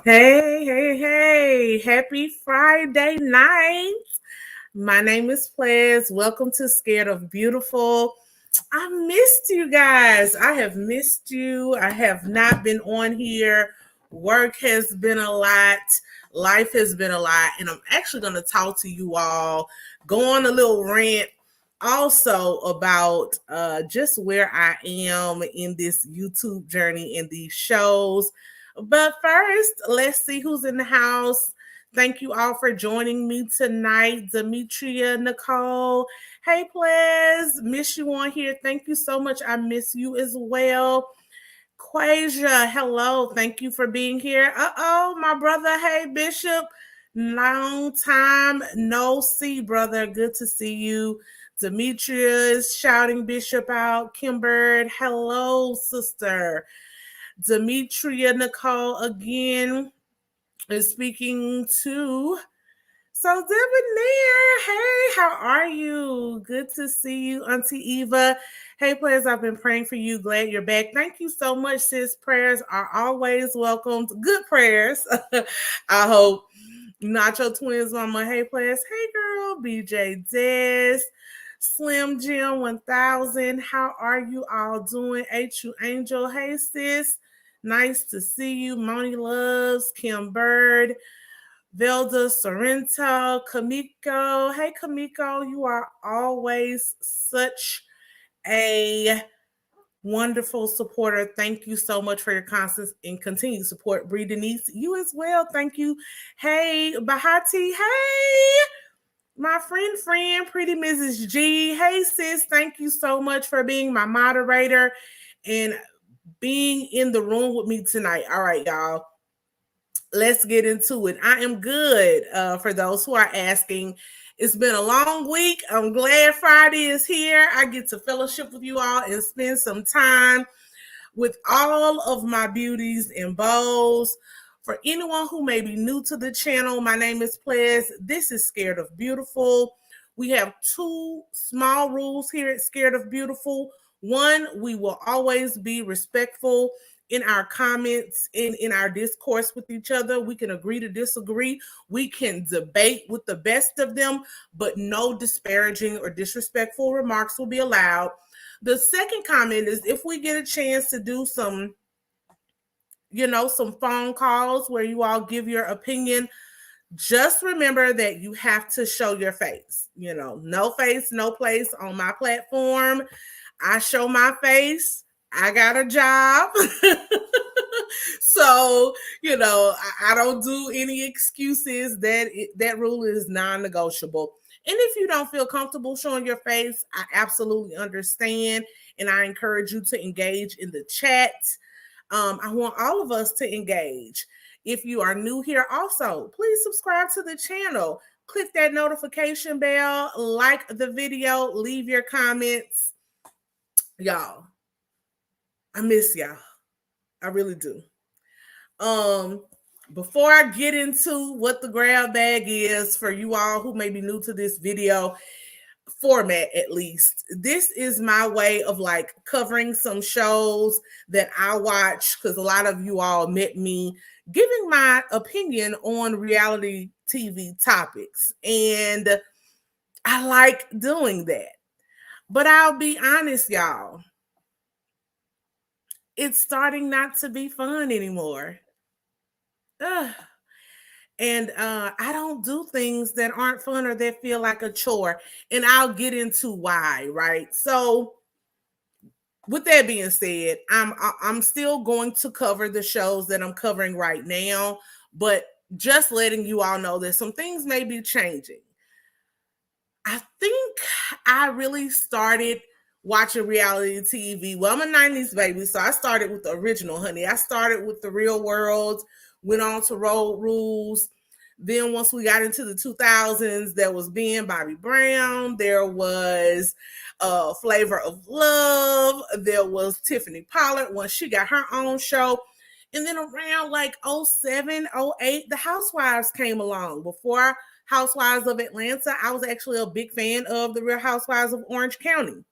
Hey, hey, hey. Happy Friday night. My name is Plez. Welcome to Scared of Beautiful. I missed you guys. I have missed you. I have not been on here. Work has been a lot. Life has been a lot. And I'm actually going to talk to you all, go on a little rant also about just where I am in this YouTube journey and these shows. But first, let's see who's in the house. Thank you all for joining me tonight. Demetria, Nicole. Hey, Plez. Miss you on here. Thank you so much. I miss you as well. Quasia, hello. Thank you for being here. Uh-oh, my brother. Hey, Bishop. Long time no see, brother. Good to see you. Demetria is shouting Bishop out. Kimber, hello, sister. Demetria Nicole again is speaking to. So Debonair, hey, how are you? Good to see you, Auntie Eva. Hey, players, I've been praying for you. Glad you're back. Thank you so much, sis. Prayers are always welcomed. Good prayers. I hope. Nacho Twins Mama. Hey, players. Hey, girl. BJ Des. Slim Jim 1000. How are you all doing? HU Angel. Hey, sis. Nice to see you. Moni Loves. Kim Bird. Velda Sorrento, Kamiko. Hey, Kamiko, you are always such a wonderful supporter. Thank you so much for your constant and continued support. Bree Denise, you as well. Thank you. Hey, Bahati. Hey, my friend, pretty Mrs. G. Hey, sis. Thank you so much for being my moderator and being in the room with me tonight. All right, y'all. Let's get into it. I am good. For those who are asking, it's been a long week. I'm glad Friday is here. I get to fellowship with you all and spend some time with all of my beauties and bows. For anyone who may be new to the channel, my name is Plez. This is Scared of Beautiful. We have two small rules here at Scared of Beautiful. One, we will always be respectful in our comments, in our discourse with each other. We can agree to disagree. We can debate with the best of them, but no disparaging or disrespectful remarks will be allowed. The second comment is if we get a chance to do some phone calls where you all give your opinion, just remember that you have to show your face. No face, no place on my platform. I show my face. I got a job. So, I don't do any excuses. That rule is non-negotiable. And if you don't feel comfortable showing your face, I absolutely understand. And I encourage you to engage in the chat. I want all of us to engage. If you are new here also, please subscribe to the channel. Click that notification bell, like the video, leave your comments. Y'all, I miss y'all. I really do. Before I get into what the grab bag is for you all who may be new to this video format, at least, this is my way of covering some shows that I watch, because a lot of you all met me giving my opinion on reality TV topics, and I like doing that. But I'll be honest, y'all, it's starting not to be fun anymore. And I don't do things that aren't fun or that feel like a chore. And I'll get into why, right? So with that being said, I'm still going to cover the shows that I'm covering right now, but just letting you all know that some things may be changing. I think I really started watching reality TV. Well, I'm a 90s baby, so I started with the original, honey. I started with The Real World, went on to Road Rules. Then once we got into the 2000s, there was being Bobby Brown. There was Flavor of Love. There was Tiffany Pollard once she got her own show. And then around 07, 08, the Housewives came along. Before Housewives of Atlanta, I was actually a big fan of the Real Housewives of Orange County.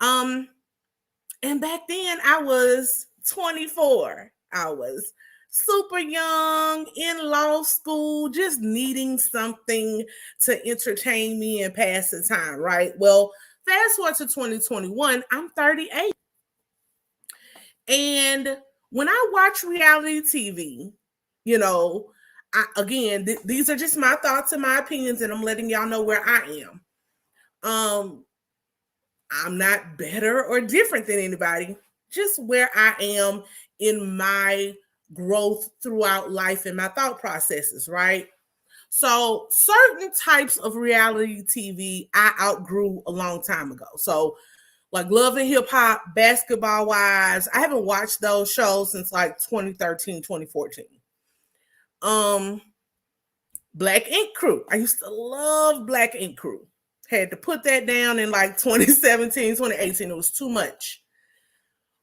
And back then I was 24. I was super young, in law school, just needing something to entertain me and pass the time, right? Well, fast forward to 2021, I'm 38. And when I watch reality TV, these are just my thoughts and my opinions, and I'm letting y'all know where I am. I'm not better or different than anybody, just where I am in my growth throughout life and my thought processes, right? So certain types of reality TV I outgrew a long time ago. So like Love and Hip Hop, Basketball Wives, I haven't watched those shows since like 2013, 2014. Black Ink Crew. I used to love Black Ink Crew. Had to put that down in like 2017, 2018. It was too much.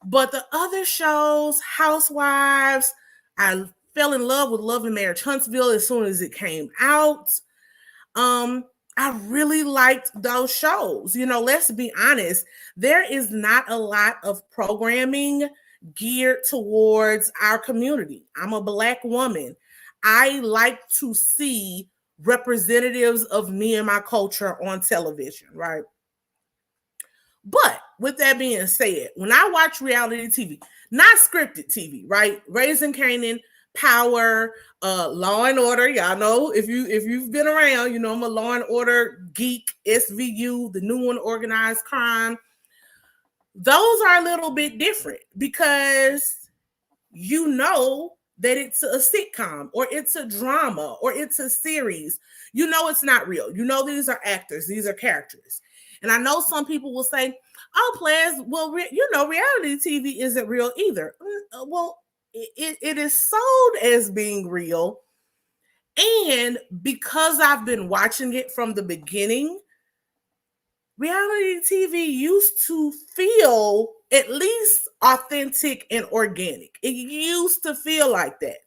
But the other shows, Housewives, I fell in love with Love and Marriage Huntsville as soon as it came out. I really liked those shows. Let's be honest, there is not a lot of programming geared towards our community. I'm a Black woman. I like to see representatives of me and my culture on television, right? But with that being said, when I watch reality TV, not scripted TV, right? Raising Kanan, Power, Law and Order. Y'all know if you've been around, I'm a Law and Order geek. SVU, the new one, Organized Crime. Those are a little bit different because that it's a sitcom or it's a drama or it's a series. It's not real. These are actors. These are characters. And I know some people will say, oh, Plez, well, reality TV isn't real either. Well, it is sold as being real. And because I've been watching it from the beginning, reality TV used to feel at least authentic and organic. It used to feel like that.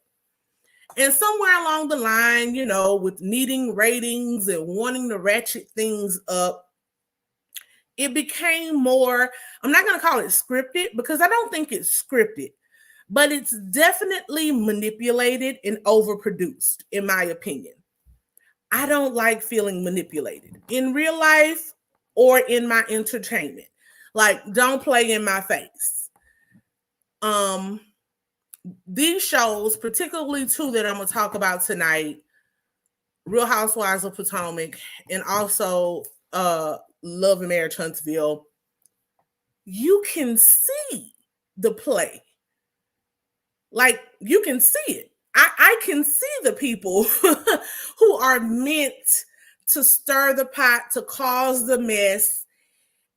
And somewhere along the line, with needing ratings and wanting to ratchet things up, it became more, I'm not going to call it scripted because I don't think it's scripted, but it's definitely manipulated and overproduced, in my opinion. I don't like feeling manipulated in real life or in my entertainment. Like, don't play in my face. These shows, particularly two that I'm going to talk about tonight, Real Housewives of Potomac and also Love and Marriage Huntsville, you can see the play. Like, you can see it. I can see the people who are meant to stir the pot, to cause the mess.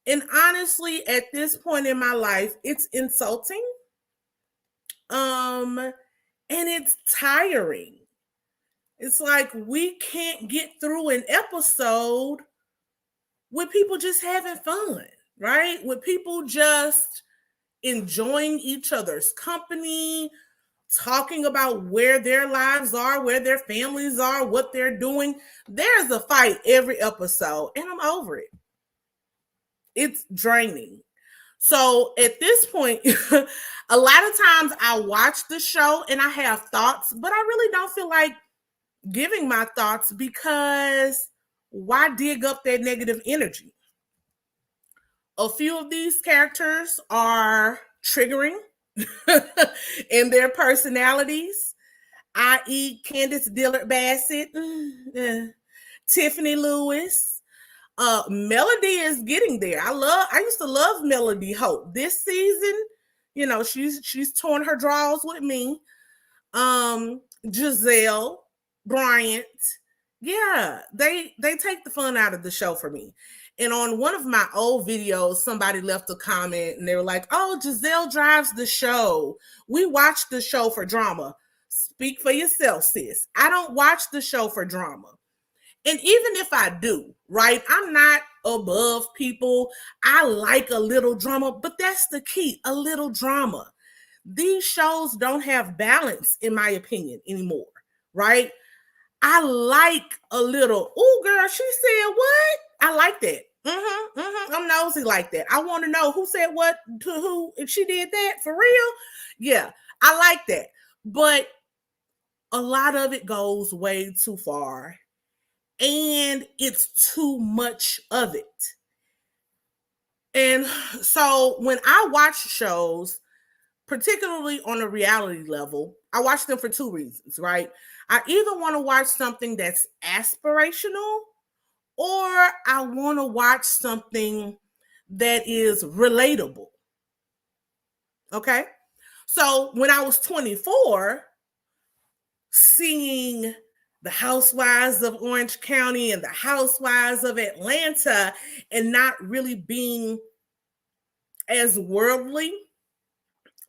And honestly, at this point in my life, it's insulting. And it's tiring. It's like we can't get through an episode with people just having fun, right? With people just enjoying each other's company, talking about where their lives are, where their families are, what they're doing. There's a fight every episode, and I'm over it. It's draining. So at this point, a lot of times I watch the show and I have thoughts, but I really don't feel like giving my thoughts because why dig up that negative energy? A few of these characters are triggering in their personalities, i.e. Candace Dillard Bassett, Tiffany Lewis. Melody is getting there. I used to love Melody Hope. This season, she's torn her draws with me. Giselle Bryant. Yeah, they take the fun out of the show for me. And on one of my old videos, somebody left a comment and they were like, oh, Giselle drives the show. We watch the show for drama. Speak for yourself, sis. I don't watch the show for drama. And even if I do, right, I'm not above people. I like a little drama, but that's the key, a little drama. These shows don't have balance, in my opinion, anymore, right? I like a little, oh, girl, she said what? I like that. I'm nosy like that. I want to know who said what to who, if she did that for real. Yeah, I like that. but a lot of it goes way too far, and it's too much of it. And so when I watch shows, particularly on a reality level, I watch them for two reasons, right? I either want to watch something that's aspirational, or I want to watch something that is relatable. Okay? So when I was 24, seeing the Housewives of Orange County and the Housewives of Atlanta and not really being as worldly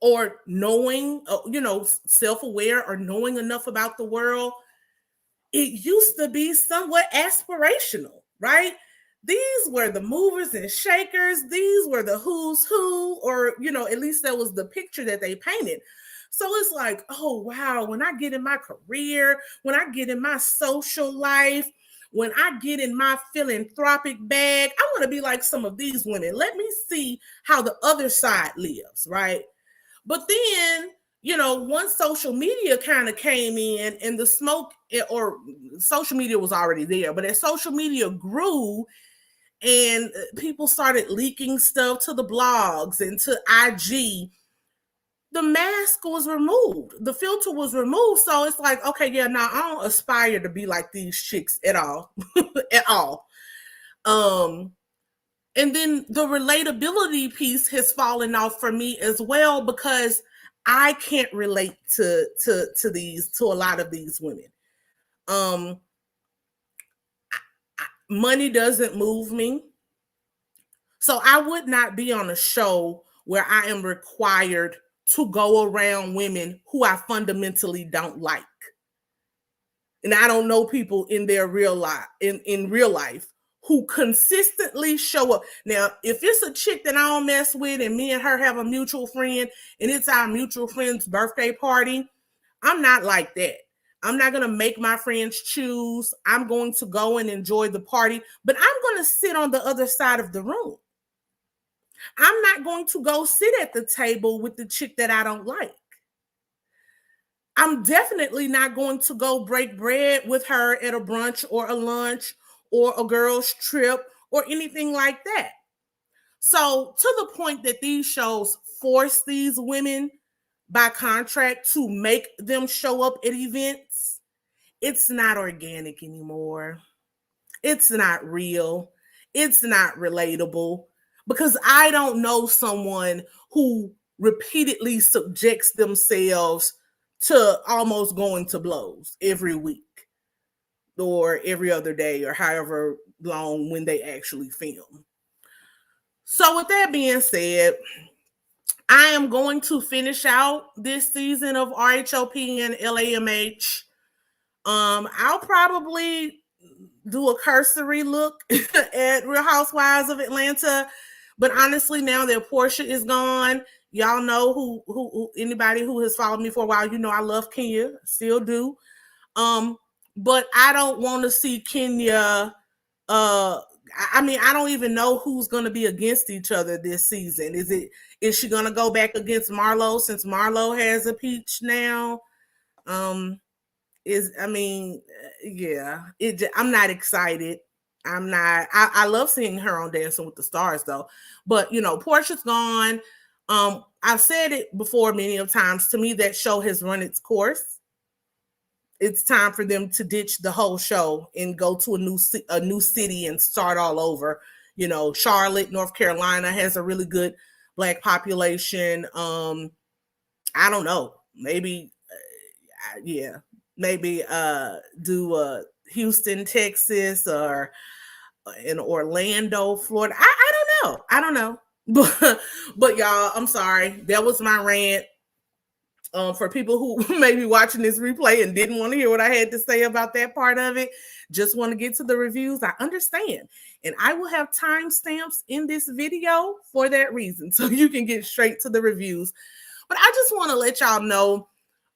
or knowing, self-aware or knowing enough about the world, it used to be somewhat aspirational, right? These were the movers and shakers. These were the who's who, or, at least that was the picture that they painted. So it's like, oh, wow, when I get in my career, when I get in my social life, when I get in my philanthropic bag, I want to be like some of these women. Let me see how the other side lives, right? But then, once social media kind of came in and the smoke, or social media was already there, but as social media grew and people started leaking stuff to the blogs and to IG, the mask was removed. The filter was removed. So it's like, okay, yeah, now I don't aspire to be like these chicks at all. At all. And then the relatability piece has fallen off for me as well, because I can't relate to a lot of these women. Money doesn't move me. So I would not be on a show where I am required to go around women who I fundamentally don't like. And I don't know people in their real life, in real life, who consistently show up. Now, if it's a chick that I don't mess with and me and her have a mutual friend and it's our mutual friend's birthday party, I'm not like that. I'm not going to make my friends choose. I'm going to go and enjoy the party, but I'm going to sit on the other side of the room. I'm not going to go sit at the table with the chick that I don't like. I'm definitely not going to go break bread with her at a brunch or a lunch or a girl's trip or anything like that. So to the point that these shows force these women by contract to make them show up at events, it's not organic anymore. It's not real. It's not relatable, because I don't know someone who repeatedly subjects themselves to almost going to blows every week or every other day or however long when they actually film. So with that being said, I am going to finish out this season of RHOP and LAMH. I'll probably do a cursory look at Real Housewives of Atlanta, but honestly, now that Portia is gone, y'all know who anybody who has followed me for a while, I love Kenya, still do. But I don't want to see Kenya. I don't even know who's going to be against each other this season. Is she going to go back against Marlo, since Marlo has a peach now? Yeah. I'm not excited. I'm not. I love seeing her on Dancing with the Stars though. But Portia's gone. I've said it before many of times. To me, that show has run its course. It's time for them to ditch the whole show and go to a new city and start all over. Charlotte, North Carolina has a really good Black population. I don't know. Maybe, maybe do Houston, Texas, or in Orlando, Florida. I don't know. But y'all, I'm sorry. That was my rant. For people who may be watching this replay and didn't want to hear what I had to say about that part of it, just want to get to the reviews, I understand. And I will have timestamps in this video for that reason, so you can get straight to the reviews. But I just want to let y'all know,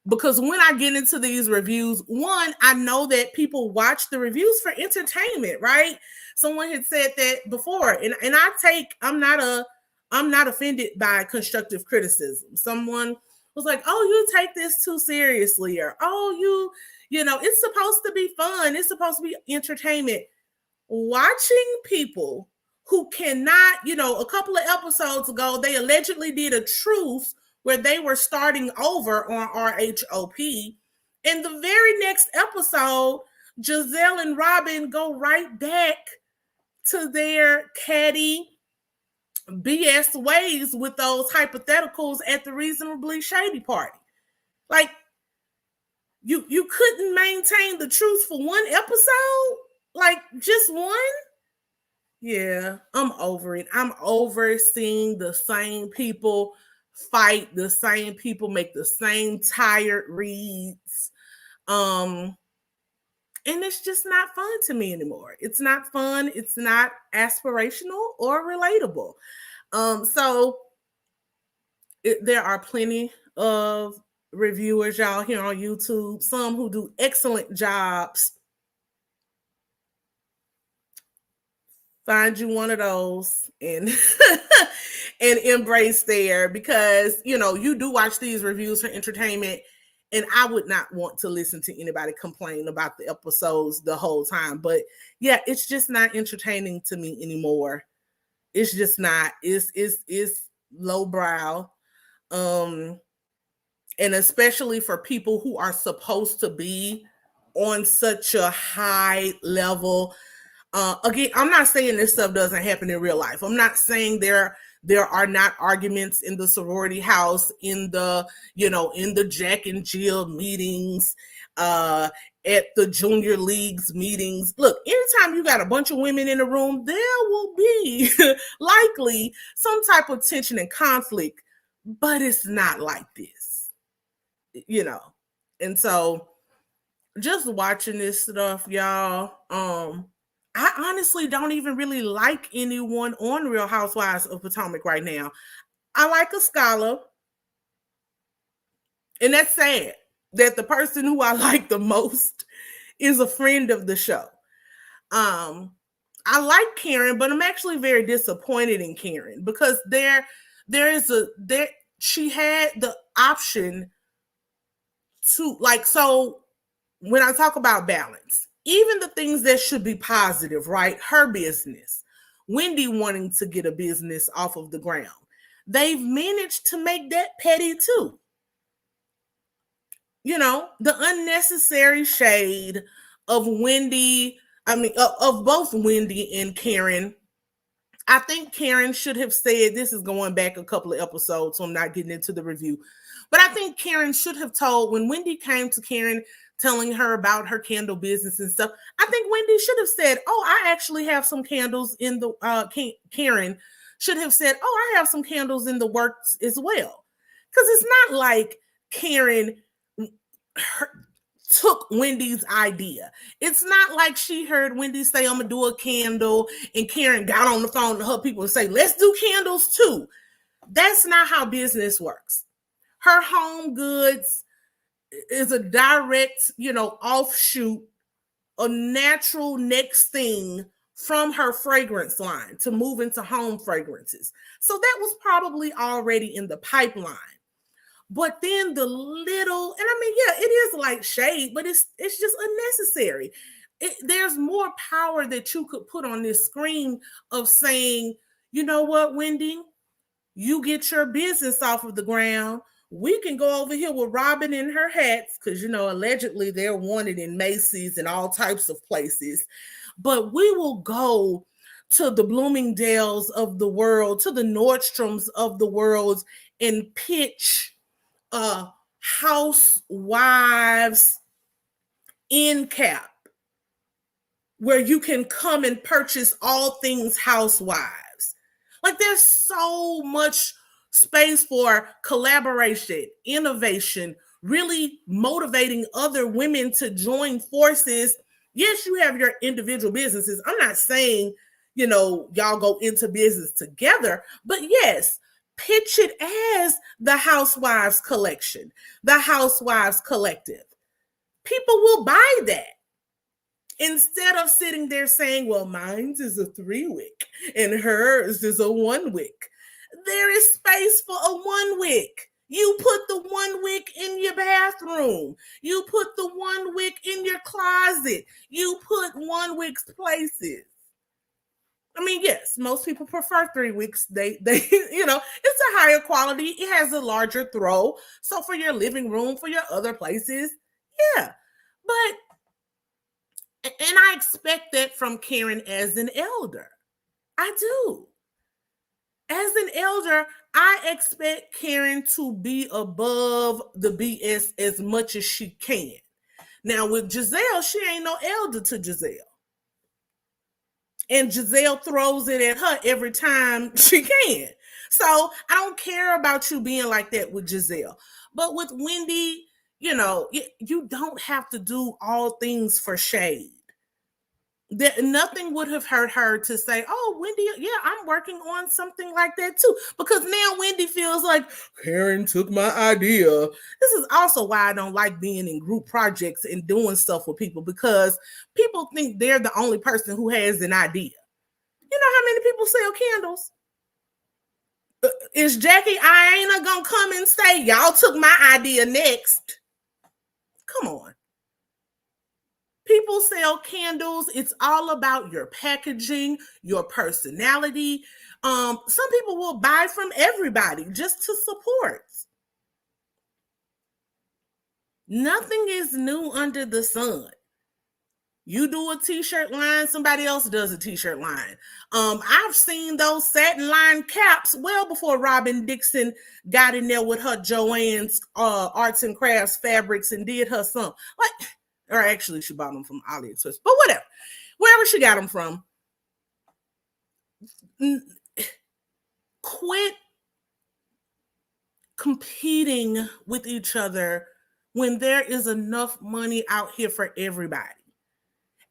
because when I get into these reviews, one, I know that people watch the reviews for entertainment, right? Someone had said that before, and I'm not offended by constructive criticism. Someone was like, oh, you take this too seriously, or oh, you know, it's supposed to be fun, it's supposed to be entertainment. Watching people who cannot, you know, a couple of episodes ago, they allegedly did a truth where they were starting over on RHOP. In the very next episode, Giselle and Robin go right back to their catty BS ways with those hypotheticals at the Reasonably Shady party. Like, you couldn't maintain the truth for one episode? Like, just one? Yeah, I'm over it. I'm over seeing the same people fight, the same people make the same tired reads. And it's just not fun to me anymore. It's not fun. It's not aspirational or relatable. There are plenty of reviewers, y'all, here on YouTube, some who do excellent jobs. Find you one of those and and embrace there, because, you know, you do watch these reviews for entertainment, and I would not want to listen to anybody complain about the episodes the whole time. But yeah, it's just not entertaining to me anymore. It's just not. It's lowbrow. And especially for people who are supposed to be on such a high level. Again, I'm not saying this stuff doesn't happen in real life. I'm not saying there are not arguments in the sorority house, in the, you know, in the Jack and Jill meetings, at the junior leagues meetings. Look, anytime you got a bunch of women in a room, there will be likely some type of tension and conflict, but it's not like this, you know. And so just watching this stuff, y'all, I honestly don't even really like anyone on Real Housewives of Potomac right now. I like a scholar, and that's sad that the person who I like the most is a friend of the show. I like Karen, but I'm actually very disappointed in Karen, because she had the option to, like, so when I talk about balance, even the things that should be positive, right? Her business, Wendy wanting to get a business off of the ground, they've managed to make that petty too. You know, the unnecessary shade of Wendy, of both Wendy and Karen. I think Karen should have said, this is going back a couple of episodes, so I'm not getting into the review, but I think Karen should have told, when Wendy came to Karen telling her about her candle business and stuff, I think Wendy should have said, oh, I actually have some candles in the, Karen should have said, oh, I have some candles in the works as well. Because it's not like Karen took Wendy's idea. It's not like she heard Wendy say, I'm gonna do a candle, and Karen got on the phone to her people and say, let's do candles too. That's not how business works. Her home goods is a direct, you know, offshoot, a natural next thing from her fragrance line to move into home fragrances. So that was probably already in the pipeline. But then the little, and I mean, yeah, it is like shade, but it's just unnecessary. There's more power that you could put on this screen of saying, you know what, Wendy, you get your business off of the ground. We can go over here with Robin in her hats, because, you know, allegedly they're wanted in Macy's and all types of places. But we will go to the Bloomingdale's of the world, to the Nordstroms of the world, and pitch Housewives end cap, where you can come and purchase all things Housewives. Like, there's so much space for collaboration, innovation, really motivating other women to join forces. Yes, you have your individual businesses. I'm not saying, you know, y'all go into business together, but yes, pitch it as the Housewives collection, the Housewives collective. People will buy that. Instead of sitting there saying, well, mine's is a 3-wick and hers is a 1-wick. There is space for a 1-wick. You put the one wick in your bathroom. You put the one wick in your closet. You put one wick places. I mean, yes, most people prefer 3 weeks. They, it's a higher quality. It has a larger throw. So for your living room, for your other places, yeah. And I expect that from Karen as an elder. I do. As an elder, I expect Karen to be above the BS as much as she can. Now with Giselle, she ain't no elder to Giselle. And Giselle throws it at her every time she can. So I don't care about you being like that with Giselle. But with Wendy, you don't have to do all things for shade. That nothing would have hurt her to say, oh, Wendy, yeah, I'm working on something like that too. Because now Wendy feels like Karen took my idea. This is also why I don't like being in group projects and doing stuff with people, because people think they're the only person who has an idea. You know how many people sell candles? Is Jackie Aina gonna come and say, y'all took my idea next? Come on. People sell candles. It's all about your packaging, your personality. Some people will buy from everybody just to support. Nothing is new under the sun. You do a t-shirt line, somebody else does a t-shirt line. I've seen those satin line caps well before Robin Dixon got in there with her Joann's arts and crafts fabrics and did her some. Or actually, she bought them from AliExpress, but whatever. Wherever she got them from, quit competing with each other when there is enough money out here for everybody.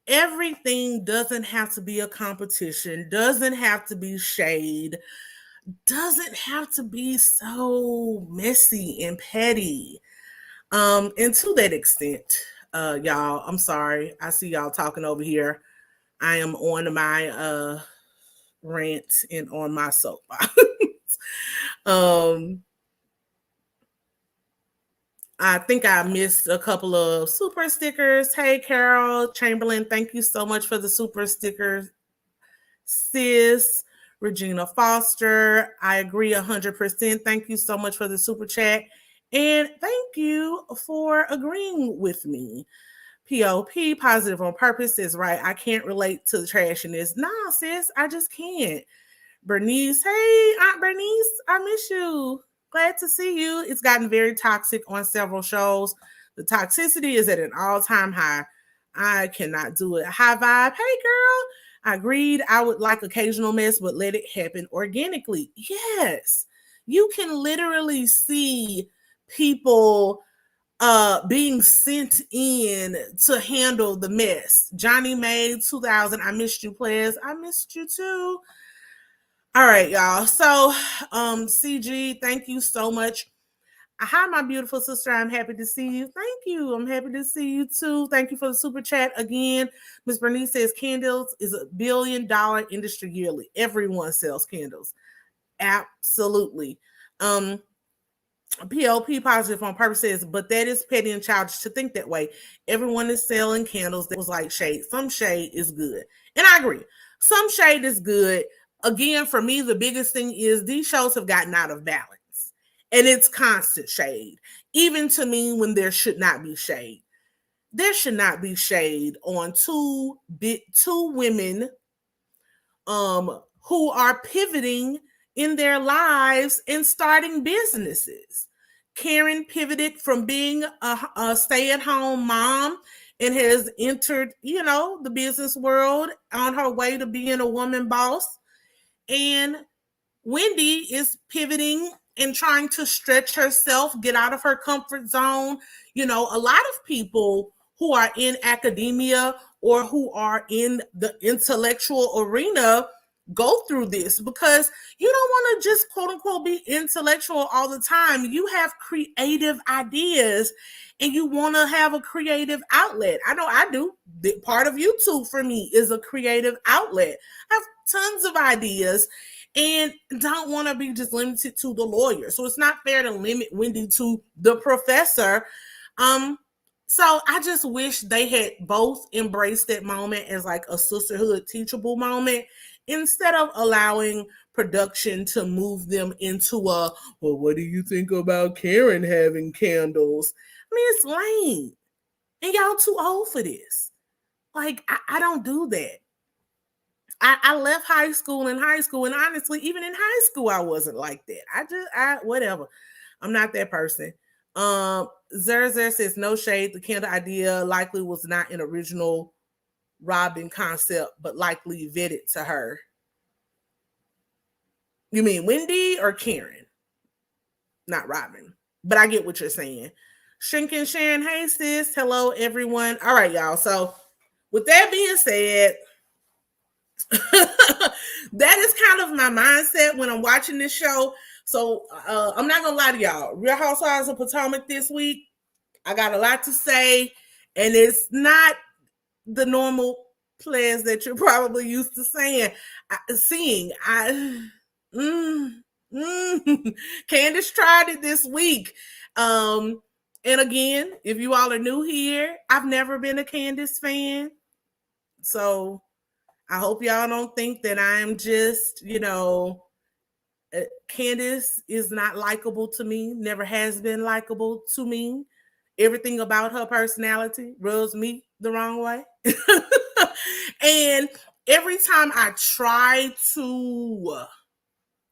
Everything doesn't have to be a competition, doesn't have to be shade, doesn't have to be so messy and petty. And to that extent, y'all, I'm sorry. I see y'all talking over here. I am on my rant and on my soapbox. I think I missed a couple of super stickers. Hey, Carol Chamberlain, thank you so much for the super stickers. Sis, Regina Foster, I agree 100%. Thank you so much for the super chat. And thank you for agreeing with me. POP, Positive on Purpose, says, right, I can't relate to the trashiness. Nah, sis, I just can't. Bernice, hey, Aunt Bernice, I miss you. Glad to see you. It's gotten very toxic on several shows. The toxicity is at an all-time high. I cannot do it. High vibe. Hey, girl. I agreed. I would like occasional mess, but let it happen organically. Yes. You can literally see people being sent in to handle the mess. Johnny May 2000. I missed you, Plez. I missed you too. All right, y'all. So, CG, thank you so much. Hi, my beautiful sister. I'm happy to see you. Thank you. I'm happy to see you too. Thank you for the super chat again. Miss Bernice says candles is $1 billion industry yearly. Everyone sells candles. Absolutely. POP, Positive on Purpose, says, but that is petty and childish to think that way. Everyone is selling candles that was like shade. Some shade is good. And I agree. Some shade is good. Again, for me, the biggest thing is these shows have gotten out of balance. And it's constant shade. Even to me, when there should not be shade. There should not be shade on two women who are pivoting in their lives and starting businesses. Karen pivoted from being a stay-at-home mom and has entered, the business world on her way to being a woman boss. And Wendy is pivoting and trying to stretch herself, get out of her comfort zone. A lot of people who are in academia or who are in the intellectual arena go through this because you don't want to just quote unquote be intellectual all the time. You have creative ideas and you want to have a creative outlet. I know I do. Part of YouTube for me is a creative outlet. I have tons of ideas and don't want to be just limited to the lawyer. So it's not fair to limit Wendy to the professor. So I just wish they had both embraced that moment as like a sisterhood teachable moment instead of allowing production to move them into a, well, what do you think about Karen having candles? I mean, it's lame. And y'all too old for this. Like, I don't do that. I left high school, and honestly, even in high school, I wasn't like that. Whatever. I'm not that person. Zerzer says no shade. The candle idea likely was not an original Robin concept, but likely vetted to her. You mean Wendy or Karen? Not Robin. But I get what you're saying. Shinkin Shan, hey sis. Hello, everyone. All right, y'all. So with that being said, that is kind of my mindset when I'm watching this show. So I'm not gonna lie to y'all. Real Housewives of Potomac this week, I got a lot to say, and it's not the normal Plez that you're probably used to seeing. Candace tried it this week. And again, if you all are new here, I've never been a Candace fan. So I hope y'all don't think that I'm just, Candace is not likable to me, never has been likable to me. Everything about her personality rubs me the wrong way. And every time I try to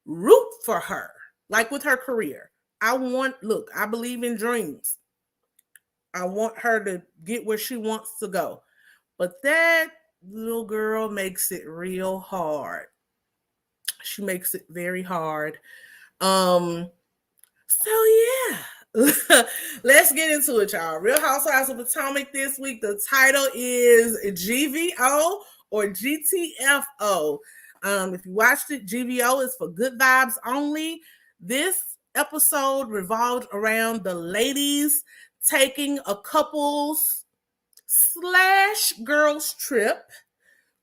root for her, like with her career, I believe in dreams. I want her to get where she wants to go. But that little girl makes it real hard. She makes it very hard. So yeah. Let's get into it, y'all. Real Housewives of Potomac this week. The title is GVO or GTFO. If you watched it, GVO is for good vibes only. This episode revolved around the ladies taking a couples / girls trip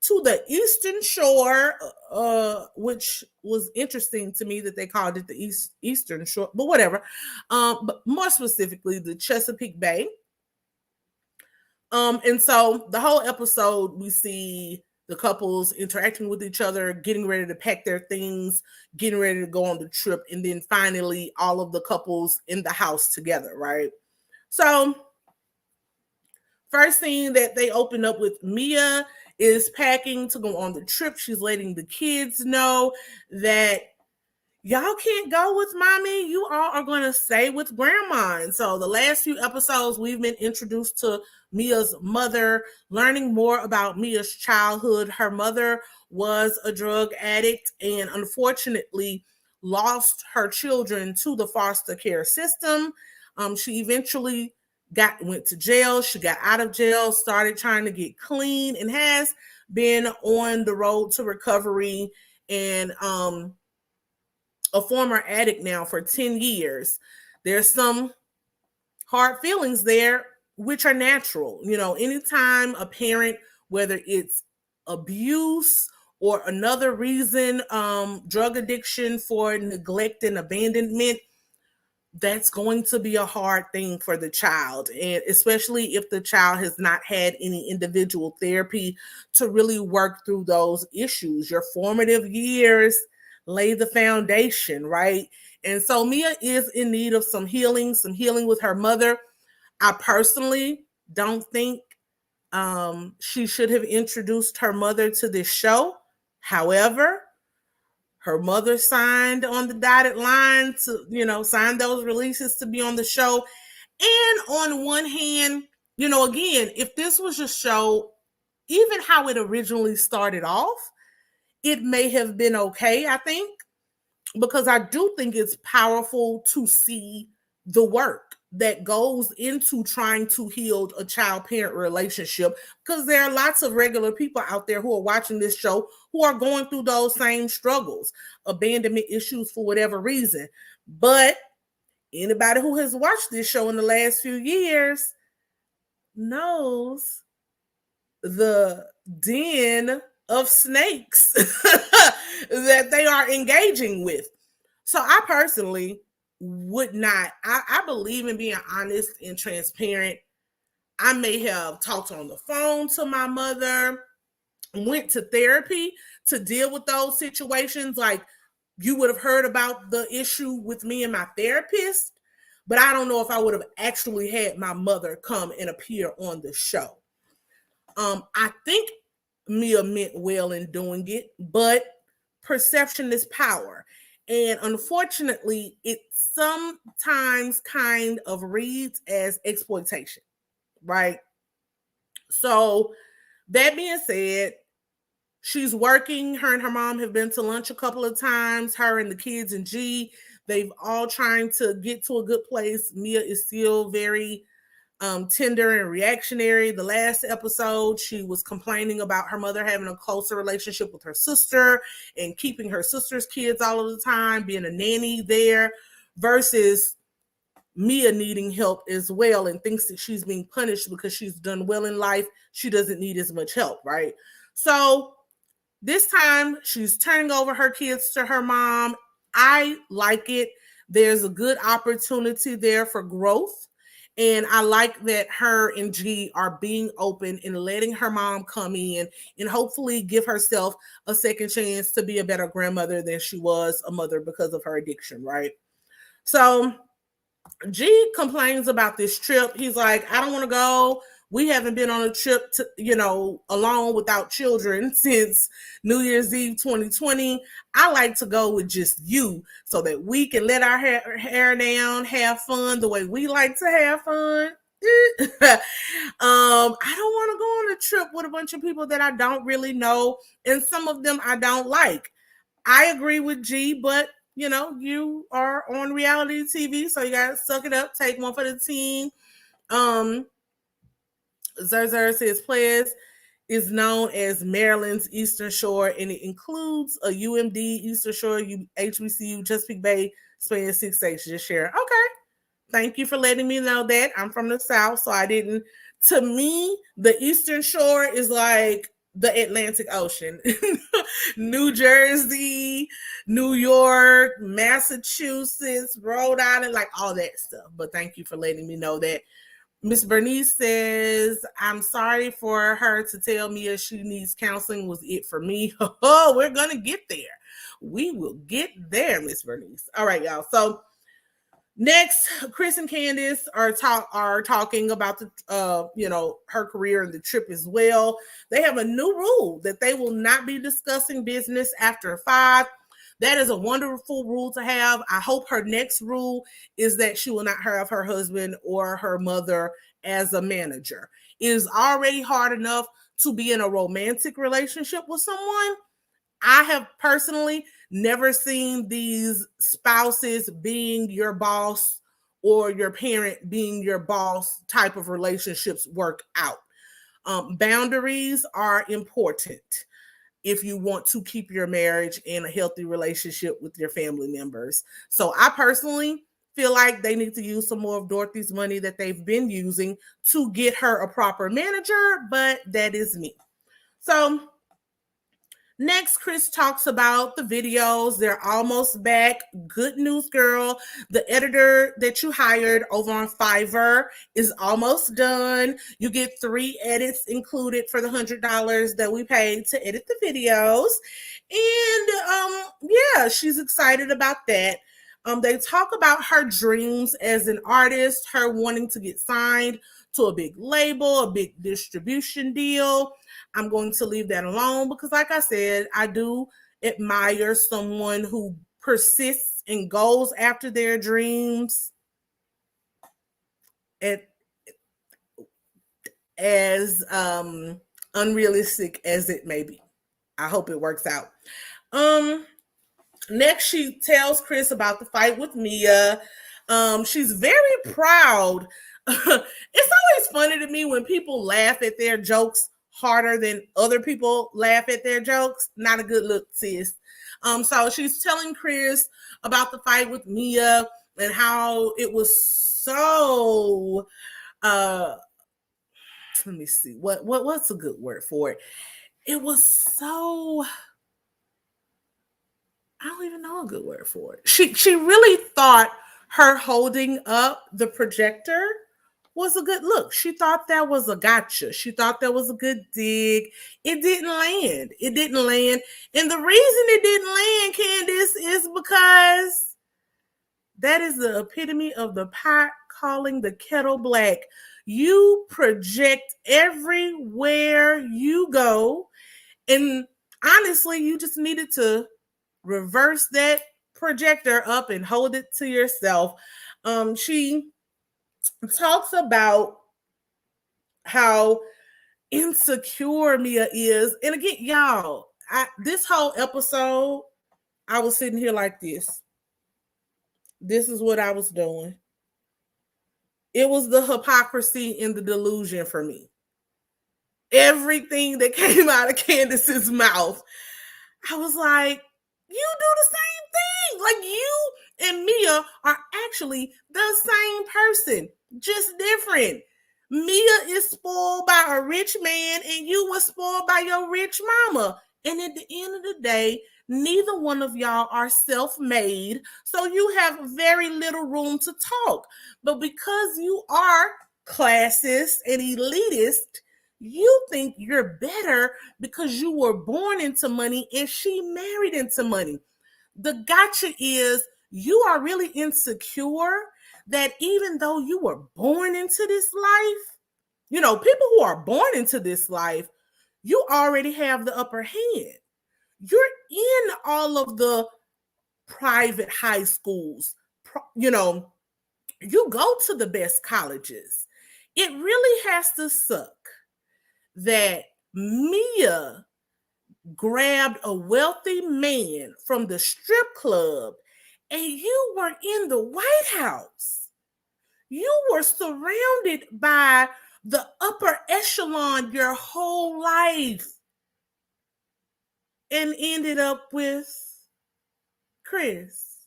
to the Eastern Shore, which was interesting to me that they called it the Eastern Shore, but whatever. But more specifically, the Chesapeake Bay. And so the whole episode, we see the couples interacting with each other, getting ready to pack their things, getting ready to go on the trip, and then finally all of the couples in the house together, right? So first thing that they open up with, Mia is packing to go on the trip. She's letting the kids know that y'all can't go with mommy. You all are going to stay with grandma. And so the last few episodes, we've been introduced to Mia's mother, learning more about Mia's childhood. Her mother was a drug addict and unfortunately lost her children to the foster care system. She eventually went to jail. She got out of jail, started trying to get clean, and has been on the road to recovery and a former addict now for 10 years. There's some hard feelings there, which are natural. Anytime a parent, whether it's abuse or another reason, drug addiction for neglect and abandonment, that's going to be a hard thing for the child, and especially if the child has not had any individual therapy to really work through those issues. Your formative years lay the foundation, right? And so Mia is in need of some healing with her mother. I personally don't think she should have introduced her mother to this show. However, her mother signed on the dotted line to, sign those releases to be on the show. And on one hand, again, if this was a show, even how it originally started off, it may have been okay, I think, because I do think it's powerful to see the work that goes into trying to heal a child-parent relationship, because there are lots of regular people out there who are watching this show who are going through those same struggles, abandonment issues for whatever reason. But anybody who has watched this show in the last few years knows the den of snakes that they are engaging with. So I personally would not, I believe in being honest and transparent. I may have talked on the phone to my mother, went to therapy to deal with those situations. Like, you would have heard about the issue with me and my therapist, but I don't know if I would have actually had my mother come and appear on the show. I think Mia meant well in doing it, but perception is power. And unfortunately, it sometimes kind of reads as exploitation, right? So, that being said, she's working. Her and her mom have been to lunch a couple of times. Her and the kids and G, they've all trying to get to a good place. Mia is still very tender and reactionary. The last episode, she was complaining about her mother having a closer relationship with her sister and keeping her sister's kids all of the time, being a nanny there, versus Mia needing help as well, and thinks that she's being punished because she's done well in life. She doesn't need as much help, right? So this time, she's turning over her kids to her mom. I like it. There's a good opportunity there for growth. And I like that her and G are being open and letting her mom come in and hopefully give herself a second chance to be a better grandmother than she was a mother because of her addiction, right? So G complains about this trip. He's like, I don't want to go. We haven't been on a trip to, alone without children since New Year's Eve 2020. I like to go with just you so that we can let our hair down, have fun the way we like to have fun. I don't want to go on a trip with a bunch of people that I don't really know, and some of them I don't like. I agree with G, but you are on reality TV, so you gotta suck it up, take one for the team. Zerzer says Plez is known as Maryland's Eastern Shore, and it includes a UMD, Eastern Shore, HBCU, Chesapeake Bay, span 6 states. Just share. Okay. Thank you for letting me know that. I'm from the South, so I didn't. To me, the Eastern Shore is like the Atlantic Ocean. New Jersey, New York, Massachusetts, Rhode Island, like all that stuff. But thank you for letting me know that. Miss Bernice says, I'm sorry for her to tell me if she needs counseling was it for me. Oh, we're going to get there. We will get there, Miss Bernice. All right, y'all. So next, Chris and Candace are talking about the her career and the trip as well. They have a new rule that they will not be discussing business after 5. That is a wonderful rule to have. I hope her next rule is that she will not have her husband or her mother as a manager. It is already hard enough to be in a romantic relationship with someone. I have personally never seen these spouses being your boss or your parent being your boss type of relationships work out. Boundaries are important if you want to keep your marriage in a healthy relationship with your family members. So I personally feel like they need to use some more of Dorothy's money that they've been using to get her a proper manager, but that is me. So next, Chris talks about the videos. They're almost back. Good news, girl. The editor that you hired over on Fiverr is almost done. You get 3 edits included for the $100 that we paid to edit the videos. And yeah, she's excited about that. They talk about her dreams as an artist, her wanting to get signed to a big label, a big distribution deal. I'm going to leave that alone because, like I said, I do admire someone who persists and goes after their dreams as unrealistic as it may be. I hope it works out. Next, she tells Chris about the fight with Mia. She's very proud. It's always funny to me when people laugh at their jokes harder than other people laugh at their jokes. Not a good look, sis. So she's telling Chris about the fight with Mia and how it was so let me see what's a good word for it. It was so I don't even know a good word for it. She really thought her holding up the projector was a good look. She thought that was a gotcha. She thought that was a good dig. It didn't land. It didn't land. And the reason it didn't land, Candace, is because that is the epitome of the pot calling the kettle black. You project everywhere you go. And honestly, you just needed to reverse that projector up and hold it to yourself. She talks about how insecure Mia is. And again, y'all, this whole episode, I was sitting here like this. This is what I was doing. It was the hypocrisy and the delusion for me. Everything that came out of Candace's mouth, I was like, you do the same thing. Like, you and Mia are actually the same person, just different. Mia is spoiled by a rich man, and you were spoiled by your rich mama. And at the end of the day, neither one of y'all are self-made, so you have very little room to talk. But because you are classist and elitist, you think you're better because you were born into money and she married into money. The gotcha is you are really insecure that even though you were born into this life, you know, people who are born into this life, you already have the upper hand. You're in all of the private high schools, you know, you go to the best colleges. It really has to suck that Mia grabbed a wealthy man from the strip club and you were in the White House. You were surrounded by the upper echelon your whole life and ended up with Chris.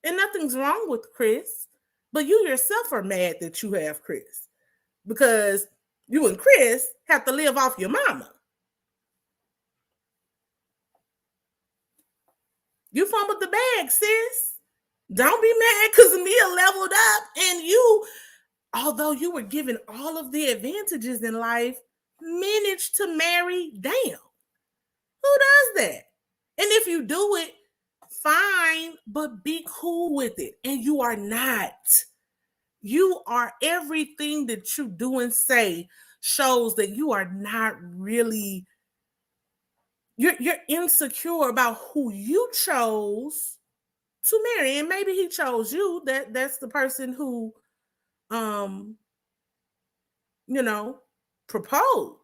And nothing's wrong with Chris, but you yourself are mad that you have Chris because you and Chris have to live off your mama. You fumbled the bag, sis. Don't be mad because Mia leveled up and you, although you were given all of the advantages in life, managed to marry down. Who does that? And if you do it, fine, but be cool with it. And you are not. You are, everything that you do and say shows that you are not really, you're insecure about who you chose to marry. And maybe he chose you. That's the person who you know, proposed.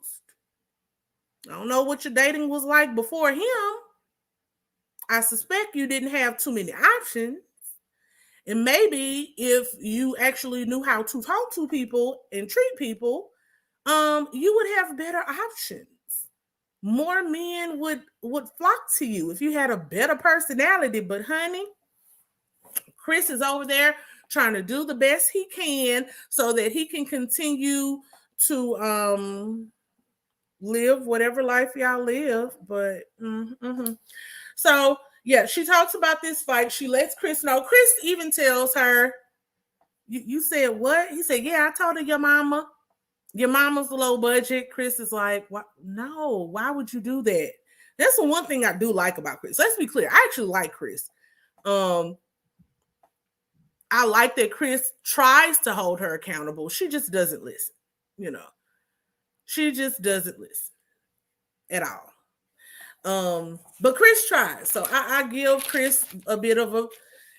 I don't know what your dating was like before him. I suspect you didn't have too many options. And maybe if you actually knew how to talk to people and treat people, you would have better options. More men would flock to you if you had a better personality. But honey, Chris is over there trying to do the best he can so that he can continue to live whatever life y'all live. But so yeah, she talks about this fight. She lets Chris know. Chris even tells her, you said what? He said, yeah, I told her your mama's low budget. Chris is like, what? No, why would you do that? That's the one thing I do like about Chris. Let's be clear. I actually like Chris. I like that Chris tries to hold her accountable. She just doesn't listen, you know. She just doesn't listen at all. But Chris tries. So I give Chris a bit of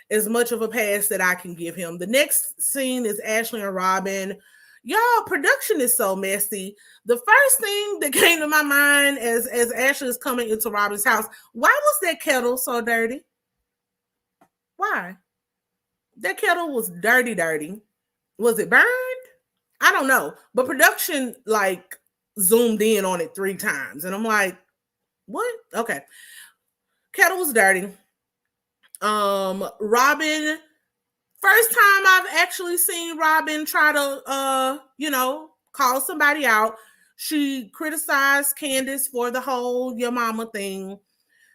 as much of a pass that I can give him. The next scene is Ashley and Robin. Y'all, production is so messy. The first thing that came to my mind as Ashley is coming into Robin's house, why was that kettle so dirty? Why? That kettle was dirty. Was it burned? I don't know. But production like zoomed in on it 3 times. And I'm like, what? Okay. Kettle was dirty. Robin, first time I've actually seen Robin try to call somebody out. She criticized Candace for the whole your mama thing.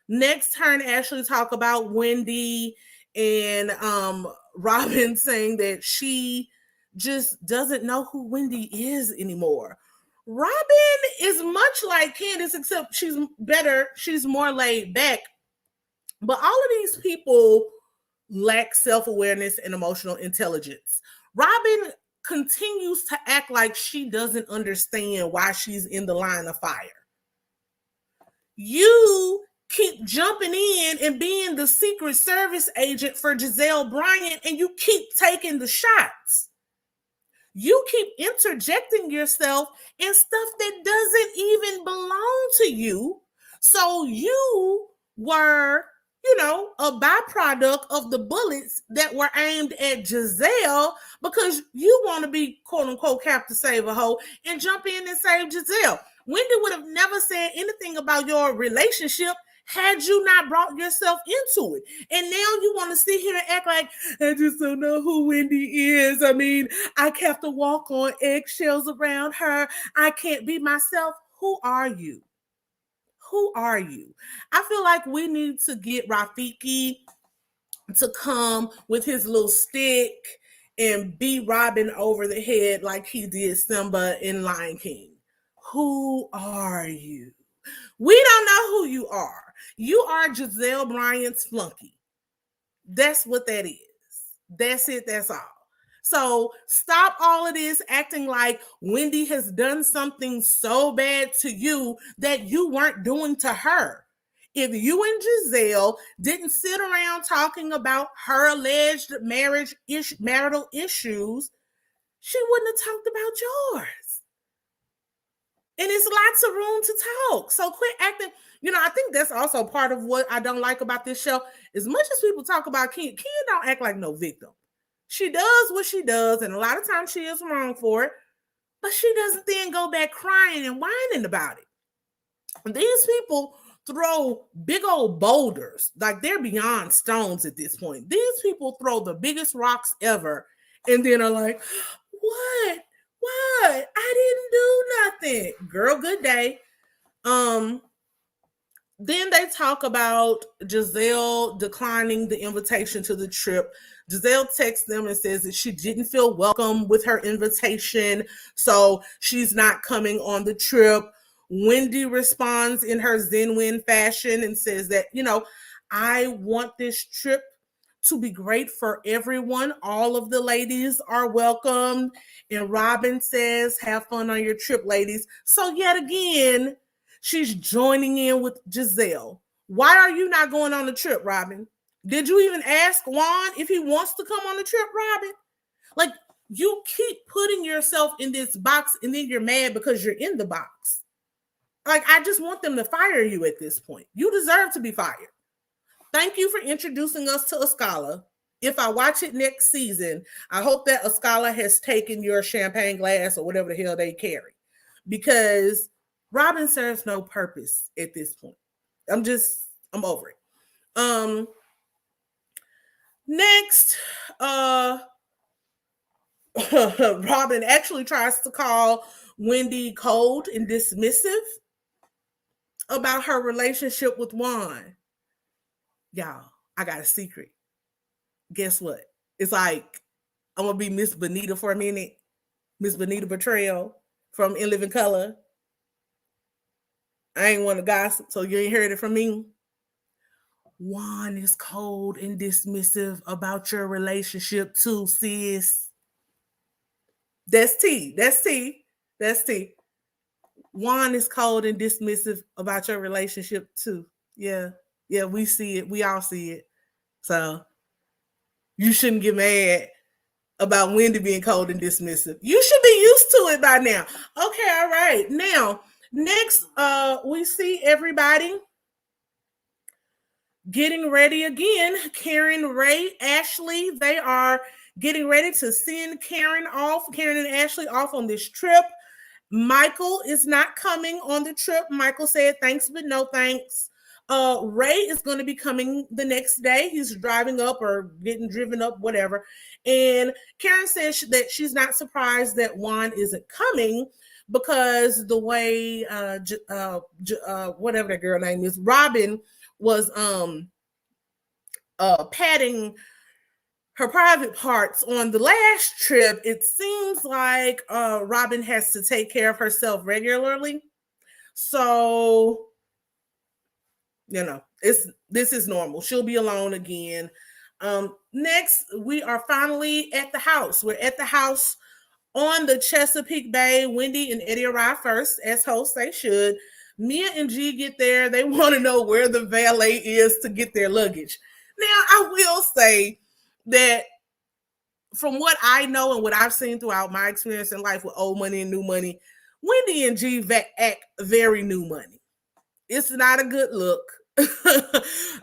Next, her and Ashley talk about Wendy and Robin saying that she just doesn't know who Wendy is anymore. Robin is much like Candace, except she's better. She's more laid back. But all of these people lack self-awareness and emotional intelligence. Robin continues to act like she doesn't understand why she's in the line of fire. You keep jumping in and being the Secret Service agent for Giselle Bryant, and you keep taking the shots. You keep interjecting yourself in stuff that doesn't even belong to you. So you were, a byproduct of the bullets that were aimed at Giselle because you want to be, quote unquote, Captain Save a Hoe and jump in and save Giselle. Wendy would have never said anything about your relationship had you not brought yourself into it. And now you want to sit here and act like, I just don't know who Wendy is. I mean, I have to walk on eggshells around her. I can't be myself. Who are you? Who are you? I feel like we need to get Rafiki to come with his little stick and beat Robin over the head like he did Simba in Lion King. Who are you? We don't know who you are. You are Giselle Bryant's flunky. That's what that is. That's it. That's all. So stop all of this acting like Wendy has done something so bad to you that you weren't doing to her. If you and Giselle didn't sit around talking about her alleged marital issues, she wouldn't have talked about yours. And it's lots of room to talk. So quit acting. I think that's also part of what I don't like about this show. As much as people talk about Ken don't act like no victim. She does what she does, and a lot of times she is wrong for it, but she doesn't then go back crying and whining about it. These people throw big old boulders, like they're beyond stones at this point. These people throw the biggest rocks ever and then are like, what? I didn't do nothing. Girl, good day. Then they talk about Giselle declining the invitation to the trip. Giselle texts them and says that she didn't feel welcome with her invitation, so she's not coming on the trip. Wendy responds in her Zen-Win fashion and says that, I want this trip to be great for everyone. All of the ladies are welcome. And Robin says, have fun on your trip, ladies. So yet again, she's joining in with Giselle. Why are you not going on the trip, Robin? Did you even ask Juan if he wants to come on the trip, Robin? Like, you keep putting yourself in this box and then you're mad because you're in the box. Like, I just want them to fire you at this point. You deserve to be fired. Thank you for introducing us to Ascala. If I watch it next season, I hope that Ascala has taken your champagne glass or whatever the hell they carry. Because Robin serves no purpose at this point. I'm over it. Next, Robin actually tries to call Wendy cold and dismissive about her relationship with Juan. Y'all, I got a secret. Guess what? It's like, I'm going to be Miss Bonita for a minute. Miss Bonita Betrayal from In Living Color. I ain't want to gossip, so you ain't heard it from me. Juan is cold and dismissive about your relationship too, sis. That's tea. Juan is cold and dismissive about your relationship too. Yeah, we see it. We all see it. So you shouldn't get mad about Wendy being cold and dismissive. You should be used to it by now. Okay, all right. Now, next, we see everybody getting ready again. Karen, Ray, Ashley, they are getting ready to send Karen and Ashley off on this trip. Michael is not coming on the trip. Michael said thanks, but no thanks. Ray is going to be coming the next day. He's driving up or getting driven up, whatever. And Karen says that she's not surprised that Juan isn't coming because the way, whatever that girl name is, Robin was patting her private parts on the last trip, it seems like Robin has to take care of herself regularly. So, this is normal. She'll be alone again. Next, we are finally at the house. We're at the house on the Chesapeake Bay. Wendy and Eddie arrive first, as hosts they should. Mia and G get there. They want to know where the valet is to get their luggage. Now, I will say that from what I know and what I've seen throughout my experience in life with old money and new money, Wendy and G act very new money. It's not a good look.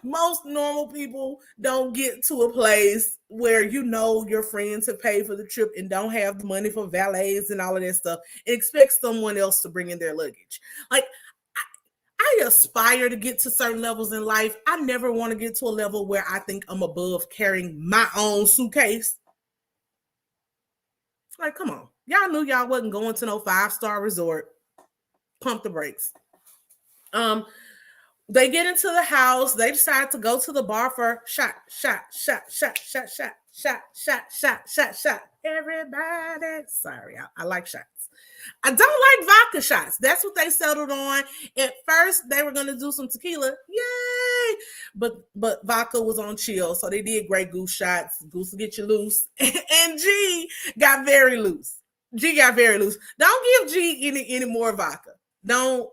Most normal people don't get to a place where your friends have paid for the trip and don't have the money for valets and all of that stuff and expect someone else to bring in their luggage. Like, I aspire to get to certain levels in life. I never want to get to a level where I think I'm above carrying my own suitcase. Like, come on. Y'all knew y'all wasn't going to no 5-star resort. Pump the brakes. They get into the house. They decide to go to the bar for shot. Everybody. Sorry, I like shots. I don't like vodka shots. That's what they settled on. At first, they were going to do some tequila. Yay! But vodka was on chill, so they did Grey Goose shots. Goose will get you loose. And G got very loose. Don't give G any more vodka. Don't.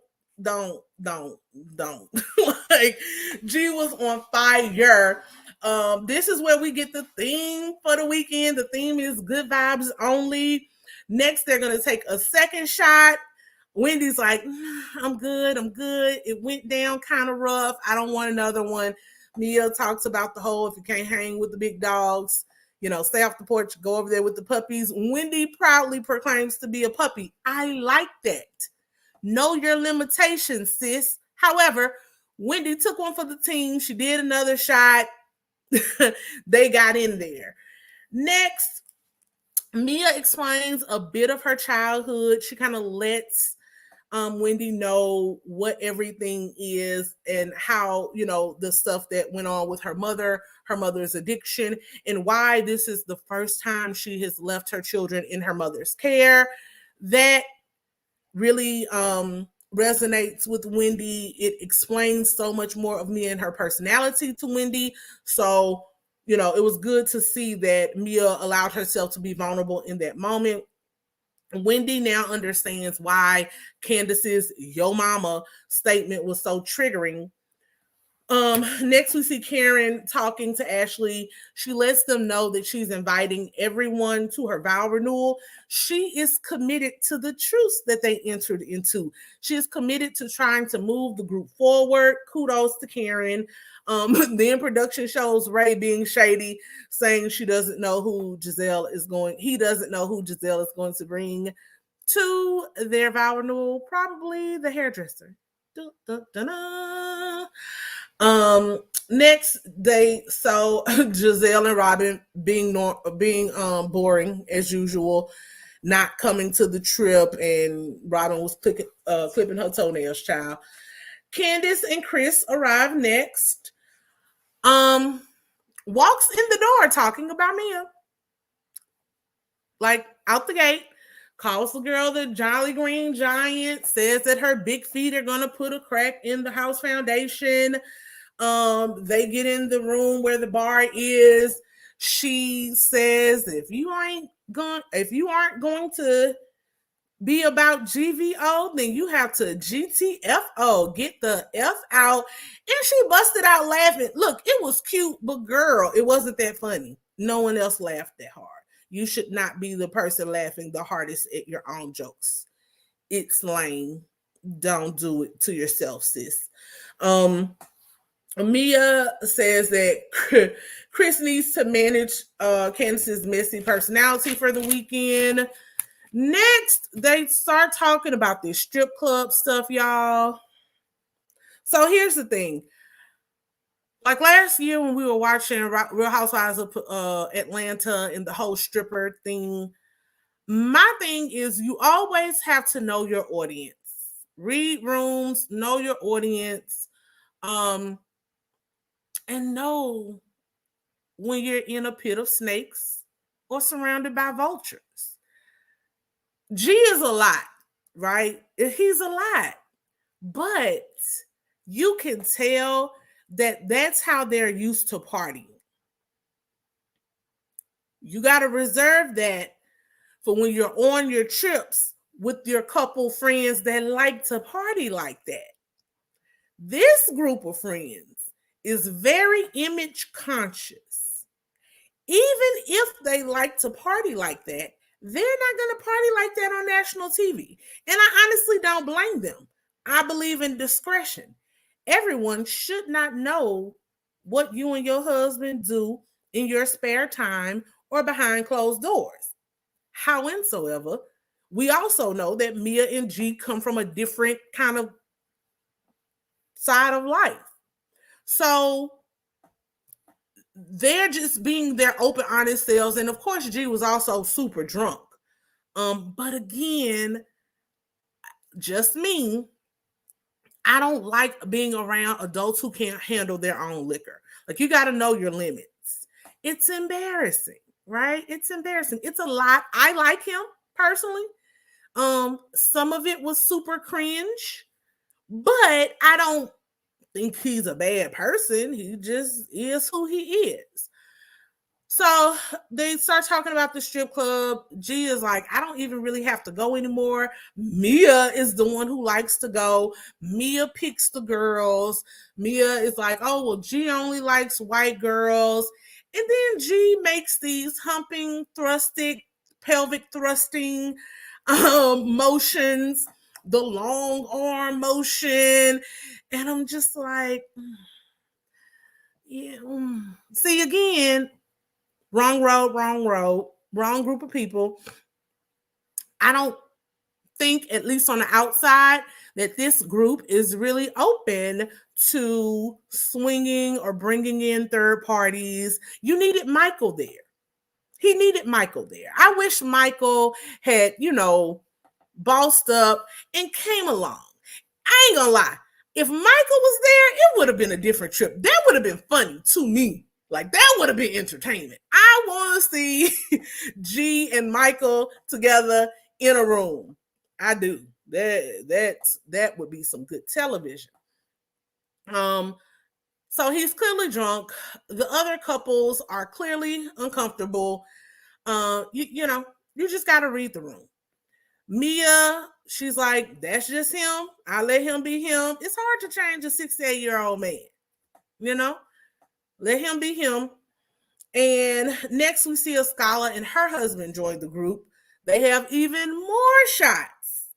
Like, G was on fire. This is where we get the theme for the weekend. The theme is good vibes only. Next, they're going to take a second shot. Wendy's like, I'm good. It went down kind of rough. I don't want another one. Mia talks about the whole, if you can't hang with the big dogs, stay off the porch, go over there with the puppies. Wendy proudly proclaims to be a puppy. I like that. Know your limitations, sis. However, Wendy took one for the team. She did another shot. They got in there. Next, Mia explains a bit of her childhood. She kind of lets Wendy know what everything is and how, the stuff that went on with her mother's addiction, and why this is the first time she has left her children in her mother's care. That really resonates with Wendy. It explains so much more of Mia and her personality to Wendy. So, it was good to see that Mia allowed herself to be vulnerable in that moment. Wendy now understands why Candace's "yo mama" statement was so triggering. Next we see Karen talking to Ashley. She lets them know that she's inviting everyone to her vow renewal. She is committed to the truce that they entered into. She is committed to trying to move the group forward. Kudos to Karen. Then production shows Ray being shady, saying he doesn't know who Giselle is going to bring to their vow renewal. Probably the hairdresser. Next Giselle and Robin being boring as usual, not coming to the trip, and Robin was clipping her toenails, child. Candace and Chris arrive next. Walks in the door talking about Mia. Like, out the gate, calls the girl the Jolly Green Giant, says that her big feet are gonna put a crack in the house foundation. They get in the room where the bar is. She says, if you aren't going to be about GVO, then you have to GTFO, get the F out. And she busted out laughing. Look, it was cute, but girl, it wasn't that funny. No one else laughed that hard. You should not be the person laughing the hardest at your own jokes. It's lame. Don't do it to yourself, sis. Mia says that Chris needs to manage Candace's messy personality for the weekend. Next, they start talking about this strip club stuff, y'all. So here's the thing. Like last year when we were watching Real Housewives of Atlanta and the whole stripper thing, my thing is you always have to know your audience. Read rooms, know your audience. and know when you're in a pit of snakes or surrounded by vultures. G is a lot, right? He's a lot, but you can tell that that's how they're used to partying. You got to reserve that for when you're on your trips with your couple friends that like to party like that. This group of friends is very image conscious. Even if they like to party like that, they're not going to party like that on national TV. And I honestly don't blame them. I believe in discretion. Everyone should not know what you and your husband do in your spare time or behind closed doors. However, we also know that Mia and G come from a different kind of side of life. So they're just being their open, honest selves. And of course, G was also super drunk. But again, just me, I don't like being around adults who can't handle their own liquor. Like, you got to know your limits. It's embarrassing, right? It's embarrassing. It's a lot. I like him personally. Some of it was super cringe, but I don't think he's a bad person. He just is who he is. So they start talking about the strip club. G is like, I don't even really have to go anymore. Mia is the one who likes to go. Mia picks the girls. Mia is like, oh, well, G only likes white girls. And then G makes these humping, thrusting, pelvic thrusting motions, the long arm motion. And I'm just like, yeah. See, again, wrong road, wrong group of people. I don't think, at least on the outside, that this group is really open to swinging or bringing in third parties. You needed Michael there. He needed Michael there. I wish Michael had, bossed up and came along. I ain't gonna lie. If Michael was there, it would have been a different trip. That would have been funny to me. Like, that would have been entertainment. I want to see G and Michael together in a room. I do. That would be some good television. So he's clearly drunk. The other couples are clearly uncomfortable. You just got to read the room. Mia, she's like, that's just him. I let him be him. It's hard to change a 68-year-old man. Let him be him. And next we see Ascala and her husband join the group. They have even more shots.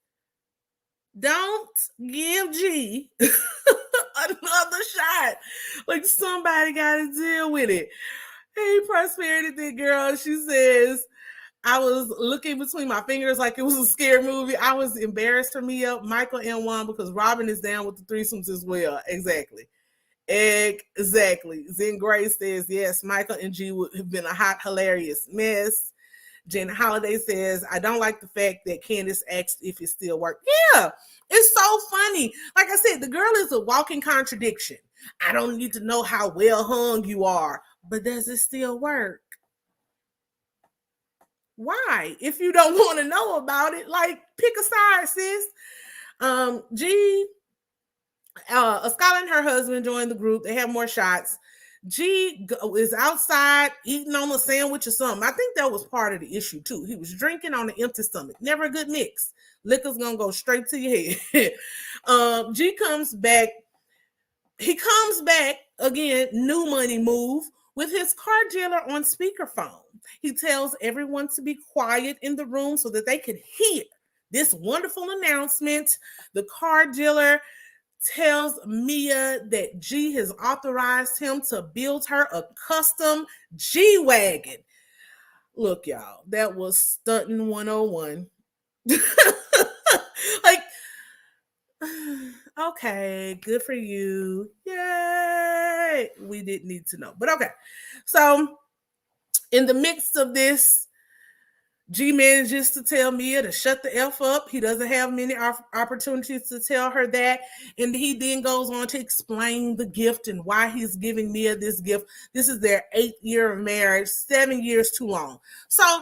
Don't give G another shot. Like, somebody got to deal with it. Hey, Prosperity, the girl, she says, I was looking between my fingers like it was a scary movie. I was embarrassed for Mia, Michael, and Juan because Robin is down with the threesomes as well. Exactly. Zen Gray says, yes, Michael and G would have been a hot, hilarious mess. Jen Holiday says, I don't like the fact that Candace asked if it still worked. Yeah, it's so funny. Like I said, the girl is a walking contradiction. I don't need to know how well hung you are, but does it still work? Why? If you don't want to know about it, like, pick a side, sis. Ascala and her husband joined the group. They have more shots. G is outside eating on a sandwich or something. I think that was part of the issue too. He was drinking on an empty stomach. Never a good mix. Liquor's gonna go straight to your head. G comes back. He comes back again, new money move, with his car dealer on speakerphone. He tells everyone to be quiet in the room so that they can hear this wonderful announcement. The car dealer tells Mia that G has authorized him to build her a custom G-Wagon. Look, y'all, that was stunting 101. Like, okay, good for you. Yay. We didn't need to know, but okay. So in the midst of this, G manages to tell Mia to shut the F up. He doesn't have many opportunities to tell her that. And he then goes on to explain the gift and why he's giving Mia this gift. This is their 8th year of marriage, 7 years too long. So,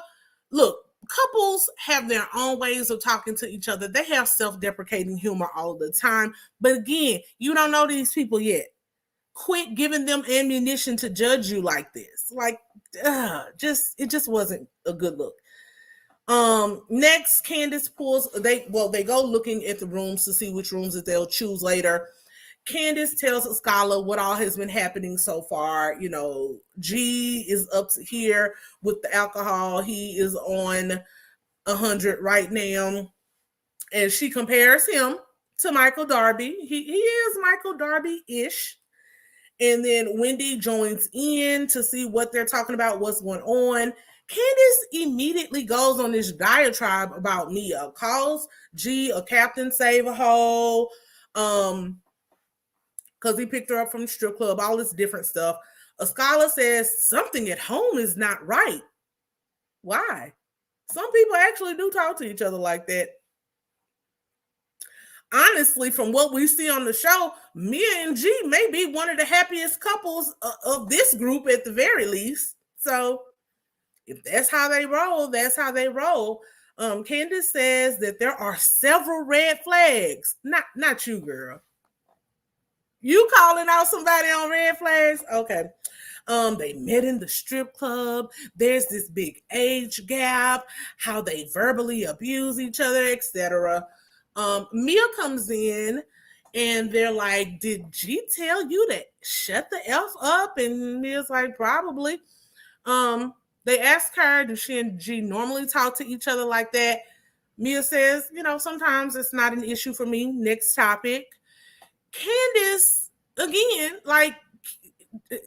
look, couples have their own ways of talking to each other. They have self-deprecating humor all the time. But again, you don't know these people yet. Quit giving them ammunition to judge you like this. Like, it just wasn't a good look. Next, Candace they go looking at the rooms to see which rooms that they'll choose later. Candace tells Scholar what all has been happening so far. You know, G is up to here with the alcohol. He is on 100 right now. And she compares him to Michael Darby. He is Michael Darby-ish. And then Wendy joins in to see what they're talking about, what's going on. Candace immediately goes on this diatribe about Mia, calls G a Captain Save-A-Hole, because he picked her up from the strip club, all this different stuff. A scholar says something at home is not right. Why? Some people actually do talk to each other like that. Honestly, from what we see on the show, Mia and G may be one of the happiest couples of this group at the very least. So if that's how they roll, that's how they roll. Candace says that there are several red flags. Not you, girl. You calling out somebody on red flags? Okay. They met in the strip club. There's this big age gap, how they verbally abuse each other, etc. Mia comes in and they're like, did G tell you to shut the F up? And Mia's like, probably. They ask her, does she and G normally talk to each other like that? Mia says, sometimes it's not an issue for me. Next topic. Candace, again, like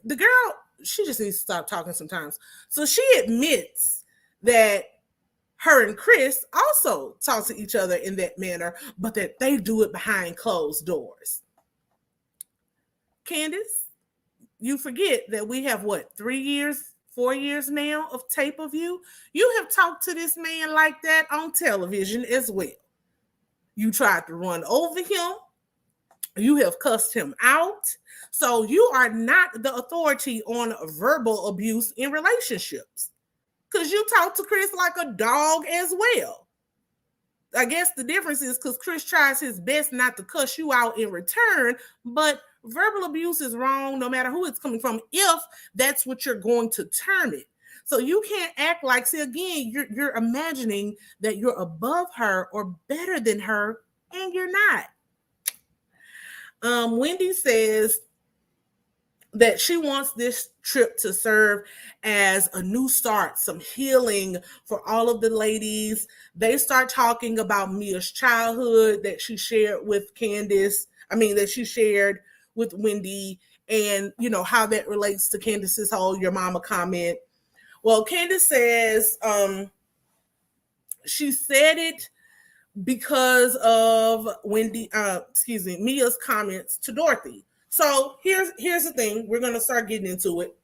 the girl, she just needs to stop talking sometimes. So she admits that her and Chris also talk to each other in that manner, but that they do it behind closed doors. Candace, you forget that we have 3 years, 4 years now of tape of you. You have talked to this man like that on television as well. You tried to run over him. You have cussed him out. So you are not the authority on verbal abuse in relationships. Because you talk to Chris like a dog as well. I guess the difference is because Chris tries his best not to cuss you out in return, but verbal abuse is wrong no matter who it's coming from, if that's what you're going to term it. So you can't act like, see, again, you're imagining that you're above her or better than her, and you're not. Wendy says that she wants this trip to serve as a new start, some healing for all of the ladies. They start talking about Mia's childhood that she shared with Candace. That she shared with Wendy, and how that relates to Candace's whole "your mama" comment. Well, Candace says she said it because of Mia's comments to Dorothy. So here's the thing. We're going to start getting into it.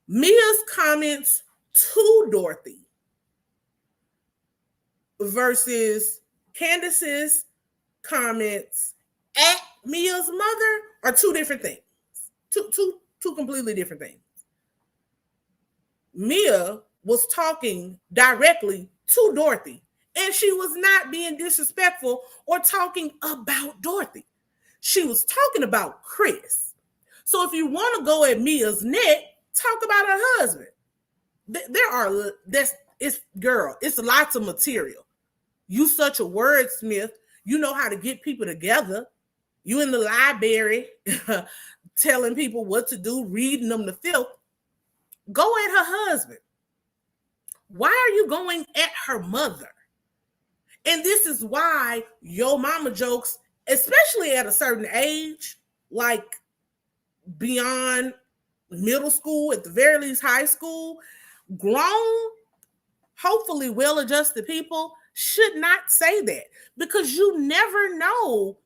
Mia's comments to Dorothy versus Candace's comments at Mia's mother are two different things. Two completely different things. Mia was talking directly to Dorothy, and she was not being disrespectful or talking about Dorothy. She was talking about Chris. So if you want to go at Mia's neck, talk about her husband. It's lots of material. You such a wordsmith. You know how to get people together. You in the library telling people what to do, reading them the filth. Go at her husband. Why are you going at her mother? And this is why your mama jokes, especially at a certain age, like beyond middle school, at the very least high school, grown, hopefully well-adjusted people should not say that, because you never know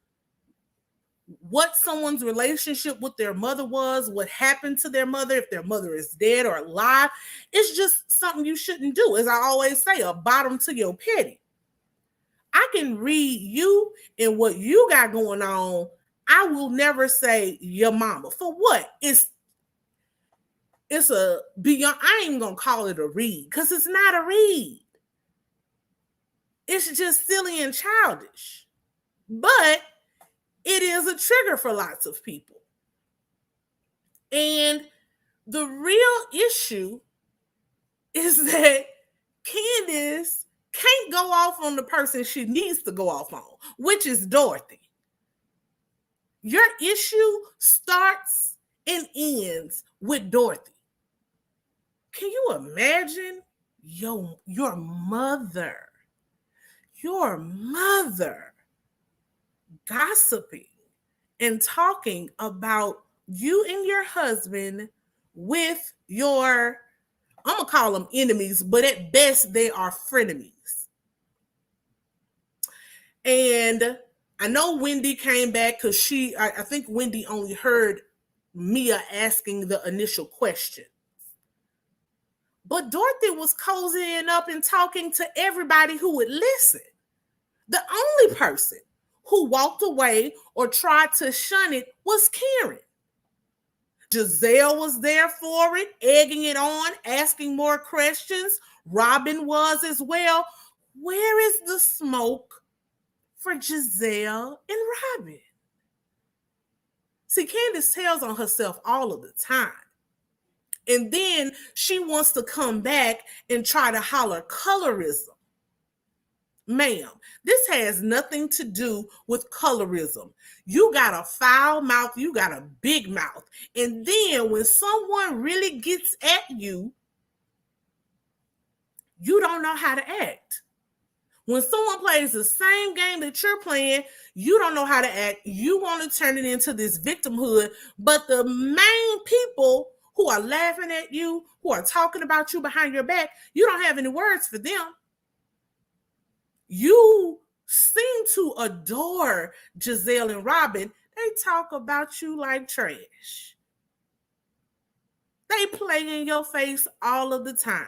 what someone's relationship with their mother was, what happened to their mother, if their mother is dead or alive. It's just something you shouldn't do. As I always say, a bottom to your petty. I can read you and what you got going on. I will never say your mama. For what? It's a beyond, I ain't gonna call it a read, because it's not a read. It's just silly and childish. But it is a trigger for lots of people. And the real issue is that Candace can't go off on the person she needs to go off on, which is Dorothy. Your issue starts and ends with Dorothy. Can you imagine your mother gossiping and talking about you and your husband with your, I'm going to call them enemies, but at best they are frenemies. And I know Wendy came back because I think Wendy only heard Mia asking the initial question. But Dorothy was cozying up and talking to everybody who would listen. The only person who walked away or tried to shun it was Karen. Giselle was there for it, egging it on, asking more questions. Robin was as well. Where is the smoke for Giselle and Robin? See, Candace tells on herself all of the time. And then she wants to come back and try to holler colorism. Ma'am, this has nothing to do with colorism. You got a foul mouth, you got a big mouth. And then when someone really gets at you, you don't know how to act. When someone plays the same game that you're playing, you don't know how to act. You want to turn it into this victimhood. But the main people who are laughing at you, who are talking about you behind your back, you don't have any words for them. You seem to adore Giselle and Robin. They talk about you like trash. They play in your face all of the time.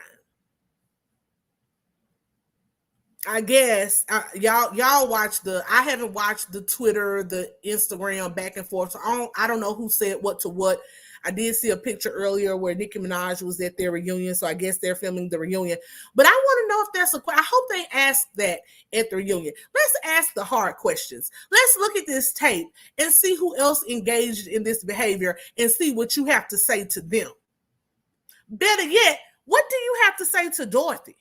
I guess y'all watch I haven't watched the Twitter, the Instagram back and forth. So I don't know who said what to what. I did see a picture earlier where Nicki Minaj was at their reunion, so I guess they're filming the reunion. But I want to know if that's I hope they asked that at the reunion. Let's ask the hard questions. Let's look at this tape and see who else engaged in this behavior and see what you have to say to them. Better yet, what do you have to say to Dorothy?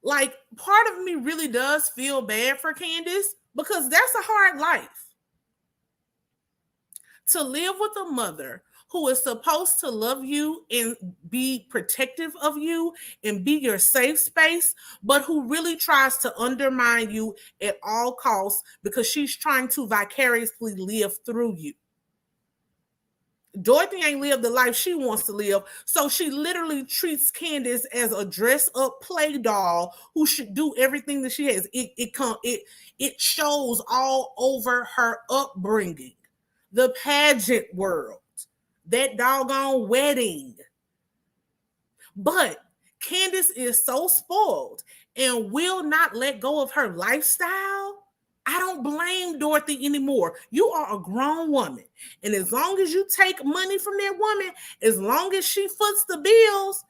Like, part of me really does feel bad for Candace, because that's a hard life. To live with a mother who is supposed to love you and be protective of you and be your safe space, but who really tries to undermine you at all costs because she's trying to vicariously live through you. Dorothy ain't lived the life she wants to live, so she literally treats Candace as a dress-up play doll who should do everything that she has. It shows all over her upbringing, the pageant world, that doggone wedding. But Candace is so spoiled and will not let go of her lifestyle. I don't blame Dorothy anymore. You are a grown woman. And as long as you take money from that woman, as long as she foots the bills,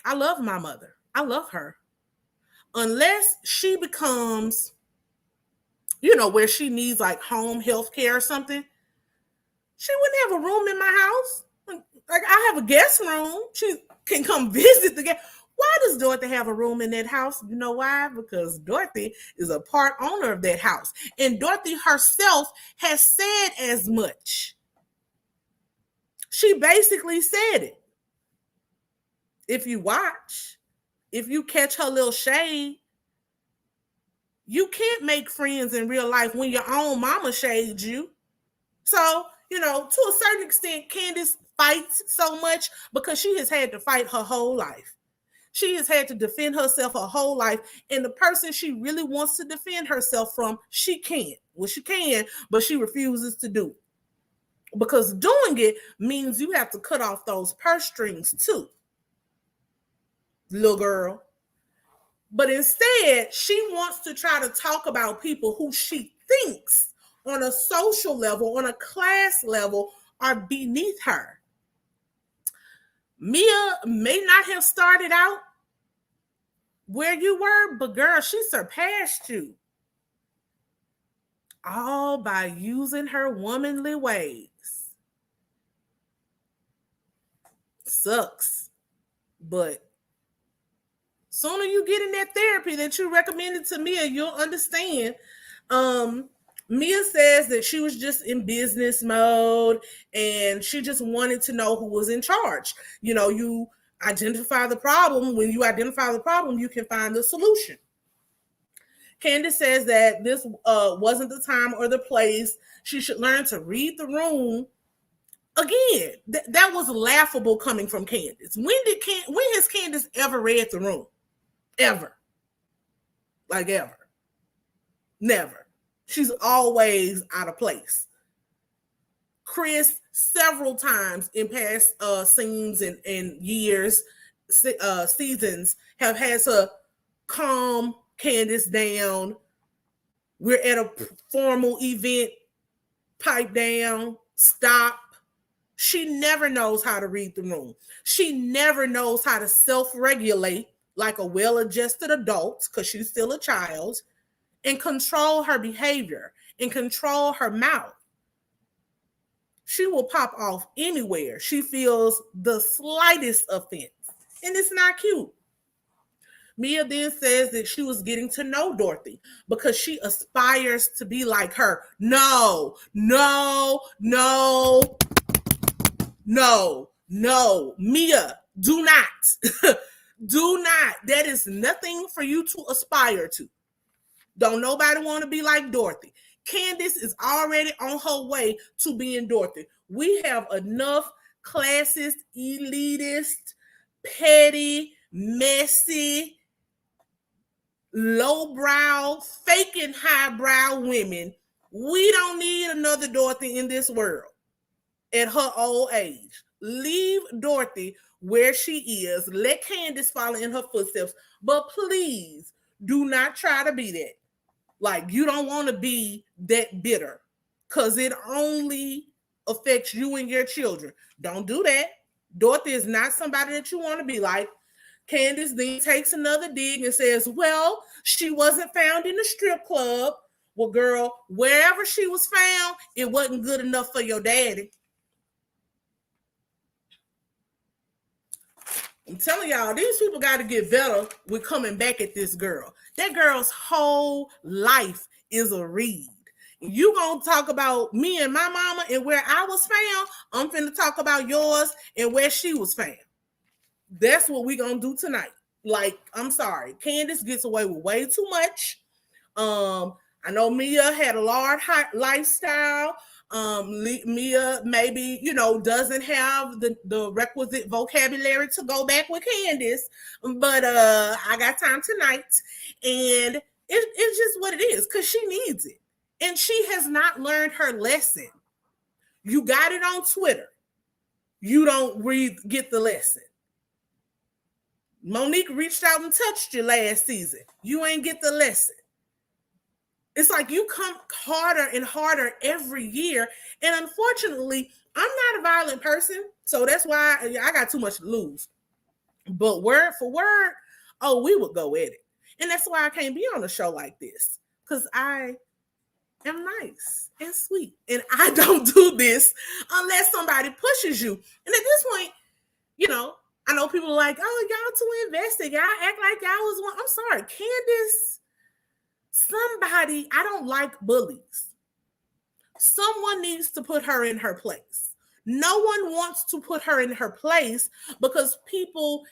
I love my mother. I love her. Unless she becomes, where she needs like home health care or something, she wouldn't have a room in my house. Like, I have a guest room. She can come visit the guest. Why does Dorothy have a room in that house? You know why? Because Dorothy is a part owner of that house. And Dorothy herself has said as much. She basically said it. If you watch, if you catch her little shade, you can't make friends in real life when your own mama shades you. So, to a certain extent, Candace fights so much because she has had to fight her whole life. She has had to defend herself her whole life. And the person she really wants to defend herself from, she can't. Well, she can, but she refuses to do it. Because doing it means you have to cut off those purse strings too, little girl. But instead, she wants to try to talk about people who she thinks on a social level, on a class level, are beneath her. Mia may not have started out where you were, but girl, she surpassed you. All by using her womanly ways. Sucks. But sooner you get in that therapy that you recommended to Mia, you'll understand. Mia says that she was just in business mode and she just wanted to know who was in charge. You know, you identify the problem. When you identify the problem, you can find the solution. Candace says that this wasn't the time or the place. She should learn to read the room. Again, that was laughable coming from Candace. When has Candace ever read the room? Ever. Like ever. Never. She's always out of place. Chris, several times in past scenes and years, seasons, have had to calm Candace down. We're at a formal event. Pipe down. Stop. She never knows how to read the room. She never knows how to self-regulate like a well-adjusted adult, because she's still a child, and control her behavior and control her mouth. She will pop off anywhere she feels the slightest offense, and it's not cute. Mia then says that she was getting to know Dorothy because she aspires to be like her. No, Mia, do not. Do not. That is nothing for you to aspire to. Don't nobody want to be like Dorothy. Candace is already on her way to being Dorothy. We have enough classist, elitist, petty, messy, lowbrow, fake and highbrow women. We don't need another Dorothy in this world at her old age. Leave Dorothy where she is. Let Candace follow in her footsteps. But please do not try to be that. Like, you don't want to be that bitter, because it only affects you and your children. Don't do that. Dorothy is not somebody that you want to be like. Candace then takes another dig and says, well, she wasn't found in the strip club. Well, girl, wherever she was found, it wasn't good enough for your daddy. I'm telling y'all, these people got to get better with coming back at this girl. That girl's whole life is a read. You gonna talk about me and my mama and where I was found, I'm finna talk about yours and where she was found. That's what we gonna do tonight. Like, I'm sorry. Candace gets away with way too much. I know Mia had a large lifestyle. Mia maybe, doesn't have the requisite vocabulary to go back with Candace, but I got time tonight, and it's just what it is, because she needs it, and she has not learned her lesson. You got it on Twitter. You don't get the lesson. Monique reached out and touched you last season. You ain't get the lesson. It's like you come harder and harder every year. And unfortunately, I'm not a violent person. So that's why I got too much to lose. But word for word, we would go at it. And that's why I can't be on a show like this. Because I am nice and sweet. And I don't do this unless somebody pushes you. And at this point, I know people are like, oh, y'all too invested. Y'all act like y'all was one. I'm sorry, Candace. Somebody, I don't like bullies. Someone needs to put her in her place. No one wants to put her in her place because people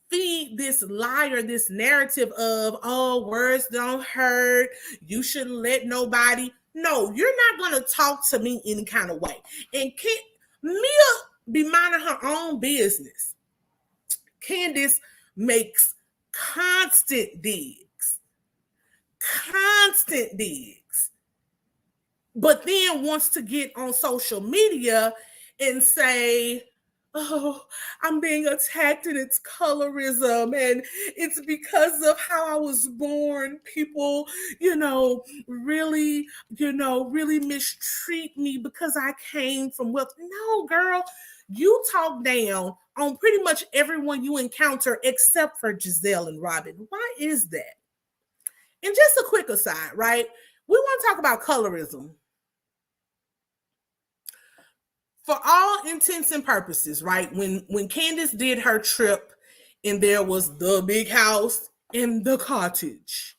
feed this liar, this narrative of, oh, words don't hurt. You shouldn't let nobody. No, you're not going to talk to me any kind of way. And Mia be minding her own business. Candace makes constant digs, constant digs, but then wants to get on social media and say, oh, I'm being attacked and it's colorism and it's because of how I was born. People, really mistreat me because I came from wealth. No, girl, you talk down on pretty much everyone you encounter except for Giselle and Robin. Why is that? And just a quick aside, right? We want to talk about colorism. For all intents and purposes, right? When Candace did her trip and there was the big house and the cottage.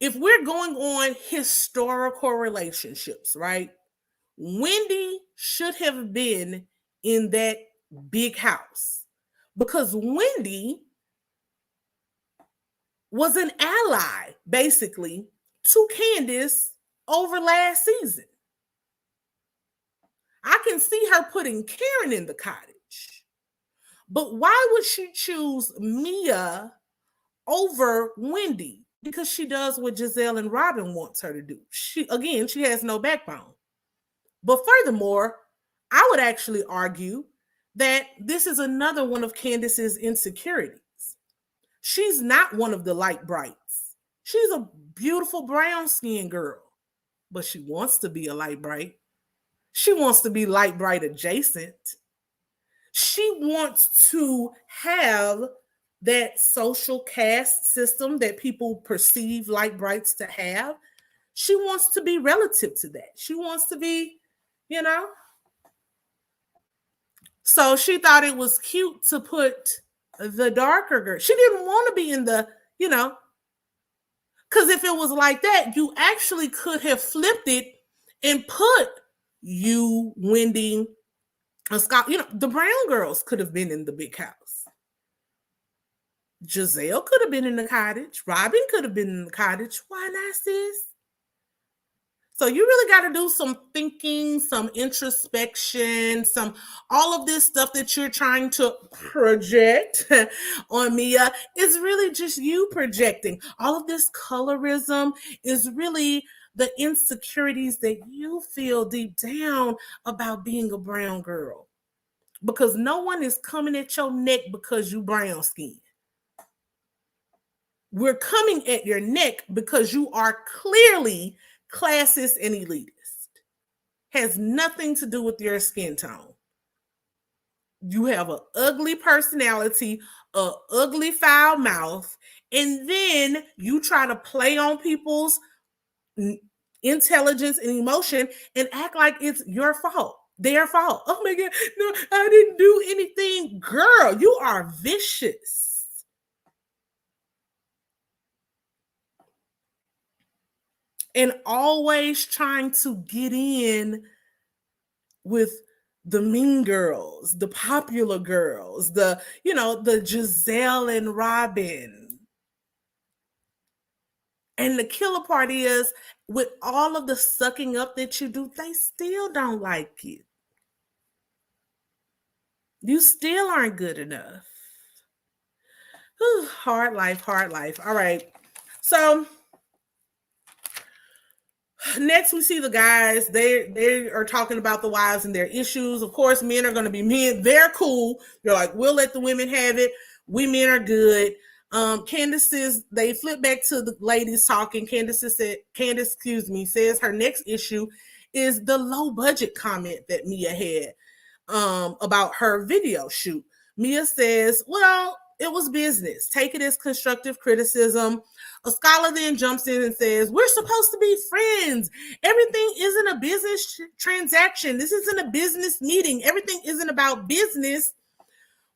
If we're going on historical relationships, right? Wendy should have been in that big house because Wendy was an ally, basically, to Candace over last season. I can see her putting Karen in the cottage. But why would she choose Mia over Wendy? Because she does what Giselle and Robin wants her to do. She has no backbone. But furthermore, I would actually argue that this is another one of Candace's insecurities. She's not one of the light brights. She's a beautiful brown skinned girl, but she wants to be a light bright. She wants to be light bright adjacent. She wants to have that social caste system that people perceive light brights to have. She wants to be relative to that. She wants to be, So she thought it was cute to put the darker girl. She didn't want to be in the, because if it was like that, you actually could have flipped it and put you, Wendy, Scott, the brown girls could have been in the big house. Giselle could have been in the cottage. Robin could have been in the cottage. Why not, sis? So you really got to do some thinking, some introspection, all of this stuff that you're trying to project on Mia is really just you projecting. All of this colorism is really the insecurities that you feel deep down about being a brown girl. Because no one is coming at your neck because you brown skin. We're coming at your neck because you are clearly classist and elitist. Has nothing to do with your skin tone. You have an ugly personality, an ugly foul mouth, and then you try to play on people's intelligence and emotion and act like it's your fault, their fault. Oh my God, no, I didn't do anything. Girl, you are vicious. And always trying to get in with the mean girls, the popular girls, the Giselle and Robin. And the killer part is, with all of the sucking up that you do, they still don't like you. You still aren't good enough. Whew, hard life, hard life. All right. So next, we see the guys. They are talking about the wives and their issues. Of course, men are going to be men. They're cool. They're like, we'll let the women have it. We men are good. Candace says, they flip back to the ladies talking. Candace says her next issue is the low budget comment that Mia had about her video shoot. Mia says, well, it was business. Take it as constructive criticism. A scholar then jumps in and says, we're supposed to be friends. Everything isn't a business transaction. This isn't a business meeting. Everything isn't about business.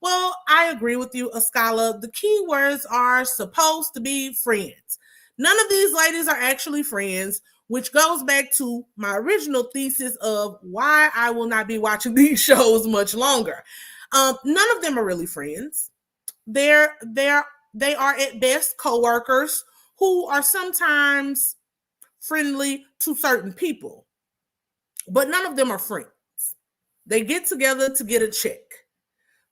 Well, I agree with you, a scholar. The key words are supposed to be friends. None of these ladies are actually friends, which goes back to my original thesis of why I will not be watching these shows much longer. None of them are really friends. They are at best co-workers who are sometimes friendly to certain people, but none of them are friends. They get together to get a check.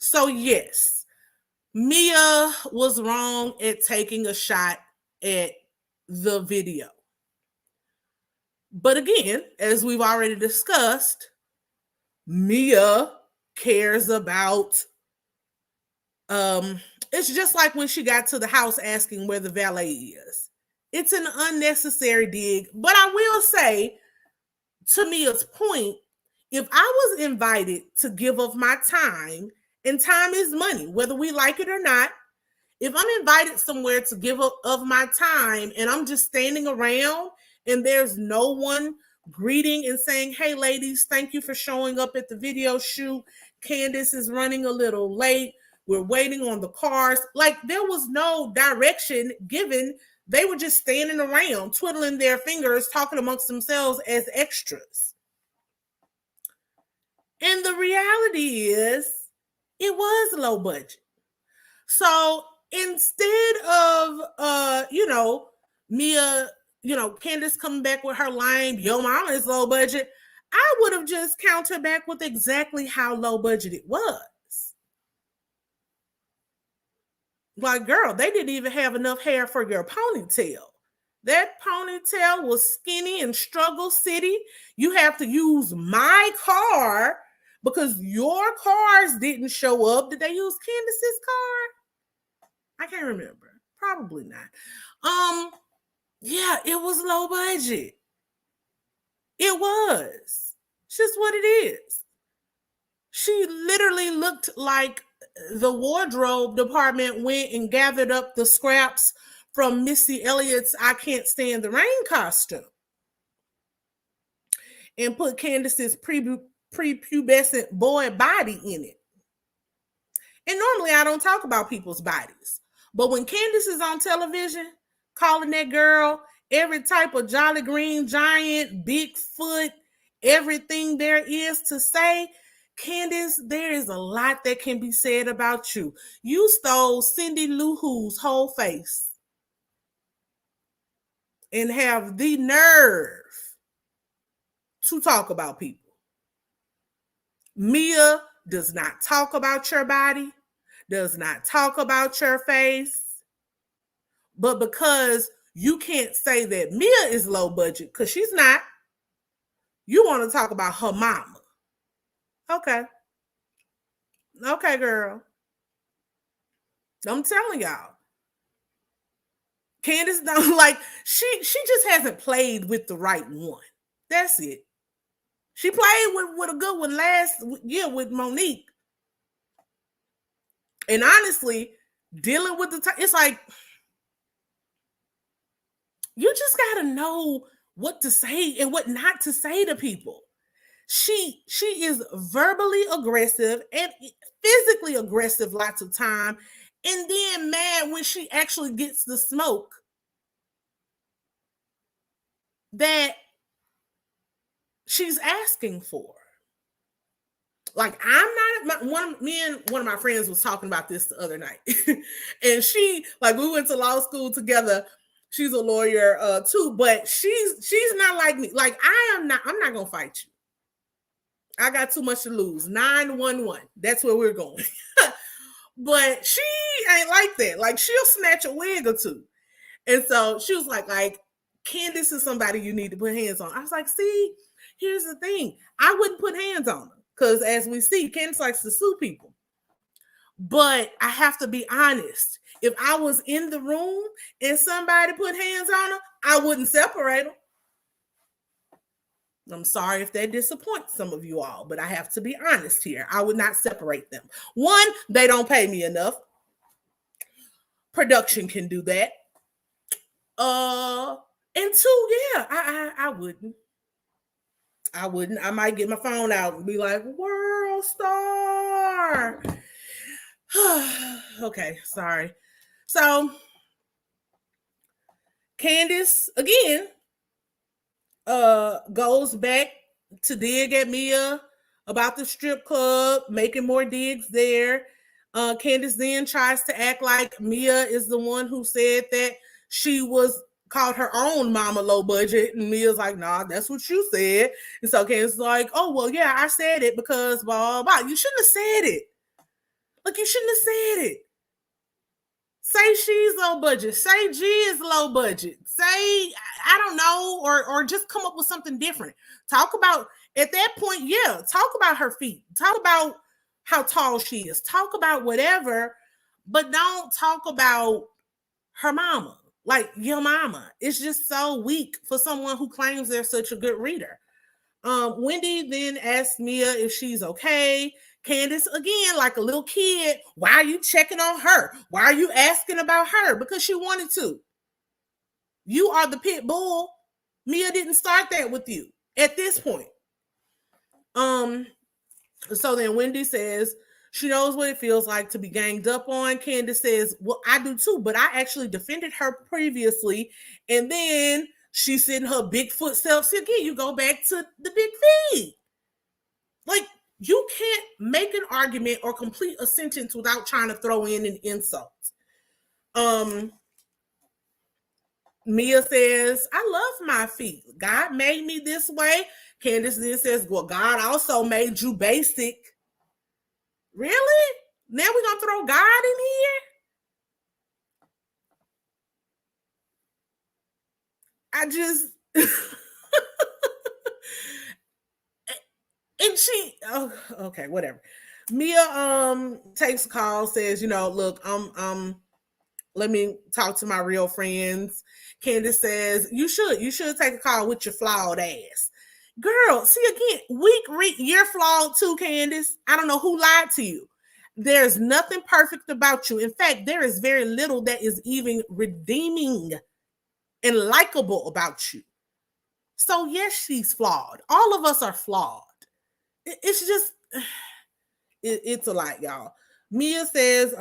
So yes, Mia was wrong at taking a shot at the video. But again, as we've already discussed, Mia cares about it's just like when she got to the house asking where the valet is. It's an unnecessary dig, but I will say, to Mia's point, if I was invited to give of my time, and time is money, whether we like it or not, if I'm invited somewhere to give up of my time and I'm just standing around and there's no one greeting and saying, hey, ladies, thank you for showing up at the video shoot. Candace is running a little late. We're waiting on the cars. Like, there was no direction given. They were just standing around, twiddling their fingers, talking amongst themselves as extras. And the reality is, it was low budget. So instead of Mia, Candace coming back with her line, yo mama is low budget, I would have just countered back with exactly how low budget it was. Like, girl, they didn't even have enough hair for your ponytail. That ponytail was skinny and struggle city. You have to use my car because your cars didn't show up. Did they use Candace's car? I can't remember. Probably not. Yeah, it was low budget. It was. It's just what it is. She literally looked like the wardrobe department went and gathered up the scraps from Missy Elliott's I Can't Stand the Rain costume and put Candace's prepubescent boy body in it. And normally I don't talk about people's bodies, but when Candace is on television calling that girl every type of Jolly Green Giant, Bigfoot, everything there is to say, Candace, there is a lot that can be said about you. You stole Cindy Lou Who's whole face and have the nerve to talk about people. Mia does not talk about your body, does not talk about your face, but because you can't say that Mia is low budget, because she's not, you want to talk about her mama. Okay. Okay, girl. I'm telling y'all. Candace don't like, she just hasn't played with the right one. That's it. She played with a good one last year with Monique. And honestly, dealing with it's like, you just got to know what to say and what not to say to people. She is verbally aggressive and physically aggressive lots of time, and then mad when she actually gets the smoke that she's asking for. Like, I'm not, me and one of my friends was talking about this the other night. And she, like, we went to law school together. She's a lawyer too, but she's not like me. Like, I'm not gonna fight you. I got too much to lose. 911. That's where we're going. But she ain't like that. Like, she'll snatch a wig or two. And so she was like, Candace is somebody you need to put hands on. I was like, see, here's the thing. I wouldn't put hands on her because, as we see, Candace likes to sue people. But I have to be honest. If I was in the room and somebody put hands on her, I wouldn't separate them. I'm sorry if that disappoints some of you all, but I have to be honest here. I would not separate them. One, they don't pay me enough. Production can do that. And two, yeah, I wouldn't. I wouldn't. I might get my phone out and be like, World Star. Okay, sorry. So, Candace, again, goes back to dig at Mia about the strip club, making more digs there. Candace then tries to act like Mia is the one who said that she called her own mama low budget, and Mia's like, nah, that's what you said. And so Candace is like, oh, well, yeah, I said it because blah, blah, blah. You shouldn't have said it. Like, you shouldn't have said it. Say she's low budget. Say G is low budget. Say, I don't know, or just come up with something different. Talk about, at that point, yeah, talk about her feet. Talk about how tall she is. Talk about whatever, but don't talk about her mama. Like, your mama. It's just so weak for someone who claims they're such a good reader. Wendy then asked Mia if she's okay. Candace, again, like a little kid, why are you checking on her? Why are you asking about her? Because she wanted to. You are the pit bull. Mia didn't start that with you at this point. So then Wendy says she knows what it feels like to be ganged up on. Candace says, well, I do too, but I actually defended her previously. And then she's sitting her Bigfoot self. See, again, you go back to the big feet. Like, you can't make an argument or complete a sentence without trying to throw in an insult. Mia says, I love my feet. God made me this way. Candace then says, well, God also made you basic. Really? Now we're going to throw God in here? I just... And she, oh, okay, whatever. Mia takes a call, says, you know, look, let me talk to my real friends. Candace says, you should take a call with your flawed ass. Girl, see, again, you're flawed too, Candace. I don't know who lied to you. There's nothing perfect about you. In fact, there is very little that is even redeeming and likable about you. So yes, she's flawed. All of us are flawed. It's just, it's a lot, y'all. Mia says,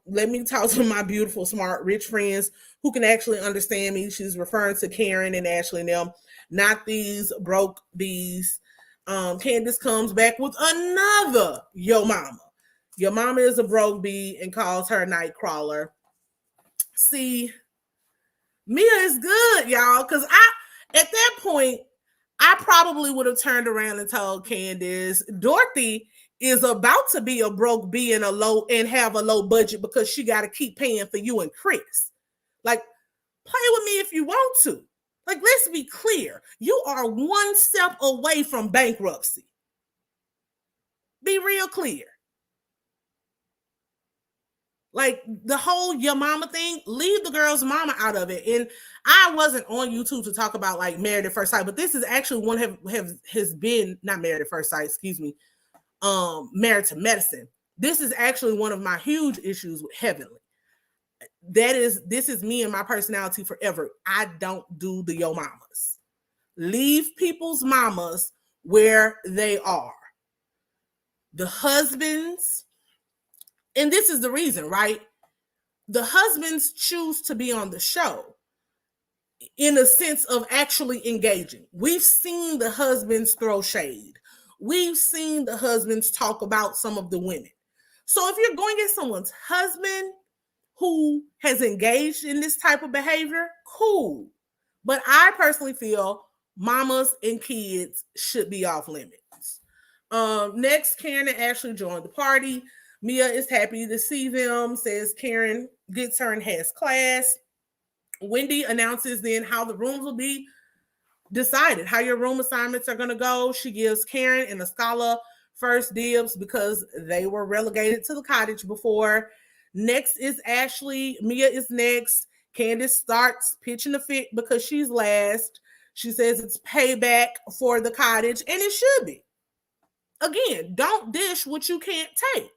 let me talk to my beautiful, smart, rich friends who can actually understand me. She's referring to Karen and Ashley and them, not these broke bees. Candace comes back with another yo mama. Your mama is a broke bee and calls her a night crawler. See, Mia is good, y'all, because at that point, I probably would have turned around and told Candace, Dorothy is about to be a broke bee and have a low budget because she got to keep paying for you and Chris. Like, play with me if you want to. Like, let's be clear. You are one step away from bankruptcy. Be real clear. Like, the whole your mama thing, leave the girl's mama out of it. And I wasn't on YouTube to talk about like Married at First Sight, but this is actually one has been not Married at First Sight, excuse me, Married to Medicine. This is actually one of my huge issues with Heavenly. This is me and my personality forever. I don't do the yo mamas. Leave people's mamas where they are. The husbands, and this is the reason, right? The husbands choose to be on the show in a sense of actually engaging. We've seen the husbands throw shade. We've seen the husbands talk about some of the women. So if you're going to get someone's husband who has engaged in this type of behavior, cool. But I personally feel mamas and kids should be off limits. Next, Karen and Ashley joined the party. Mia is happy to see them, says Karen gets her and has class. Wendy announces then how the rooms will be decided, how your room assignments are going to go. She gives Karen and Escala first dibs because they were relegated to the cottage before. Next is Ashley. Mia is next. Candace starts pitching a fit because she's last. She says it's payback for the cottage, and it should be. Again, don't dish what you can't take.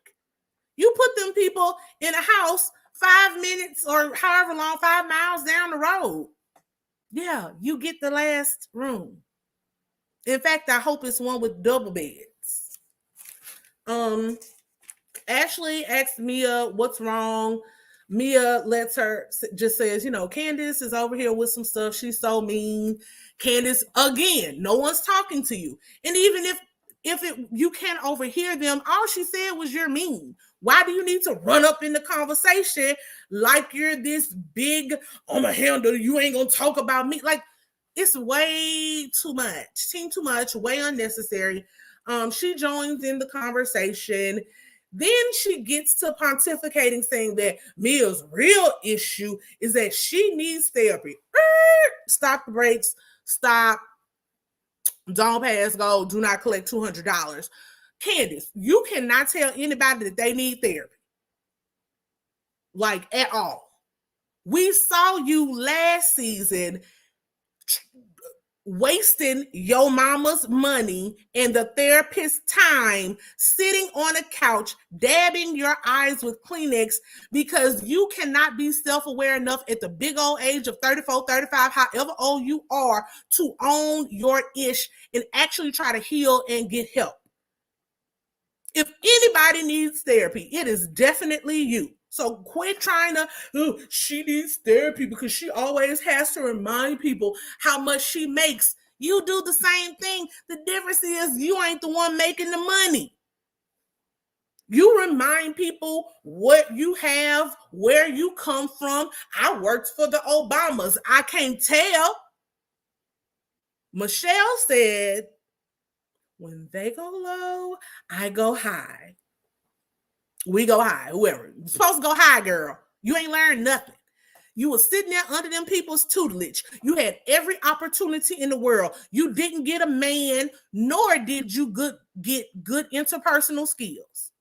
You put them people in a house 5 minutes or however long, 5 miles down the road. Yeah, you get the last room. In fact, I hope it's one with double beds. Ashley asks Mia what's wrong. Mia just says, Candace is over here with some stuff. She's so mean. Candace, again, no one's talking to you. And even if you can't overhear them, all she said was you're mean. Why do you need to run up in the conversation like you're this big, I'm a handle, you ain't gonna talk about me? Like, it's way too much, way unnecessary. She joins in the conversation. Then she gets to pontificating, saying that Mia's real issue is that she needs therapy. Stop the brakes. Stop. Don't pass go. Do not collect $200. Candace, you cannot tell anybody that they need therapy. Like, at all. We saw you last season wasting your mama's money and the therapist's time sitting on a couch dabbing your eyes with Kleenex because you cannot be self-aware enough at the big old age of 34, 35, however old you are, to own your ish and actually try to heal and get help. If anybody needs therapy, it is definitely you. So quit trying to, she needs therapy because she always has to remind people how much she makes. You do the same thing. The difference is you ain't the one making the money. You remind people what you have, where you come from. I worked for the Obamas. I can't tell. Michelle said, when they go low, I go high. We go high, whoever. You're supposed to go high, girl. You ain't learned nothing. You were sitting there under them people's tutelage. You had every opportunity in the world. You didn't get a man, nor did you get good interpersonal skills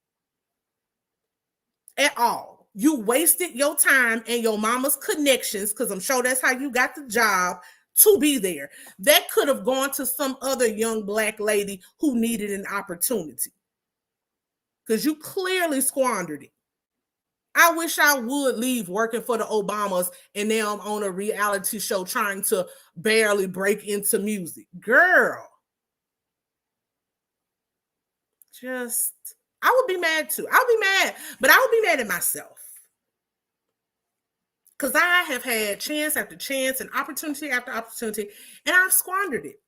at all. You wasted your time and your mama's connections, because I'm sure that's how you got the job, to be there. That could have gone to some other young Black lady who needed an opportunity, because you clearly squandered it. I wish I would leave working for the Obamas and now I'm on a reality show trying to barely break into music. Girl. Just, I would be mad too. I would be mad, but I would be mad at myself. Because I have had chance after chance and opportunity after opportunity, and I've squandered it.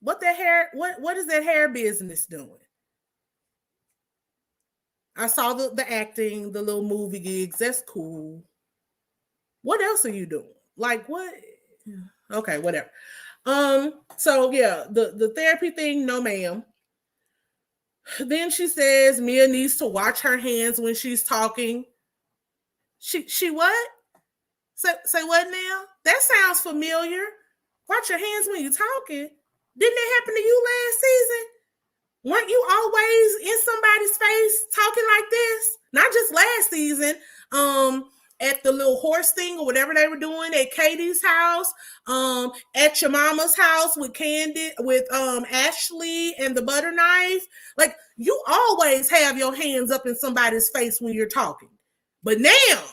What is that hair business doing? I saw the acting, the little movie gigs. That's cool. What else are you doing? Like, what? Okay, whatever. So yeah, the therapy thing, no ma'am. Then she says Mia needs to watch her hands when she's talking. She what? Say what now? That sounds familiar. Watch your hands when you're talking. Didn't that happen to you last season? Weren't you always in somebody's face talking like this? Not just last season, at the little horse thing or whatever they were doing at Katie's house, at your mama's house with Ashley and the butter knife. Like, you always have your hands up in somebody's face when you're talking. But now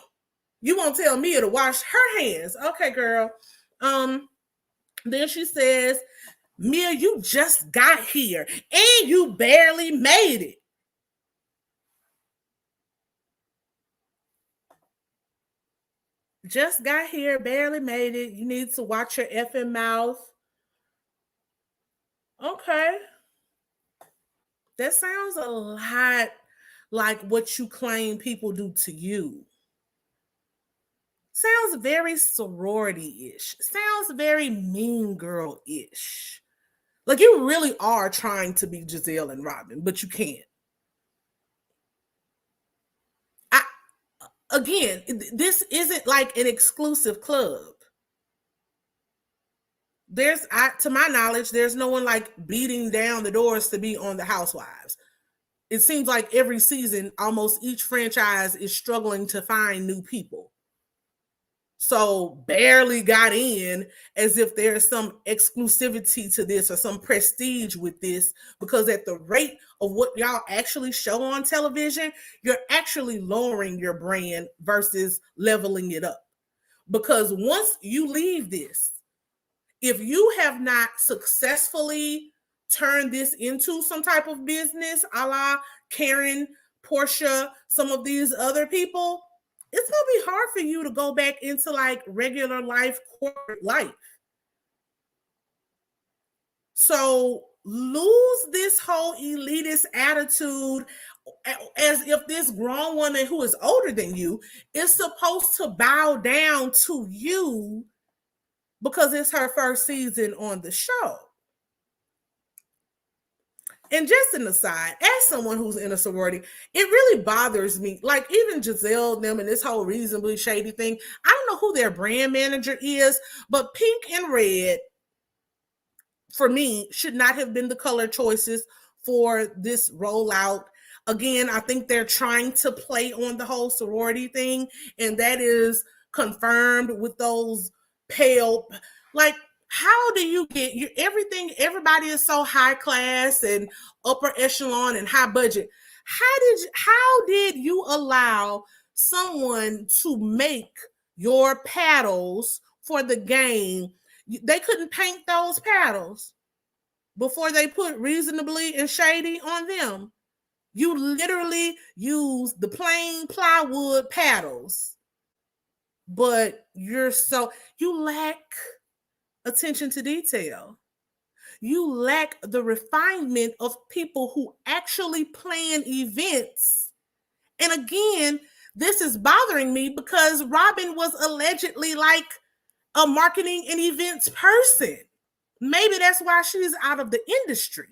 you won't tell Mia to wash her hands. Okay, girl. Then she says, Mia, you just got here and you barely made it. Just got here, barely made it. You need to watch your effing mouth. Okay. That sounds a lot like what you claim people do to you. Sounds very sorority-ish. Sounds very mean girl-ish. Like, you really are trying to be Giselle and Robin, but you can't. Again, this isn't like an exclusive club. To my knowledge, there's no one like beating down the doors to be on the Housewives. It seems like every season, almost each franchise is struggling to find new people. So barely got in, as if there's some exclusivity to this or some prestige with this, because at the rate of what y'all actually show on television, you're actually lowering your brand versus leveling it up. Because once you leave this, if you have not successfully turned this into some type of business, a la Karen, Portia, some of these other people, it's going to be hard for you to go back into like regular life, corporate life. So lose this whole elitist attitude as if this grown woman who is older than you is supposed to bow down to you because it's her first season on the show. And just an aside, as someone who's in a sorority, it really bothers me. Like even Giselle, them, and this whole reasonably shady thing. I don't know who their brand manager is, but pink and red, for me, should not have been the color choices for this rollout. Again, I think they're trying to play on the whole sorority thing, and that is confirmed with those pale, like, how do you get everything? Everybody is so high class and upper echelon and high budget. How did you allow someone to make your paddles for the game? They couldn't paint those paddles before they put reasonably and shady on them. You literally use the plain plywood paddles, but you lack attention to detail. You lack the refinement of people who actually plan events. And again, this is bothering me because Robin was allegedly like a marketing and events person. Maybe that's why she's out of the industry,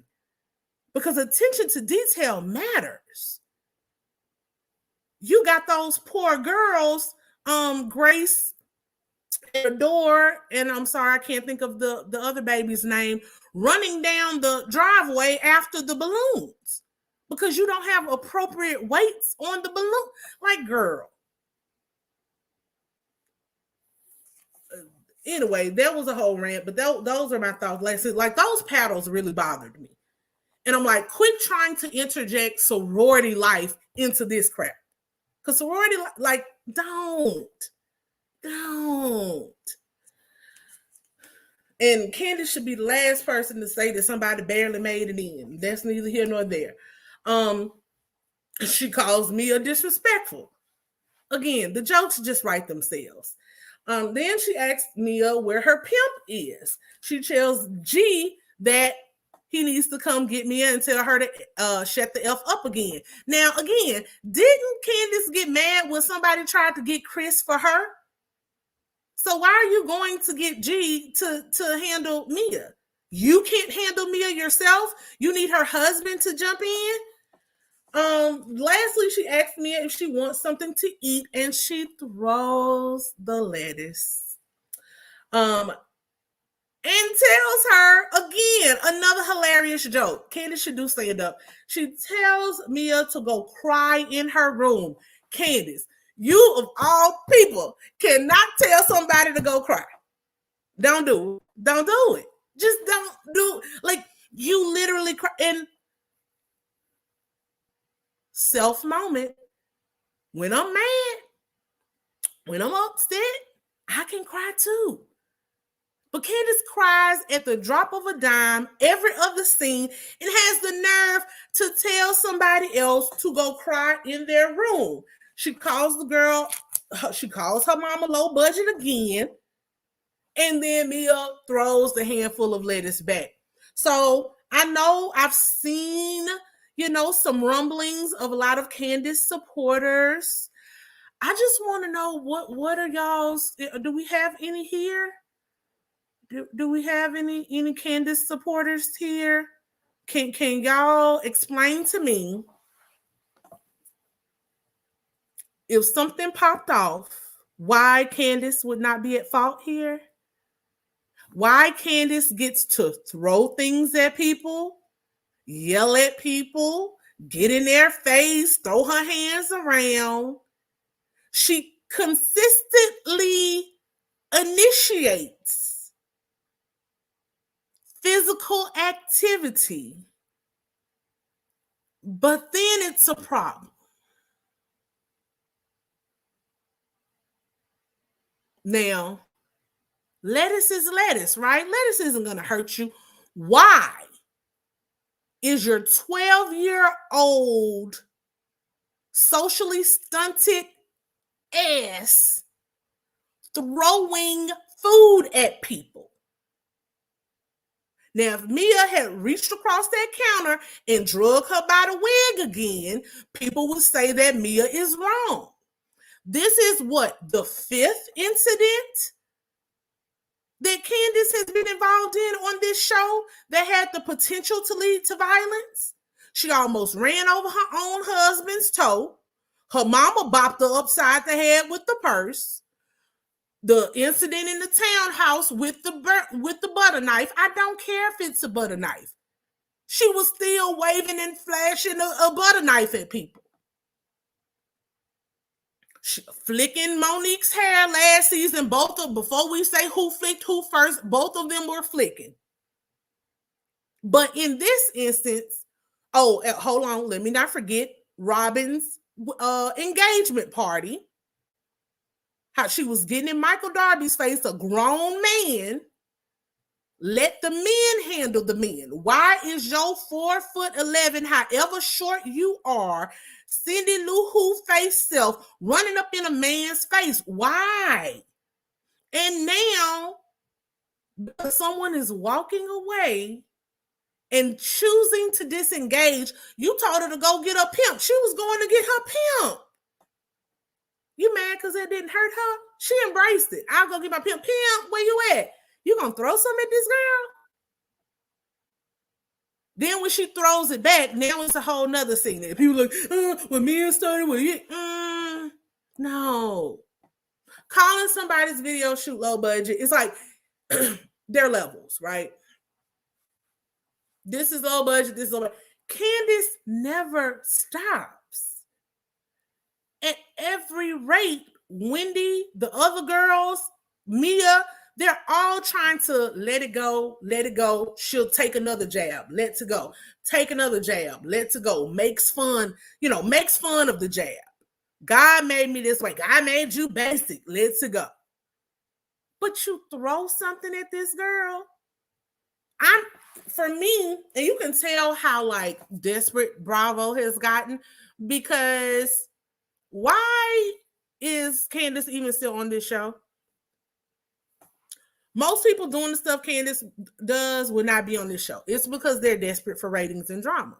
because attention to detail matters. You got those poor girls, Grace and Adore, and I'm sorry, I can't think of the other baby's name, running down the driveway after the balloons because you don't have appropriate weights on the balloon. Like, girl. Anyway, there was a whole rant, but those are my thoughts. Like those paddles really bothered me. And I'm like, quit trying to interject sorority life into this crap. Because sorority, like, don't. And Candace should be the last person to say that somebody barely made it in. That's neither here nor there. She calls Mia disrespectful. Again, the jokes just write themselves. Then she asks Mia where her pimp is. She tells G that he needs to come get Mia and tell her to shut the F up again. Now, again, didn't Candace get mad when somebody tried to get Chris for her? So why are you going to get G to handle Mia? You can't handle Mia yourself? You need her husband to jump in? Lastly, she asked Mia if she wants something to eat, and she throws the lettuce. And tells her, again, another hilarious joke. Candace should do stand up. She tells Mia to go cry in her room. Candace, you of all people cannot tell somebody to go cry. Don't do it. Don't do it. Just don't do it. Like, you literally cry. And self moment. When I'm mad, when I'm upset, I can cry too. But Candace cries at the drop of a dime every other scene and has the nerve to tell somebody else to go cry in their room. She calls her mama low budget again. And then Mia throws the handful of lettuce back. So I know I've seen, some rumblings of a lot of Candace supporters. I just want to know what are y'all's, do we have any here? Do we have any Candace supporters here? Can y'all explain to me if something popped off, why Candace would not be at fault here? Why Candace gets to throw things at people, yell at people, get in their face, throw her hands around. She consistently initiates physical activity, but then it's a problem. Now, lettuce is lettuce, right? Lettuce isn't going to hurt you. Why is your 12-year-old socially stunted ass throwing food at people? Now, if Mia had reached across that counter and drug her by the wig again, people would say that Mia is wrong. This is what, the 5th incident? that Candace has been involved in on this show that had the potential to lead to violence. She almost ran over her own husband's toe. Her mama bopped her upside the head with the purse. The incident in the townhouse with the butter knife. I don't care if it's a butter knife. She was still waving and flashing a butter knife at people. Flicking Monique's hair last season, before we say who flicked who first, both of them were flicking. But in this instance, hold on, let me not forget Robin's engagement party. How she was getting in Michael Darby's face, a grown man. Let the men handle the men. Why is your 4'11", however short you are, Cindy Lou Who face self running up in a man's face? Why? And now, because someone is walking away and choosing to disengage, you told her to go get her pimp. She was going to get her pimp. You mad because that didn't hurt her? She embraced it. I'll go get my pimp. Pimp, where you at? You gonna throw something at this girl? Then when she throws it back, now it's a whole nother scene. And people like, when men started with it, no. Calling somebody's video shoot low budget, it's like their levels, right? This is low budget, this is low budget. Candace never stops. At every rate, Wendy, the other girls, Mia, they're all trying to let it go, let it go. She'll take another jab, let it go. Take another jab, let it go. Makes fun of the jab. God made me this way. God made you basic, let it go. But you throw something at this girl. For me, and you can tell how like desperate Bravo has gotten, because why is Candace even still on this show? Most people doing the stuff Candace does would not be on this show. It's because they're desperate for ratings and drama.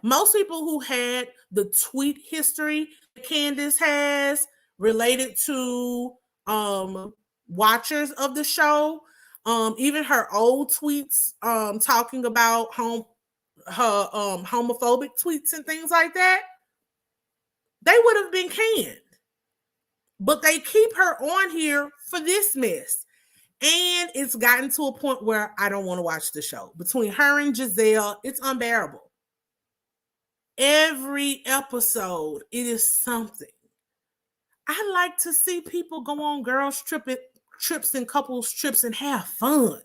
Most people who had the tweet history Candace has related to watchers of the show, even her old tweets talking about her homophobic tweets and things like that, they would have been canned. But they keep her on here for this mess. And it's gotten to a point where I don't want to watch the show. Between her and Giselle, it's unbearable. Every episode, it is something. I like to see people go on girls' trips and couples trips and have fun.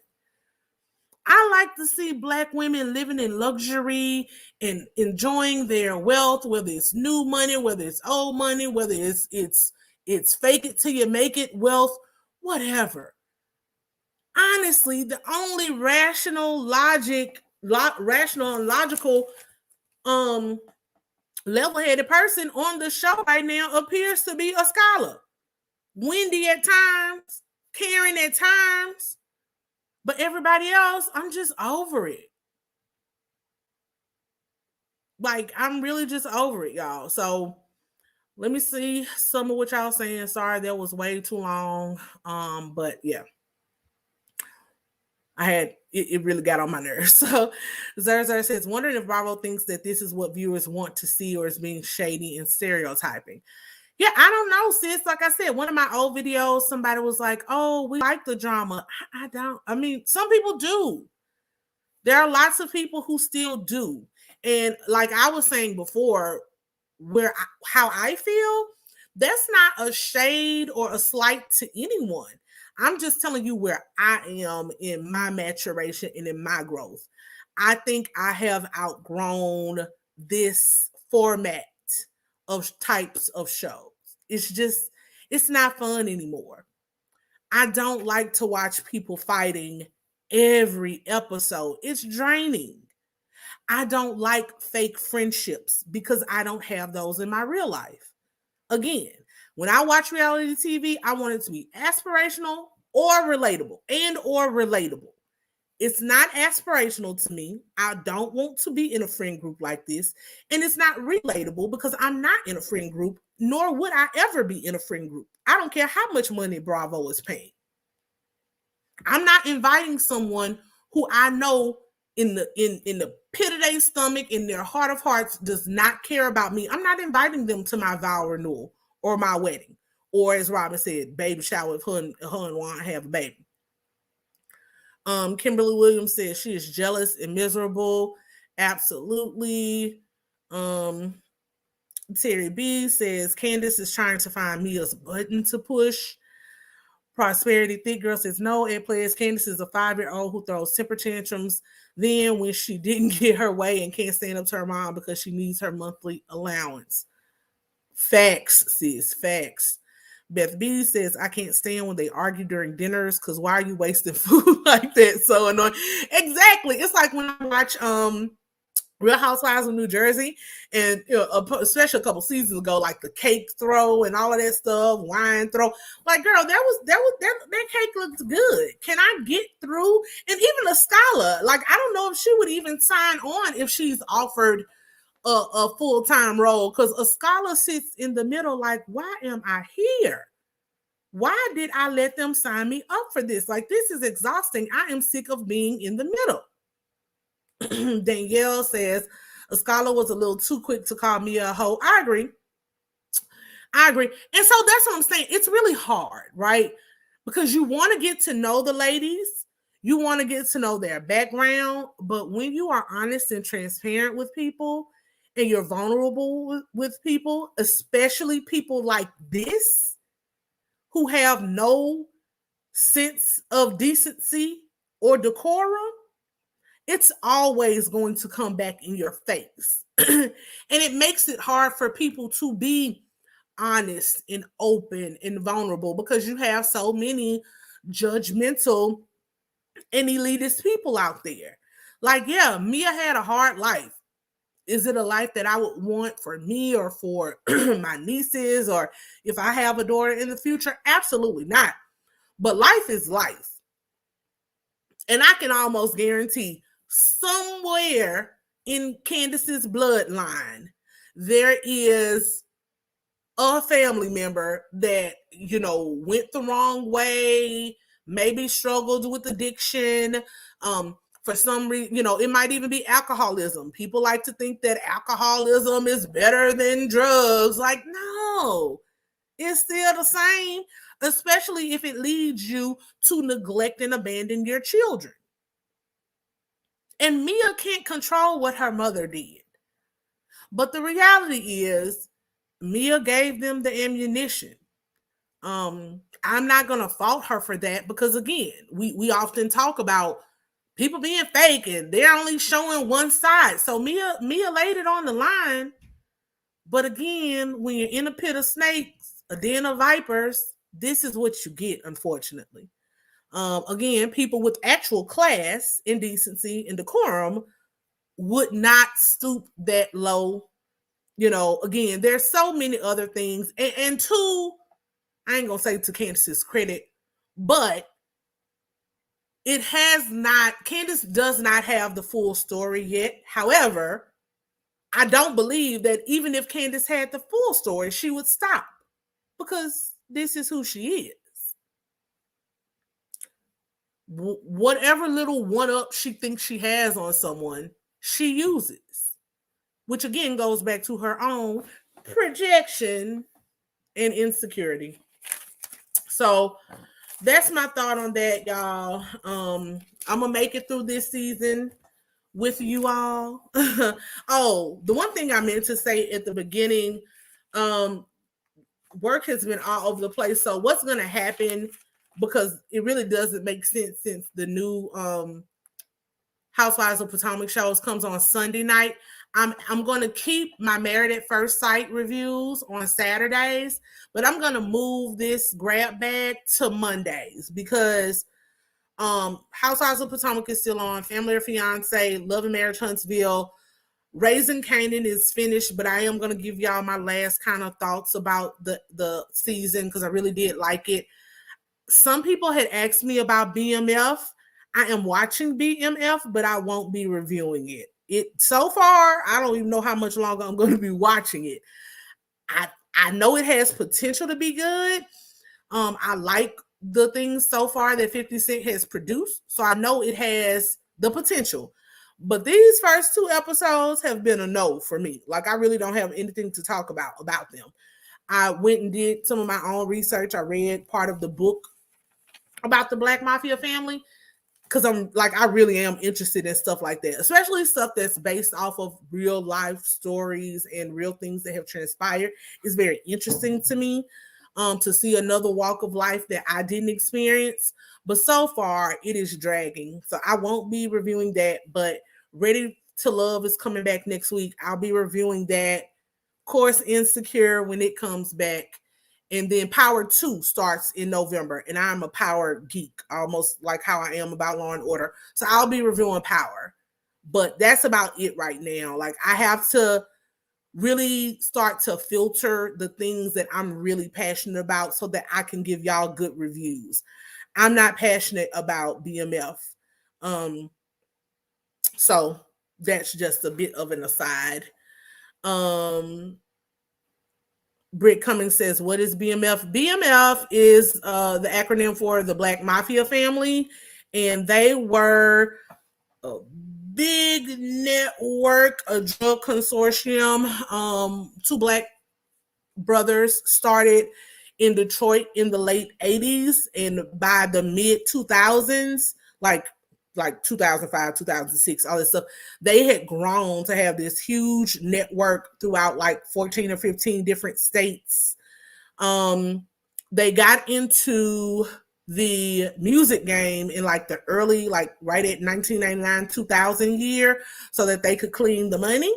I like to see Black women living in luxury and enjoying their wealth, whether it's new money, whether it's old money, whether it's fake it till you make it wealth, whatever. Honestly, the only rational and logical level-headed person on the show right now appears to be a scholar. Wendy at times, Karen at times, but everybody else, I'm just over it. Like, I'm really just over it, y'all. So let me see some of what y'all saying. Sorry, that was way too long. But yeah. It really got on my nerves. So Zerzar says, wondering if Bravo thinks that this is what viewers want to see or is being shady and stereotyping. Yeah, I don't know, sis. Like I said, one of my old videos, somebody was like, oh, we like the drama. I don't. I mean, some people do. There are lots of people who still do. And like I was saying before, how I feel, that's not a shade or a slight to anyone. I'm just telling you where I am in my maturation and in my growth. I think I have outgrown this format of types of shows. It's not fun anymore. I don't like to watch people fighting every episode. It's draining. I don't like fake friendships because I don't have those in my real life. Again, when I watch reality TV, I want it to be aspirational or relatable. It's not aspirational to me. I don't want to be in a friend group like this. And it's not relatable because I'm not in a friend group, nor would I ever be in a friend group. I don't care how much money Bravo is paying. I'm not inviting someone who I know in the pit of their stomach, in their heart of hearts, does not care about me. I'm not inviting them to my vow renewal or my wedding, or as Robin said, baby shower if her and Juan have a baby. Kimberly Williams says she is jealous and miserable. Absolutely. Terry B says Candace is trying to find Mia's button to push. Prosperity Thick Girl says no. Ed Plez, Candace is a 5-year-old who throws temper tantrums. Then when she didn't get her way and can't stand up to her mom because she needs her monthly allowance. Facts, sis, facts. Beth B says, I can't stand when they argue during dinners because why are you wasting food like that? So annoying. Exactly. It's like when I watch Real Housewives of New Jersey, and especially a couple seasons ago, like the cake throw and all of that stuff, wine throw. Like, girl, that cake looks good. Can I get through? And even a scholar, like, I don't know if she would even sign on if she's offered a full-time role, because a scholar sits in the middle like, why am I here? Why did I let them sign me up for this? Like, this is exhausting. I am sick of being in the middle. Danielle says, a scholar was a little too quick to call me a hoe. I agree. And so that's what I'm saying. It's really hard, right? Because you want to get to know the ladies. You want to get to know their background. But when you are honest and transparent with people and you're vulnerable with people, especially people like this, who have no sense of decency or decorum, it's always going to come back in your face. And it makes it hard for people to be honest and open and vulnerable because you have so many judgmental and elitist people out there. Like, yeah, Mia had a hard life. Is it a life that I would want for me or for my nieces, or if I have a daughter in the future? Absolutely not. But life is life. And I can almost guarantee somewhere in Candace's bloodline, there is a family member that, went the wrong way, maybe struggled with addiction. For some reason, it might even be alcoholism. People like to think that alcoholism is better than drugs. Like, no, it's still the same, especially if it leads you to neglect and abandon your children. And Mia can't control what her mother did. But the reality is, Mia gave them the ammunition. I'm not going to fault her for that because, again, we often talk about people being fake and they're only showing one side. So Mia laid it on the line. But again, when you're in a pit of snakes, a den of vipers, this is what you get, unfortunately. Again, people with actual class and decency and decorum would not stoop that low. Again, there's so many other things. And two, I ain't going to say to Candace's credit, but Candace does not have the full story yet. However, I don't believe that even if Candace had the full story, she would stop, because this is who she is. Whatever little one-up she thinks she has on someone, she uses, which again goes back to her own projection and insecurity. So that's my thought on that, y'all. I'm gonna make it through this season with you all. Oh, the one thing I meant to say at the beginning, work has been all over the place. So what's gonna happen, because it really doesn't make sense since the new Housewives of Potomac shows comes on Sunday night. I'm going to keep my Married at First Sight reviews on Saturdays, but I'm going to move this grab bag to Mondays because Housewives of Potomac is still on, Family or Fiance, Love and Marriage Huntsville, Raising Kanan is finished, but I am going to give y'all my last kind of thoughts about the season because I really did like it. Some people had asked me about BMF. I am watching BMF, but I won't be reviewing it. So far, I don't even know how much longer I'm going to be watching it. I know it has potential to be good. I like the things so far that 50 Cent has produced. So I know it has the potential. But these first 2 episodes have been a no for me. Like, I really don't have anything to talk about them. I went and did some of my own research. I read part of the book about the Black Mafia family, because I'm like, I really am interested in stuff like that, especially stuff that's based off of real life stories and real things that have transpired. Is very interesting to me, to see another walk of life that I didn't experience. But so far, it is dragging. So I won't be reviewing that, but Ready to Love is coming back next week. I'll be reviewing that. Of course, Insecure when it comes back. And then Power 2 starts in November. And I'm a Power geek, almost like how I am about Law and Order. So I'll be reviewing Power. But that's about it right now. Like, I have to really start to filter the things that I'm really passionate about so that I can give y'all good reviews. I'm not passionate about BMF. So that's just a bit of an aside. Britt Cummings says, what is BMF? BMF is the acronym for the Black Mafia family, and they were a big network, a drug consortium. 2 Black brothers started in Detroit in the late 80s, and by the mid 2000s, like 2005, 2006, all this stuff, they had grown to have this huge network throughout like 14 or 15 different states. They got into the music game in like the early, like right at 1999, 2000 year, so that they could clean the money.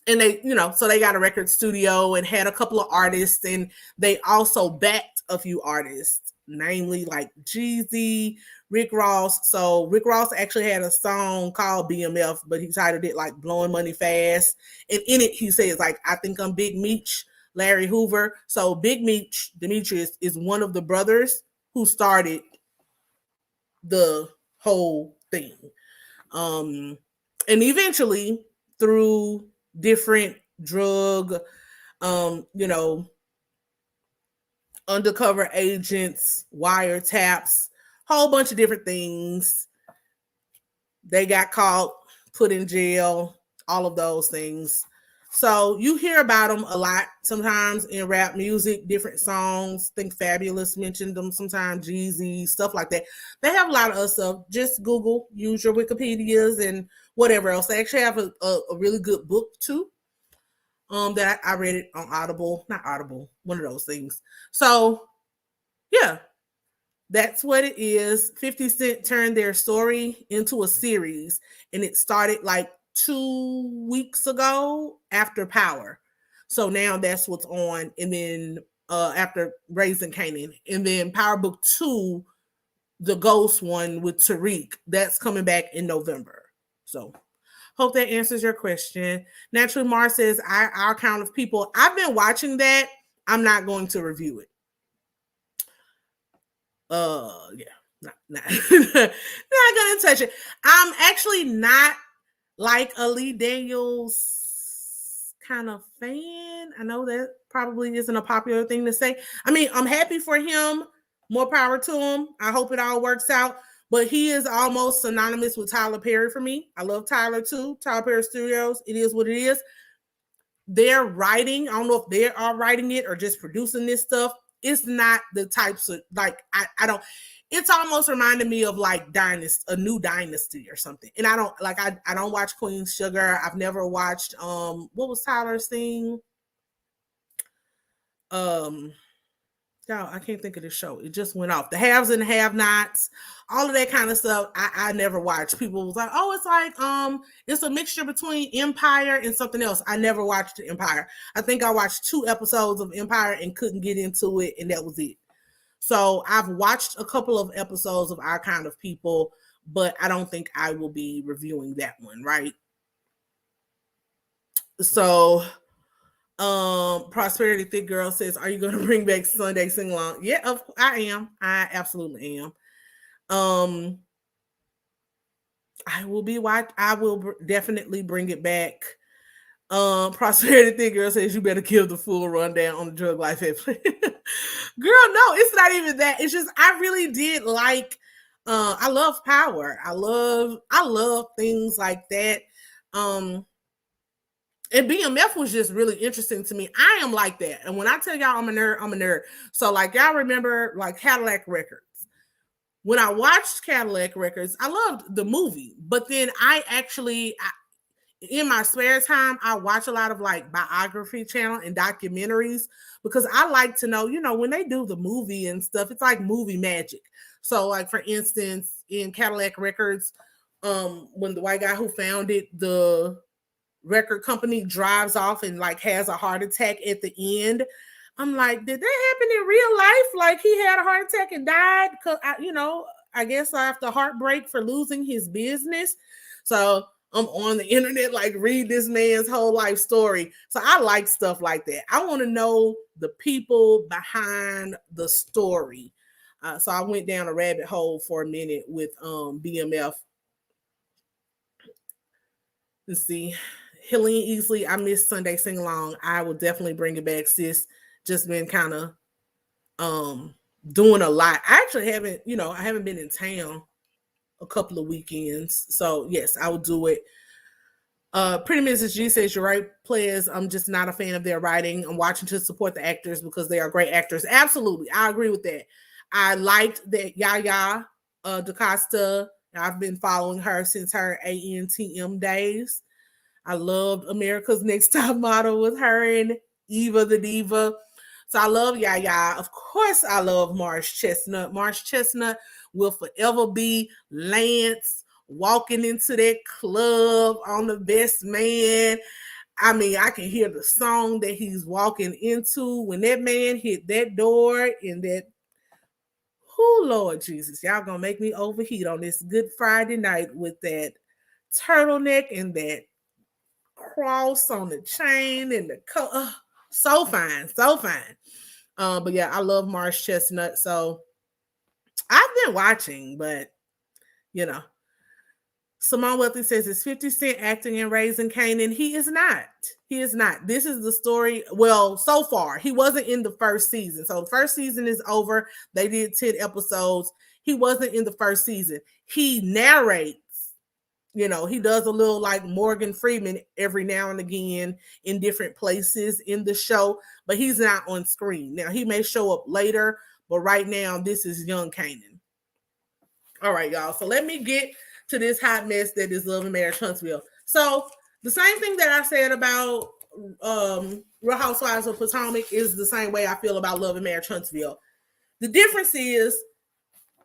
And they, so they got a record studio and had a couple of artists, and they also backed a few artists, namely like Jeezy, Rick Ross. So Rick Ross actually had a song called BMF, but he titled it like Blowing Money Fast. And in it, he says like, I think I'm Big Meech, Larry Hoover. So Big Meech, Demetrius, is one of the brothers who started the whole thing. And eventually, through different drug, undercover agents, wiretaps, whole bunch of different things, they got caught, put in jail, all of those things. So you hear about them a lot sometimes in rap music, different songs. I think Fabulous mentioned them sometimes, Jeezy, stuff like that. They have a lot of other stuff. Just Google, use your Wikipedias and whatever else. They actually have a really good book too. That I read it on Audible, not Audible, one of those things. So yeah, that's what it is. 50 Cent turned their story into a series, and it started like 2 weeks ago after Power. So now that's what's on. And then after Raising Kanan, and then Powerbook 2, the Ghost one with Tariq, that's coming back in November. So hope that answers your question. Naturally, Mars says, our count of people. I've been watching that. I'm not going to review it. Yeah, not gonna touch it. I'm actually not like a Lee Daniels kind of fan. I know that probably isn't a popular thing to say. I mean, I'm happy for him. More power to him. I hope it all works out. But he is almost synonymous with Tyler Perry for me. I love Tyler too. Tyler Perry Studios. It is what it is. They're writing. I don't know if they are writing it or just producing this stuff. It's not the types of like I don't. It's almost reminded me of like Dynasty, a new Dynasty or something. And I don't like I don't watch Queen Sugar. I've never watched what was Tyler's thing? No, I can't think of the show. It just went off. The Haves and the Have-Nots, all of that kind of stuff. I never watched. People was like, oh, it's like it's a mixture between Empire and something else. I never watched Empire. I think I watched 2 episodes of Empire and couldn't get into it, and that was it. So I've watched a couple of episodes of Our Kind of People, but I don't think I will be reviewing that one, right? So Prosperity Thick Girl says, are you going to bring back Sunday Sing Along? Yeah, I am. I absolutely am. I will definitely bring it back. Prosperity Thing Girl says you better give the full rundown on the drug life at Plez. Girl, no, it's not even that. It's just I really did like I love Power. I love things like that. And BMF was just really interesting to me. I am like that. And when I tell y'all I'm a nerd, I'm a nerd. So like y'all remember like Cadillac Records. When I watched Cadillac Records, I loved the movie. But then in my spare time, I watch a lot of like biography channel and documentaries because I like to know, when they do the movie and stuff, it's like movie magic. So like, for instance, in Cadillac Records, when the white guy who founded the record company drives off and like has a heart attack at the end, I'm like, did that happen in real life? Like he had a heart attack and died because, I guess after heartbreak for losing his business. So I'm on the internet, like read this man's whole life story. So I like stuff like that. I want to know the people behind the story. So I went down a rabbit hole for a minute with BMF. Let's see. Helene Easley, I missed Sunday Sing Along. I will definitely bring it back, sis. Just been kind of doing a lot. I actually haven't, I haven't been in town a couple of weekends. So yes, I will do it. Pretty Mrs. G says, you're right, Plez. I'm just not a fan of their writing. I'm watching to support the actors because they are great actors. Absolutely. I agree with that. I liked that Yaya DaCosta. I've been following her since her ANTM days. I loved America's Next Top Model with her and Eva the Diva. So I love Yaya. Of course, I love Marsh Chestnut. Marsh Chestnut will forever be Lance walking into that club on The Best Man. I mean, I can hear the song that he's walking into when that man hit that door in that. Oh, Lord Jesus, y'all gonna make me overheat on this Good Friday night with that turtleneck and that cross on the chain and the so fine, so fine. But yeah, I love Marsh Chestnut. So I've been watching, but Simone Wealthy says, is 50 Cent acting in Raising Kanan? He is not. He is not. This is the story. Well, so far, he wasn't in the first season. So the first season is over. They did 10 episodes. He wasn't in the first season. He narrates. He does a little like Morgan Freeman every now and again in different places in the show, but he's not on screen. Now, he may show up later, but right now, this is young Kanan. All right, y'all. So let me get to this hot mess that is Love and Marriage Huntsville. So the same thing that I said about Real Housewives of Potomac is the same way I feel about Love and Marriage Huntsville. The difference is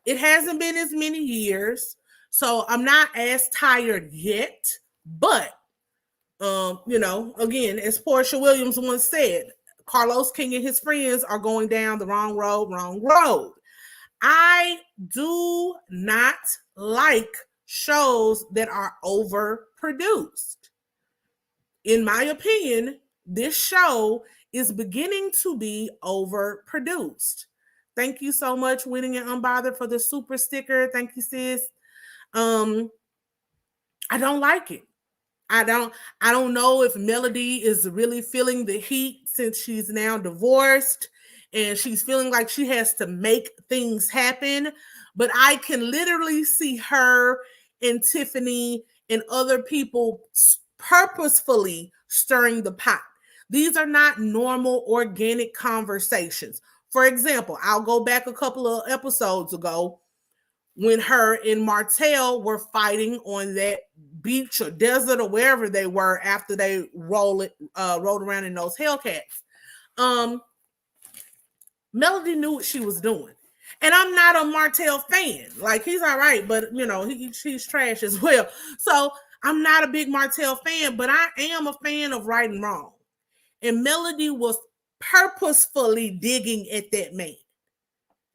it hasn't been as many years, so I'm not as tired yet. But again, as Portia Williams once said, Carlos King and his friends are going down the wrong road. I do not like shows that are overproduced. In my opinion, this show is beginning to be overproduced. Thank you so much, Winning and Unbothered, for the super sticker. Thank you, sis. I don't like it. I don't know if Melody is really feeling the heat since she's now divorced and she's feeling like she has to make things happen. But I can literally see her and Tiffany and other people purposefully stirring the pot. These are not normal organic conversations. For example, I'll go back a couple of episodes ago when her and Martell were fighting on that beach or desert or wherever they were after they rolled around in those Hellcats. Melody knew what she was doing. And I'm not a Martell fan. Like, he's all right, but, he's trash as well. So I'm not a big Martell fan, but I am a fan of right and wrong. And Melody was purposefully digging at that man.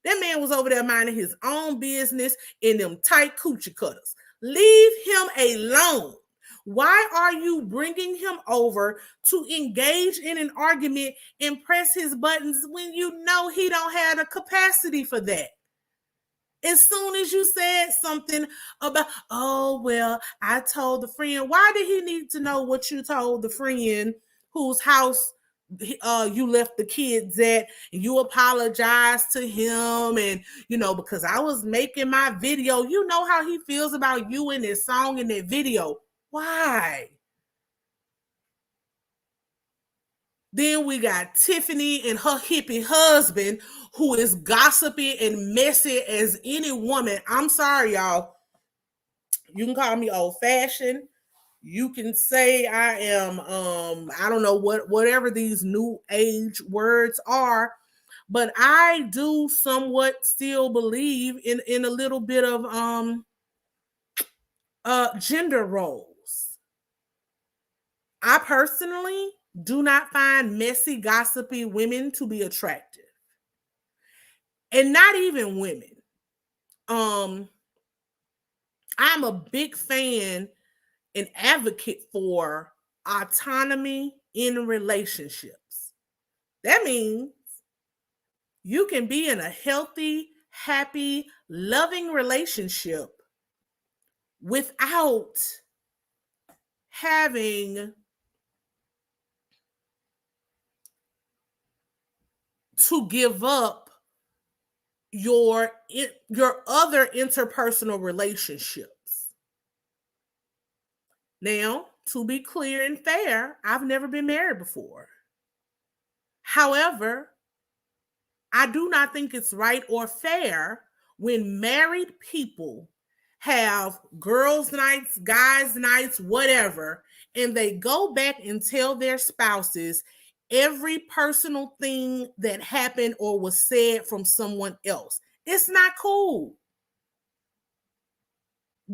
That man was over there minding his own business in them tight coochie cutters. Leave him alone. Why are you bringing him over to engage in an argument and press his buttons when you know he don't have the capacity for that? As soon as you said something about, oh, well, I told the friend, why did he need to know what you told the friend whose house you left the kids at, and you apologized to him, and because I was making my video, you know how he feels about you in this song, in that video. Why? Then we got Tiffany and her hippie husband, who is gossipy and messy as any woman. I'm sorry, y'all. You can call me old fashioned. You can say I am, I don't know whatever these new age words are, but I do somewhat still believe in a little bit of gender roles. I personally do not find messy, gossipy women to be attractive. And not even women. I'm a big fan and advocate for autonomy in relationships. That means you can be in a healthy, happy, loving relationship without having to give up your other interpersonal relationships. Now, to be clear and fair, I've never been married before. However, I do not think it's right or fair when married people have girls' nights, guys' nights, whatever, and they go back and tell their spouses every personal thing that happened or was said from someone else. It's not cool.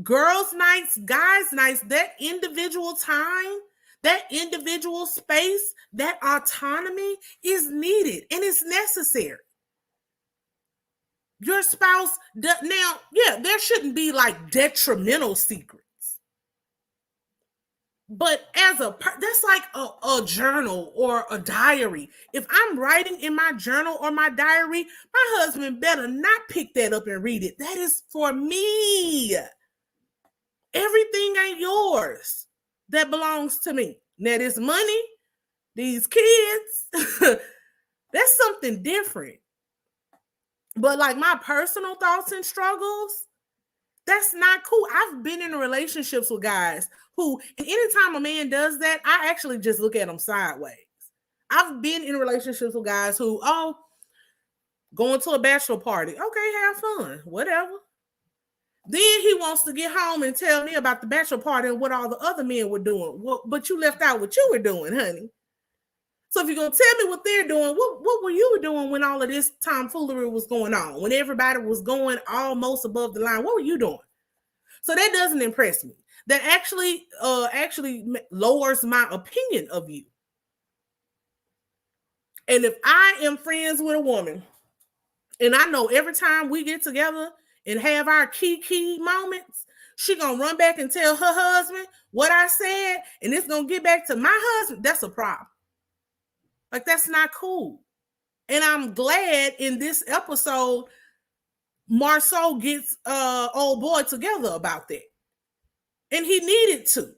Girls' nights, guys' nights, that individual time, that individual space, that autonomy is needed and it's necessary. Your spouse, now, yeah, there shouldn't be like detrimental secrets. But that's like a journal or a diary. If I'm writing in my journal or my diary, my husband better not pick that up and read it. That is for me. Everything ain't yours. That belongs to me. Now, this money, these kids, that's something different. But like my personal thoughts and struggles, that's not cool. I've been in relationships with guys who, and anytime a man does that, I actually just look at them sideways. I've been in relationships with guys who, going to a bachelor party. Okay, have fun, whatever. Then he wants to get home and tell me about the bachelor party and what all the other men were doing. Well, but you left out what you were doing, honey. So if you're going to tell me what they're doing, what were you doing when all of this tomfoolery was going on? When everybody was going almost above the line, what were you doing? So that doesn't impress me. That actually lowers my opinion of you. And if I am friends with a woman, and I know every time we get together and have our key moments, she gonna run back and tell her husband what I said, and it's gonna get back to my husband, that's a problem. Like, that's not cool. And I'm glad in this episode, Marceau gets old boy together about that. And he needed to,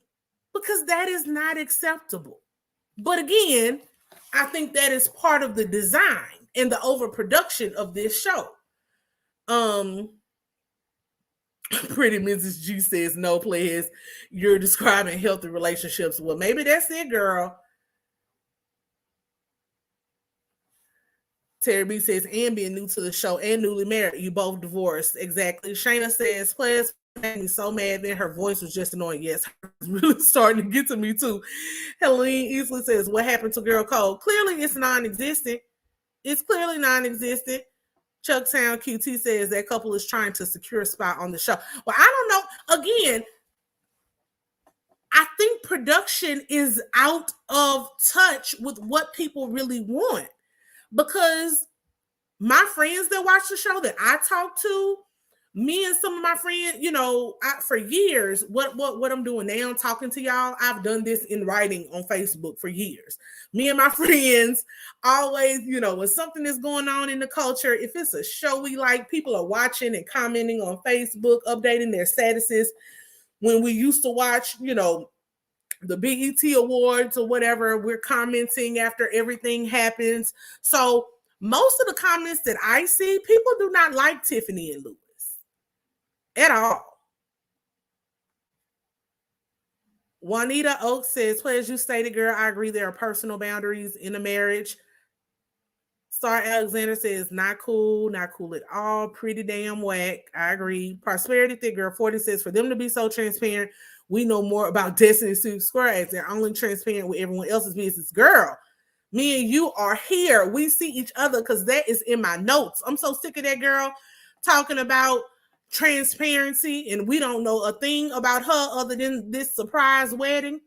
because that is not acceptable. But again, I think that is part of the design and the overproduction of this show. Pretty Mrs. G says, no, Plez, you're describing healthy relationships. Well, maybe that's it, girl. Terry B says, and being new to the show and newly married, you both divorced. Exactly. Shayna says, Plez made me so mad that her voice was just annoying. Yes, it's really starting to get to me too. Helene Easley says, what happened to Girl Code? Clearly it's non-existent. It's clearly non-existent. Chucktown QT says that couple is trying to secure a spot on the show. Well, I don't know. Again, I think production is out of touch with what people really want. Because my friends that watch the show that I talk to, Me and some of my friends, for years, what I'm doing now, talking to y'all, I've done this in writing on Facebook for years. Me and my friends always, when something is going on in the culture, if it's a show we like, people are watching and commenting on Facebook, updating their statuses. When we used to watch, the BET Awards or whatever, we're commenting after everything happens. So most of the comments that I see, people do not like Tiffany and Lewis at all. Juanita Oaks says, Plez, you stated, girl, I agree there are personal boundaries in a marriage. Star Alexander says, not cool at all. Pretty damn whack. I agree. Prosperity Thick Girl 40 says, for them to be so transparent, we know more about Destiny Suit Square as they're only transparent with everyone else's business. Girl, me and you are here. We see each other because that is in my notes. I'm so sick of that girl talking about transparency and we don't know a thing about her other than this surprise wedding.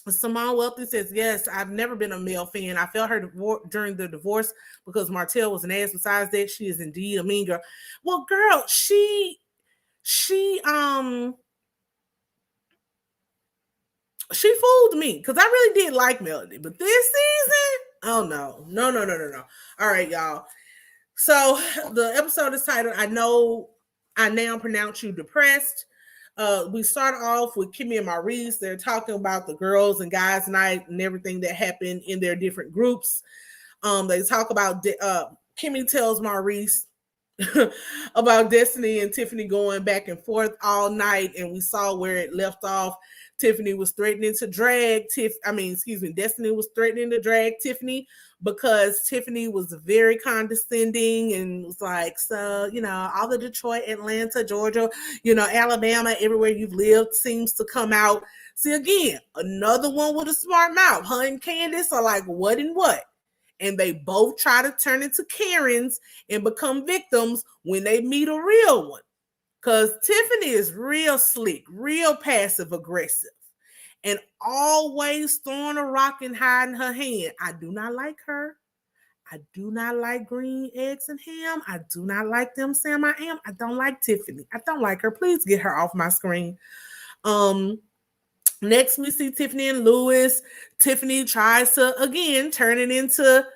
Simone Wealthy says, yes, I've never been a male fan. I felt her during the divorce because Martell was an ass. Besides that, she is indeed a mean girl. Well, girl, she fooled me because I really did like Melody. But this season, oh no. All right, y'all. So the episode is titled, I Know I Now Pronounce You Depressed. We start off with Kimmy and Maurice. They're talking about the girls and guys night and everything that happened in their different groups. They talk about Kimmy tells Maurice about Destiny and Tiffany going back and forth all night, and we saw where it left off. Tiffany was threatening to drag Destiny was threatening to drag Tiffany because Tiffany was very condescending and was like, so, all the Detroit, Atlanta, Georgia, Alabama, everywhere you've lived seems to come out. See, again, another one with a smart mouth. Her and Candace are like, what and what? And they both try to turn into Karens and become victims when they meet a real one. Because Tiffany is real slick, real passive aggressive, and always throwing a rock and hiding her hand. I do not like her. I do not like green eggs and ham. I do not like them Sam I am. I don't like Tiffany. I don't like her. Please get her off my screen. Next, we see Tiffany and Lewis. Tiffany tries to, again, turn it into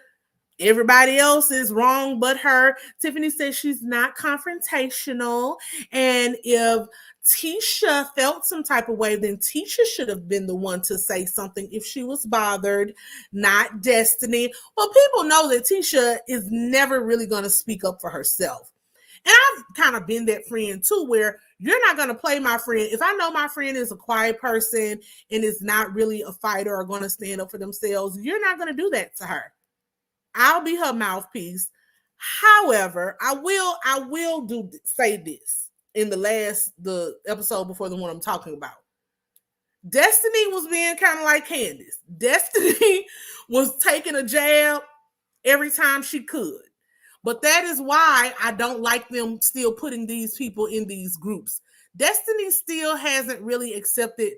everybody else is wrong but her. Tiffany says she's not confrontational. And if Tisha felt some type of way, then Tisha should have been the one to say something if she was bothered, not Destiny. Well, people know that Tisha is never really going to speak up for herself. And I've kind of been that friend too, where you're not going to play my friend. If I know my friend is a quiet person and is not really a fighter or going to stand up for themselves, you're not going to do that to her. I'll be her mouthpiece. However, I will say this in the episode before the one I'm talking about. Destiny was being kind of like Candace. Destiny was taking a jab every time she could. But that is why I don't like them still putting these people in these groups. Destiny still hasn't really accepted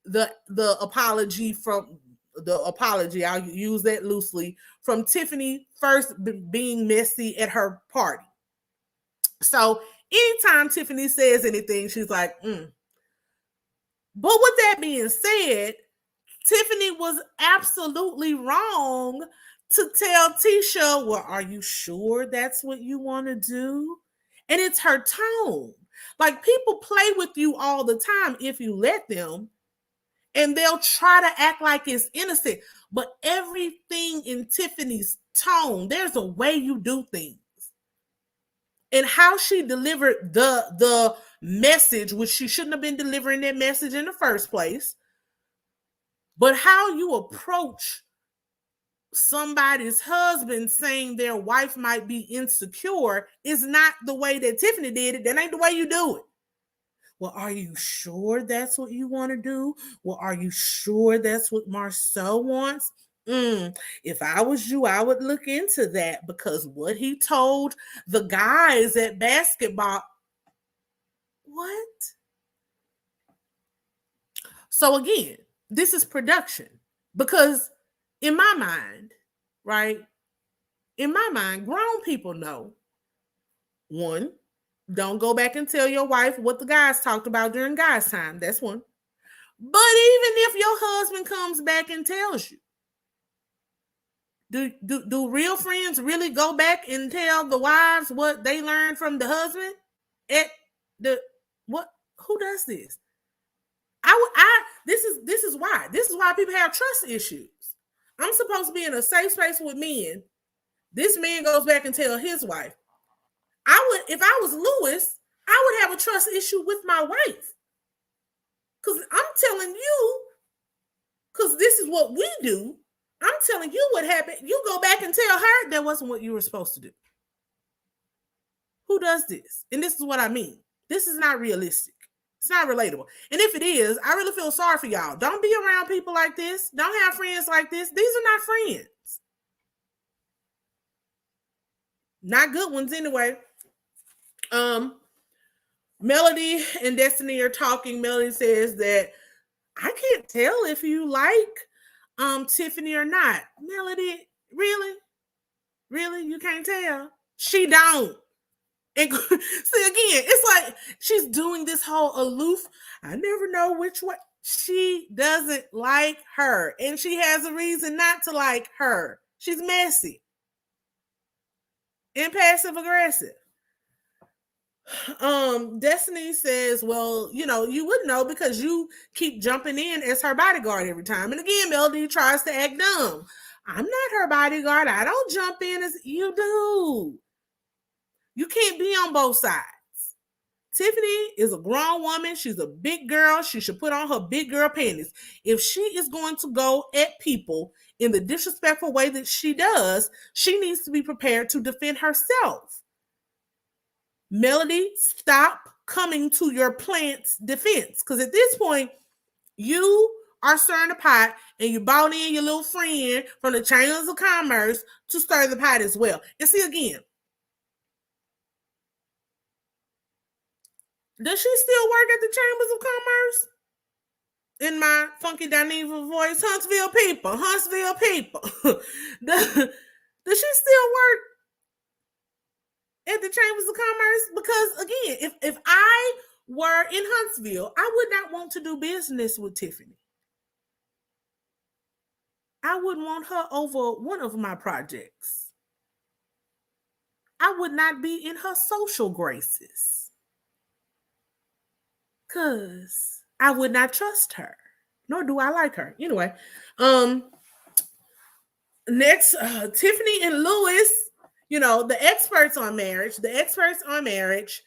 the apology I'll use that loosely, from Tiffany first being messy at her party. So anytime Tiffany says anything, she's like, But with that being said, Tiffany was absolutely wrong to tell Tisha, well, are you sure that's what you want to do? And it's her tone. Like, people play with you all the time if you let them, and they'll try to act like it's innocent. But everything in Tiffany's tone, there's a way you do things. And how she delivered the message, which she shouldn't have been delivering that message in the first place, but how you approach somebody's husband saying their wife might be insecure is not the way that Tiffany did it. That ain't the way you do it. Well, are you sure that's what you want to do? Well, are you sure that's what Marceau wants? If I was you, I would look into that, because what he told the guys at basketball, what? So again, this is production, because in my mind, right? In my mind, grown people know, one, Don't go back and tell your wife what the guys talked about during guys' time. That's one. But even if your husband comes back and tells you, do real friends really go back and tell the wives what they learned from the husband? At the what? Who does this? This is why people have trust issues. I'm supposed to be in a safe space with men. This man goes back and tell his wife. If I was Lewis, I would have a trust issue with my wife. Because I'm telling you, because this is what we do. I'm telling you what happened. You go back and tell her that wasn't what you were supposed to do. Who does this? And this is what I mean. This is not realistic. It's not relatable. And if it is, I really feel sorry for y'all. Don't be around people like this. Don't have friends like this. These are not friends. Not good ones anyway. Melody and Destiny are talking. Melody says that I can't tell if you like Tiffany or not. Melody, really? Really? You can't tell? She don't. And see, again, it's like she's doing this whole aloof. I never know which way. She doesn't like her. And she has a reason not to like her. She's messy and passive aggressive. Destiny says, well, you wouldn't know because you keep jumping in as her bodyguard every time. And again, Melody tries to act dumb. I'm not her bodyguard. I don't jump in as you do. You can't be on both sides. Tiffany is a grown woman. She's a big girl. She should put on her big girl panties. If she is going to go at people in the disrespectful way that she does, she needs to be prepared to defend herself. Melody, stop coming to your plant's defense. Because at this point, you are stirring the pot and you brought in your little friend from the Chambers of Commerce to stir the pot as well. And see, again, does she still work at the Chambers of Commerce? In my funky Dineva voice, Huntsville people. Does she still work at the Chambers of Commerce? Because again, if I were in Huntsville, I would not want to do business with Tiffany. I wouldn't want her over one of my projects. I would not be in her social graces. Because I would not trust her. Nor do I like her. Anyway, next, Tiffany and Lewis, the experts on marriage. The experts on marriage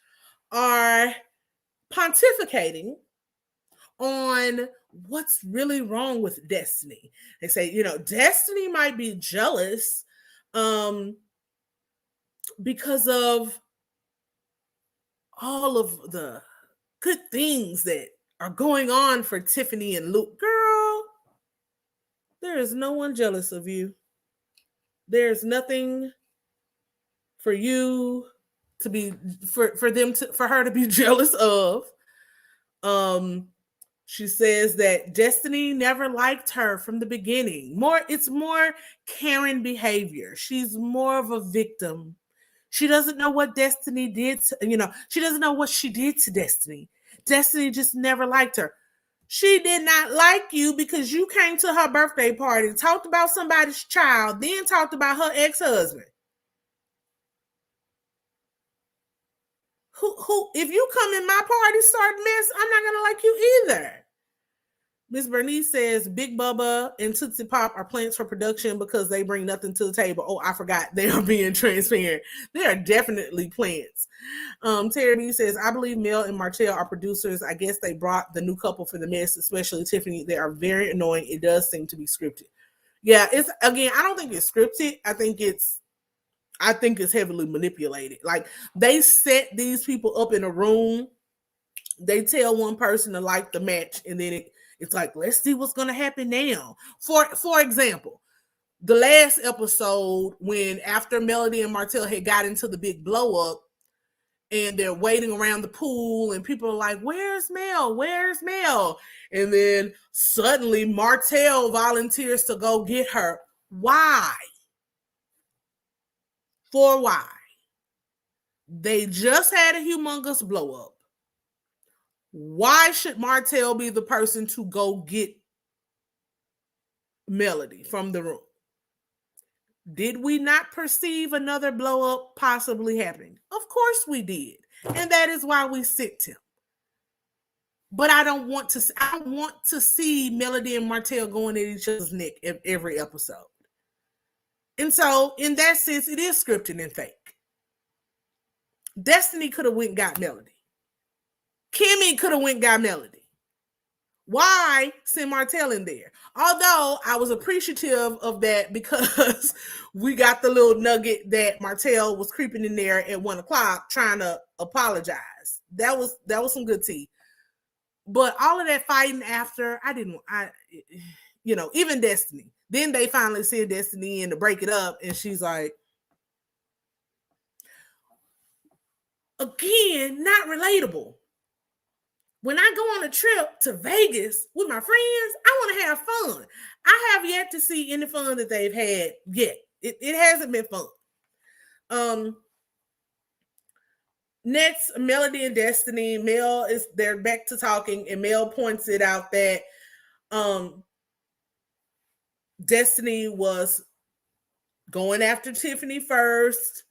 are pontificating on what's really wrong with Destiny. They say, Destiny might be jealous because of all of the good things that are going on for Tiffany and Luke. Girl, there is no one jealous of you. There's nothing for you to be for her to be jealous of. She says that Destiny never liked her from the beginning. It's more Karen behavior. She's more of a victim. She doesn't know what Destiny did she doesn't know what she did to Destiny. Destiny just never liked her. She did not like you because you came to her birthday party, talked about somebody's child, then talked about her ex-husband. Who if you come in my party start mess, I'm not gonna like you either. Miss Bernice says Big Bubba and Tootsie Pop are plants for production because they bring nothing to the table. Oh, I forgot. They are being transparent. They are definitely plants. Terry B says, I believe Mel and Martell are producers. I guess they brought the new couple for the mess, especially Tiffany. They are very annoying. It does seem to be scripted. Yeah, I don't think it's scripted. I think it's heavily manipulated. Like, they set these people up in a room. They tell one person to like the match, and then it's like, let's see what's going to happen now. For example, the last episode, when after Melody and Martell had got into the big blow up and they're waiting around the pool and people are like, where's Mel? Where's Mel? And then suddenly Martell volunteers to go get her. Why? For why? They just had a humongous blow up. Why should Martell be the person to go get Melody from the room? Did we not perceive another blow up possibly happening? Of course we did. And that is why we sent him. But I don't want to see Melody and Martell going at each other's neck every episode. And so in that sense, it is scripted and fake. Destiny could have went and got Melody. Kimmy could have went and got Melody. Why send Martell in there? Although I was appreciative of that because we got the little nugget that Martell was creeping in there at 1:00 trying to apologize. That was some good tea. But all of that fighting after, even Destiny. Then they finally send Destiny in to break it up, and she's like, again, not relatable. When I go on a trip to Vegas with my friends, I want to have fun. I have yet to see any fun that they've had yet. It hasn't been fun. Next, Melody and Destiny. They're back to talking, and Mel points it out that Destiny was going after Tiffany first,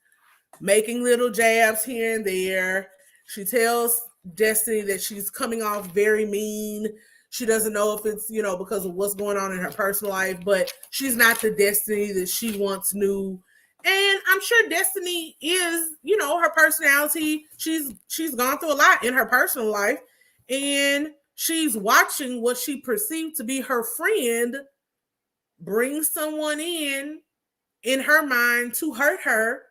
making little jabs here and there. She tells Destiny that she's coming off very mean. She doesn't know if it's, because of what's going on in her personal life, but she's not the Destiny that she once knew. And I'm sure Destiny is, her personality. She's gone through a lot in her personal life, and she's watching what she perceived to be her friend bring someone in her mind to hurt her.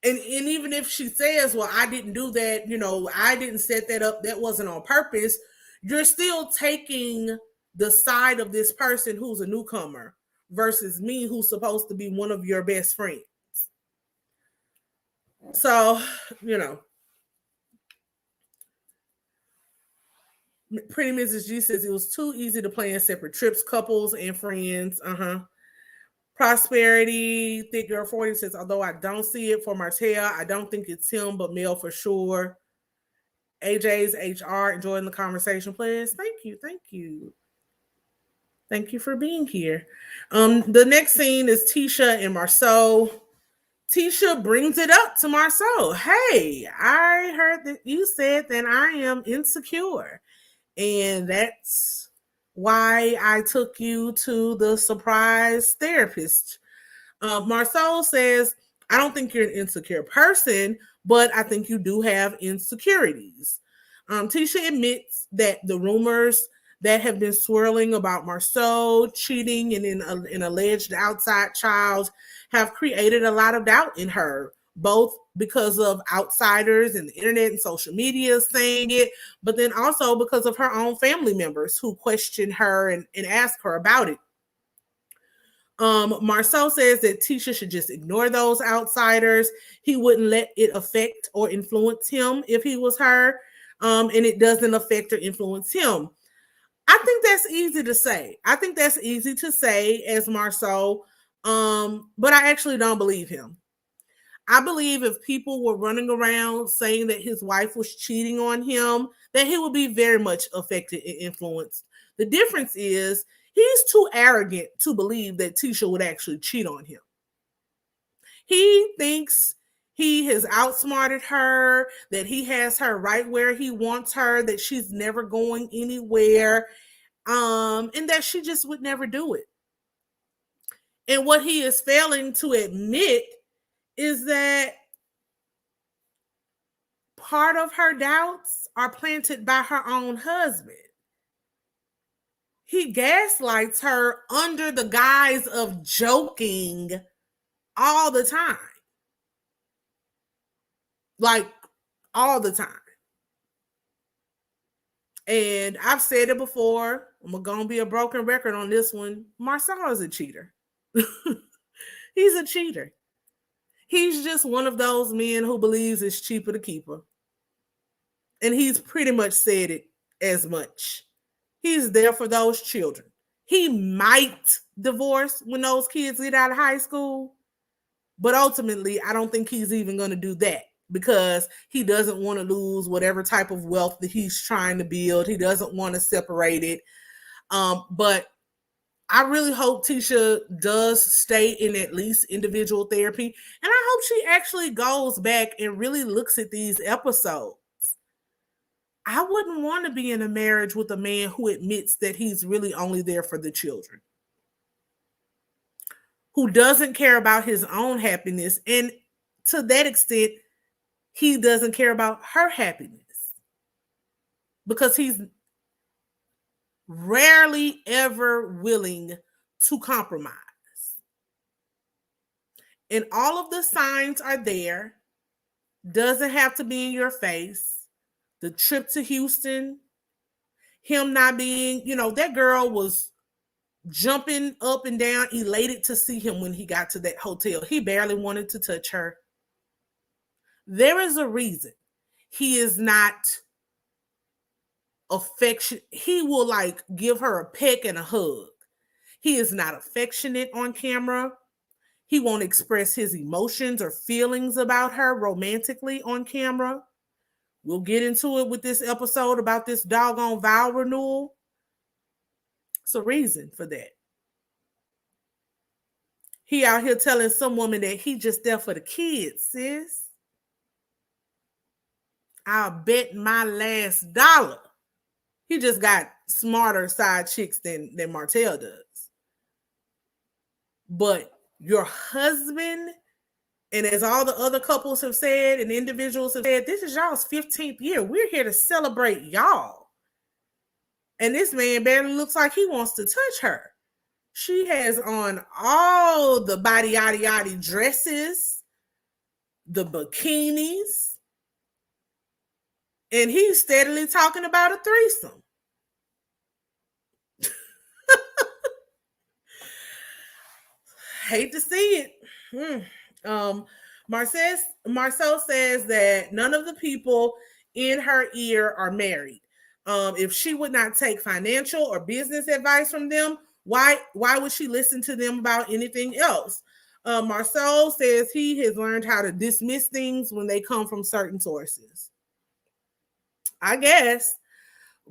And even if she says, well, I didn't do that, I didn't set that up, that wasn't on purpose, you're still taking the side of this person who's a newcomer versus me, who's supposed to be one of your best friends. So, Pretty Mrs. G says it was too easy to plan separate trips, couples and friends. Prosperity, Thick Girl 40 says, although I don't see it for Martell, I don't think it's him, but Mel for sure. AJ's HR, enjoying the conversation, please. Thank you. Thank you for being here. The next scene is Tisha and Marceau. Tisha brings it up to Marceau. Hey, I heard that you said that I am insecure. And that's why I took you to the surprise therapist. Marceau says, I don't think you're an insecure person, but I think you do have insecurities. Tisha admits that the rumors that have been swirling about Marceau cheating and an alleged outside child have created a lot of doubt in her, both because of outsiders and the internet and social media saying it, but then also because of her own family members who question her and ask her about it. Marceau says that Tisha should just ignore those outsiders. He wouldn't let it affect or influence him if he was her, and it doesn't affect or influence him. I think that's easy to say. As Marceau, but I actually don't believe him. I believe if people were running around saying that his wife was cheating on him, that he would be very much affected and influenced. The difference is he's too arrogant to believe that Tisha would actually cheat on him. He thinks he has outsmarted her, that he has her right where he wants her, that she's never going anywhere, and that she just would never do it. And what he is failing to admit is that part of her doubts are planted by her own husband. He gaslights her under the guise of joking all the time. Like, all the time. And I've said it before. I'm going to be a broken record on this one. Marceau is a cheater. He's a cheater. He's just one of those men who believes it's cheaper to keep her. And he's pretty much said it as much. He's there for those children. He might divorce when those kids get out of high school. But ultimately, I don't think he's even going to do that because he doesn't want to lose whatever type of wealth that he's trying to build. He doesn't want to separate it. But I really hope Tisha does stay in at least individual therapy. And I hope she actually goes back and really looks at these episodes. I wouldn't want to be in a marriage with a man who admits that he's really only there for the children, who doesn't care about his own happiness. And to that extent, he doesn't care about her happiness because he's rarely ever willing to compromise. And all of the signs are there. Doesn't have to be in your face. The trip to Houston, him not being, that girl was jumping up and down, elated to see him when he got to that hotel. He barely wanted to touch her. There is a reason he is not affectionate. He will give her a peck and a hug. He is not affectionate on camera. He won't express his emotions or feelings about her romantically on camera. We'll get into it with this episode about this doggone vow renewal. It's a reason for that. He out here telling some woman that he just there for the kids, sis. I'll bet my last dollar. He just got smarter side chicks than Martell does. But your husband, and as all the other couples have said and individuals have said, this is y'all's 15th year. We're here to celebrate y'all. And this man barely looks like he wants to touch her. She has on all the body yaddy yaddy dresses, the bikinis, and he's steadily talking about a threesome. Hate to see it. Marcel says that none of the people in her ear are married. If she would not take financial or business advice from them, why would she listen to them about anything else? Marcel says he has learned how to dismiss things when they come from certain sources. I guess,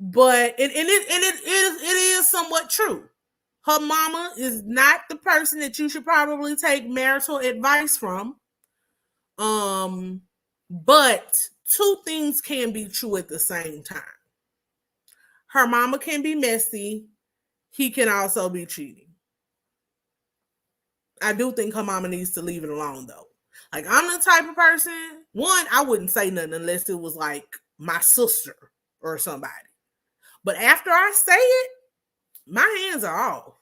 but it is somewhat true. Her mama is not the person that you should probably take marital advice from. But two things can be true at the same time. Her mama can be messy. He can also be cheating. I do think her mama needs to leave it alone, though. I'm the type of person, one, I wouldn't say nothing unless it was my sister or somebody. But after I say it, my hands are off.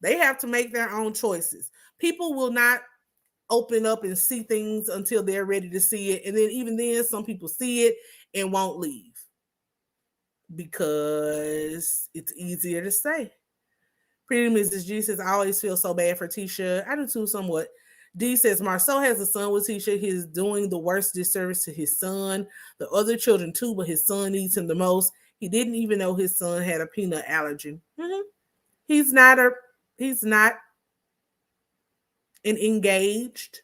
They have to make their own choices. People will not open up and see things until they're ready to see it. And then even then, some people see it and won't leave because it's easier to say. Pretty Mrs. G says, I always feel so bad for Tisha. I do too, somewhat. D says, Marceau has a son with Tisha. He's doing the worst disservice to his son. The other children too, but his son needs him the most. He didn't even know his son had a peanut allergy. Mm-hmm. He's not an engaged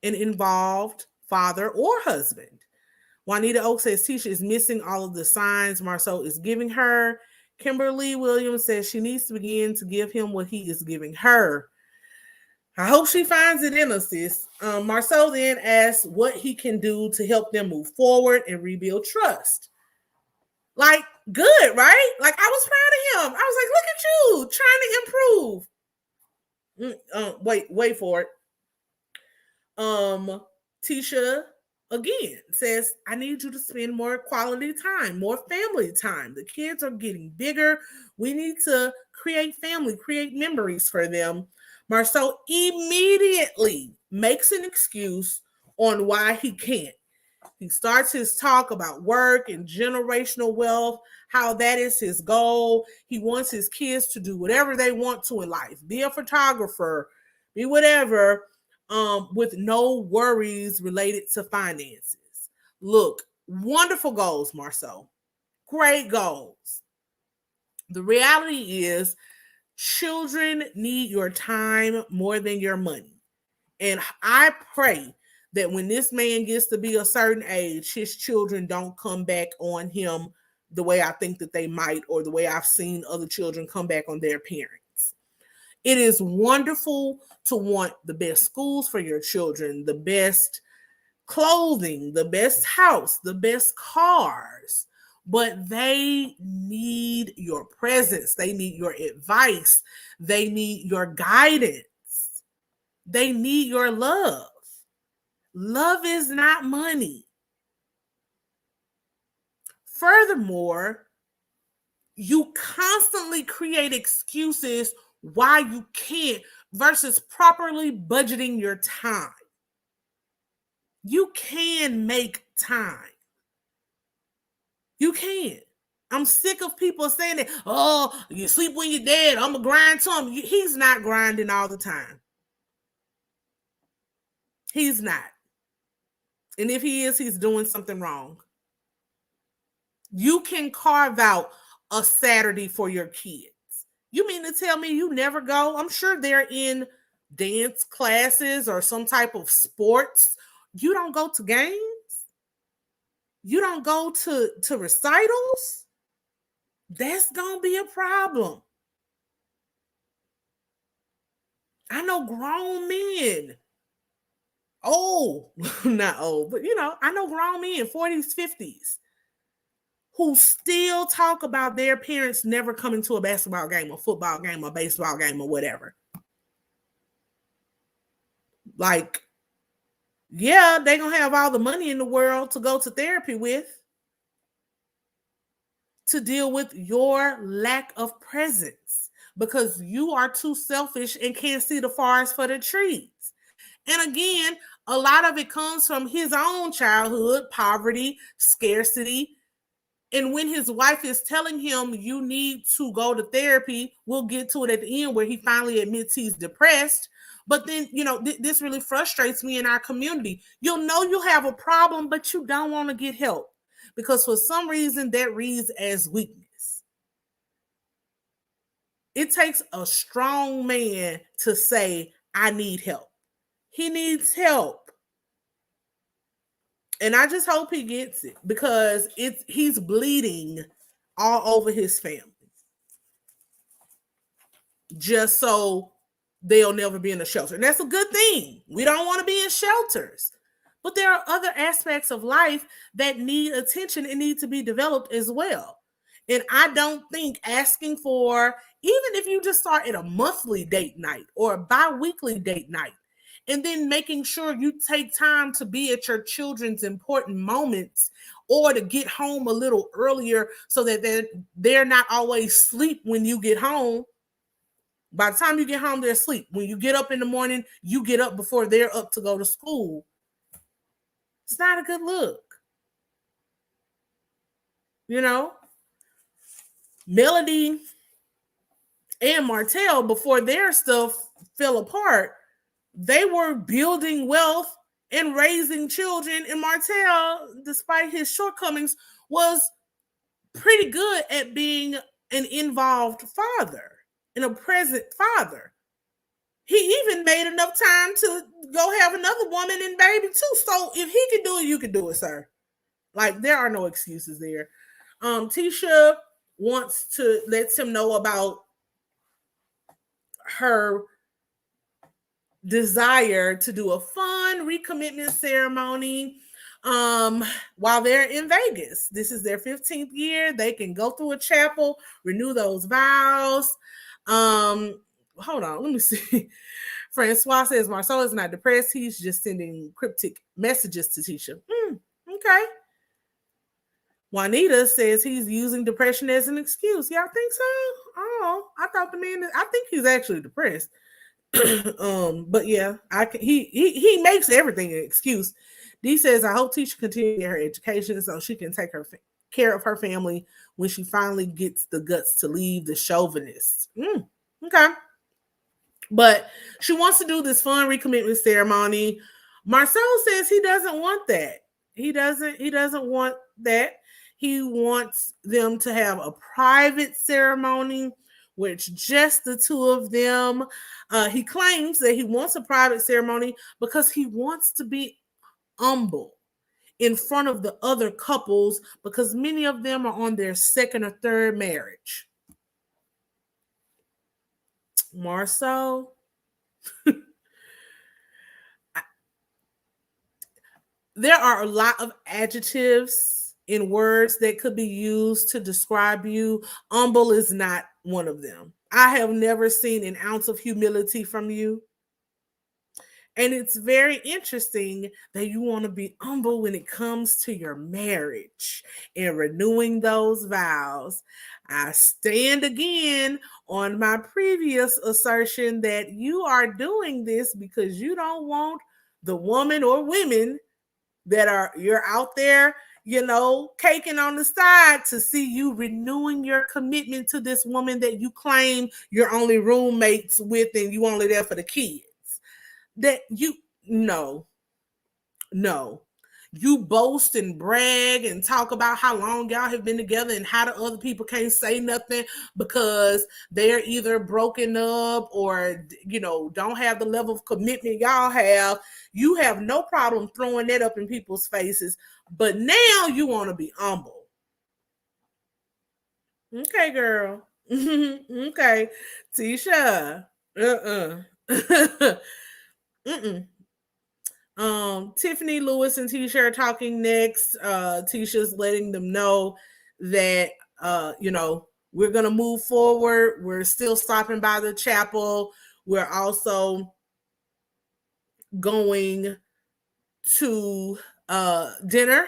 and involved father or husband. Juanita Oak says Tisha is missing all of the signs Marceau is giving her. Kimberly Williams says she needs to begin to give him what he is giving her. I hope she finds it in us, sis. Marceau then asks what he can do to help them move forward and rebuild trust. Good, right? I was proud of him. I was look at you trying to improve. Wait for it. Tisha again says, I need you to spend more quality time, more family time. The kids are getting bigger. We need to create memories for them. Marceau immediately makes an excuse on why he can't. He starts his talk about work and generational wealth, how that is his goal. He wants his kids to do whatever they want to in life, be a photographer, be whatever, with no worries related to finances. Look, wonderful goals, Marceau. Great goals. The reality is, children need your time more than your money. And I pray that when this man gets to be a certain age, his children don't come back on him the way I think that they might, or the way I've seen other children come back on their parents. It is wonderful to want the best schools for your children, the best clothing, the best house, the best cars, but they need your presence. They need your advice. They need your guidance. They need your love. Love is not money. Furthermore, you constantly create excuses why you can't versus properly budgeting your time. You can make time. You can. I'm sick of people saying that, oh, you sleep when you're dead. I'm going to grind to him. He's not grinding all the time. He's not. And if he is, he's doing something wrong. You can carve out a Saturday for your kids. You mean to tell me you never go? I'm sure they're in dance classes or some type of sports. You don't go to games? You don't go to recitals? That's going to be a problem. I know grown men. Not old, but I know grown men, 40s, 50s, who still talk about their parents never coming to a basketball game, or football game, or baseball game, or whatever. Like, yeah, they're going to have all the money in the world to go to therapy with, to deal with your lack of presence, because you are too selfish and can't see the forest for the trees. And again, a lot of it comes from his own childhood, poverty, scarcity. And when his wife is telling him you need to go to therapy, we'll get to it at the end where he finally admits he's depressed. But then, this really frustrates me in our community. You'll know you have a problem, but you don't want to get help because for some reason that reads as weakness. It takes a strong man to say, I need help. He needs help. And I just hope he gets it, because he's bleeding all over his family. Just so they'll never be in a shelter. And that's a good thing. We don't want to be in shelters. But there are other aspects of life that need attention and need to be developed as well. And I don't think asking for, even if you just start at a monthly date night or a bi-weekly date night, and then making sure you take time to be at your children's important moments, or to get home a little earlier so that they're not always asleep when you get home. By the time you get home, they're asleep. When you get up in the morning, you get up before they're up to go to school. It's not a good look. Melody and Martell, before their stuff fell apart, they were building wealth and raising children. And Martell, despite his shortcomings, was pretty good at being an involved father and a present father. He even made enough time to go have another woman and baby too. So if he can do it, you can do it, sir. Like, there are no excuses there. Tisha lets him know about her desire to do a fun recommitment ceremony while they're in Vegas. This is their 15th year. They can go through a chapel, renew those vows. Hold on, let me see. Francois says Marceau is not depressed. He's just sending cryptic messages to Tisha. Okay. Juanita says he's using depression as an excuse. Y'all think so? Oh, I thought I think he's actually depressed. But yeah, he makes everything an excuse. Dee says, I hope Tisha continues her education so she can take care of her family when she finally gets the guts to leave the chauvinists. Okay. But she wants to do this fun recommitment ceremony. Marcel says he doesn't want that. He doesn't want that. He wants them to have a private ceremony where it's just the two of them. He claims that he wants a private ceremony because he wants to be humble in front of the other couples because many of them are on their second or third marriage. More so, there are a lot of adjectives in words that could be used to describe you. Humble is not one of them. I have never seen an ounce of humility from you. And it's very interesting that you want to be humble when it comes to your marriage and renewing those vows. I stand again on my previous assertion that you are doing this because you don't want the woman or women that you're out there, caking on the side to see you renewing your commitment to this woman that you claim you're only roommates with and you only there for the kids. That no, you boast and brag and talk about how long y'all have been together and how the other people can't say nothing because they're either broken up or don't have the level of commitment y'all have. You have no problem throwing that up in people's faces, but now you want to be humble. Okay, girl. Okay, Tisha. Tiffany Lewis and Tisha are talking next. Tisha's letting them know that we're gonna move forward. We're still stopping by the chapel. We're also going to dinner,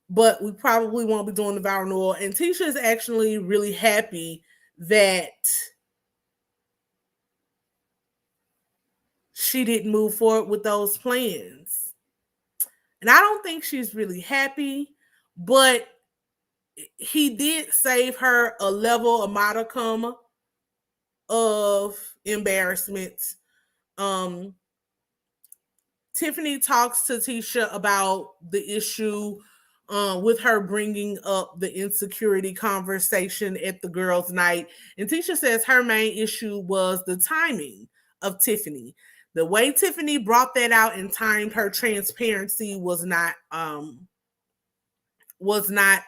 but we probably won't be doing the vow renewal. And Tisha is actually really happy that she didn't move forward with those plans. And I don't think she's really happy, but he did save her a level, a modicum of embarrassment. Tiffany talks to Tisha about the issue with her bringing up the insecurity conversation at the girls' night. And Tisha says her main issue was the timing of Tiffany. The way Tiffany brought that out and timed her transparency was not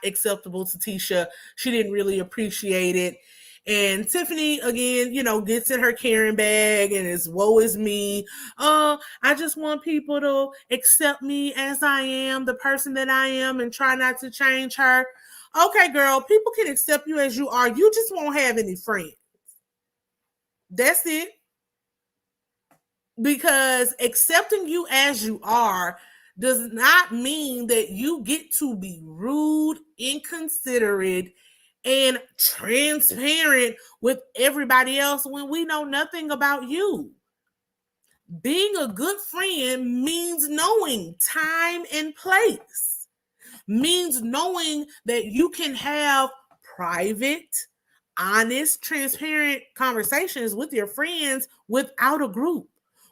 acceptable to Tisha. She didn't really appreciate it. And Tiffany, again, gets in her Karen bag and is woe is me. Oh, I just want people to accept me as I am, the person that I am, and try not to change her. Okay, girl, people can accept you as you are. You just won't have any friends. That's it. Because accepting you as you are does not mean that you get to be rude, inconsiderate, and transparent with everybody else when we know nothing about you. Being a good friend means knowing time and place, means knowing that you can have private, honest, transparent conversations with your friends without a group.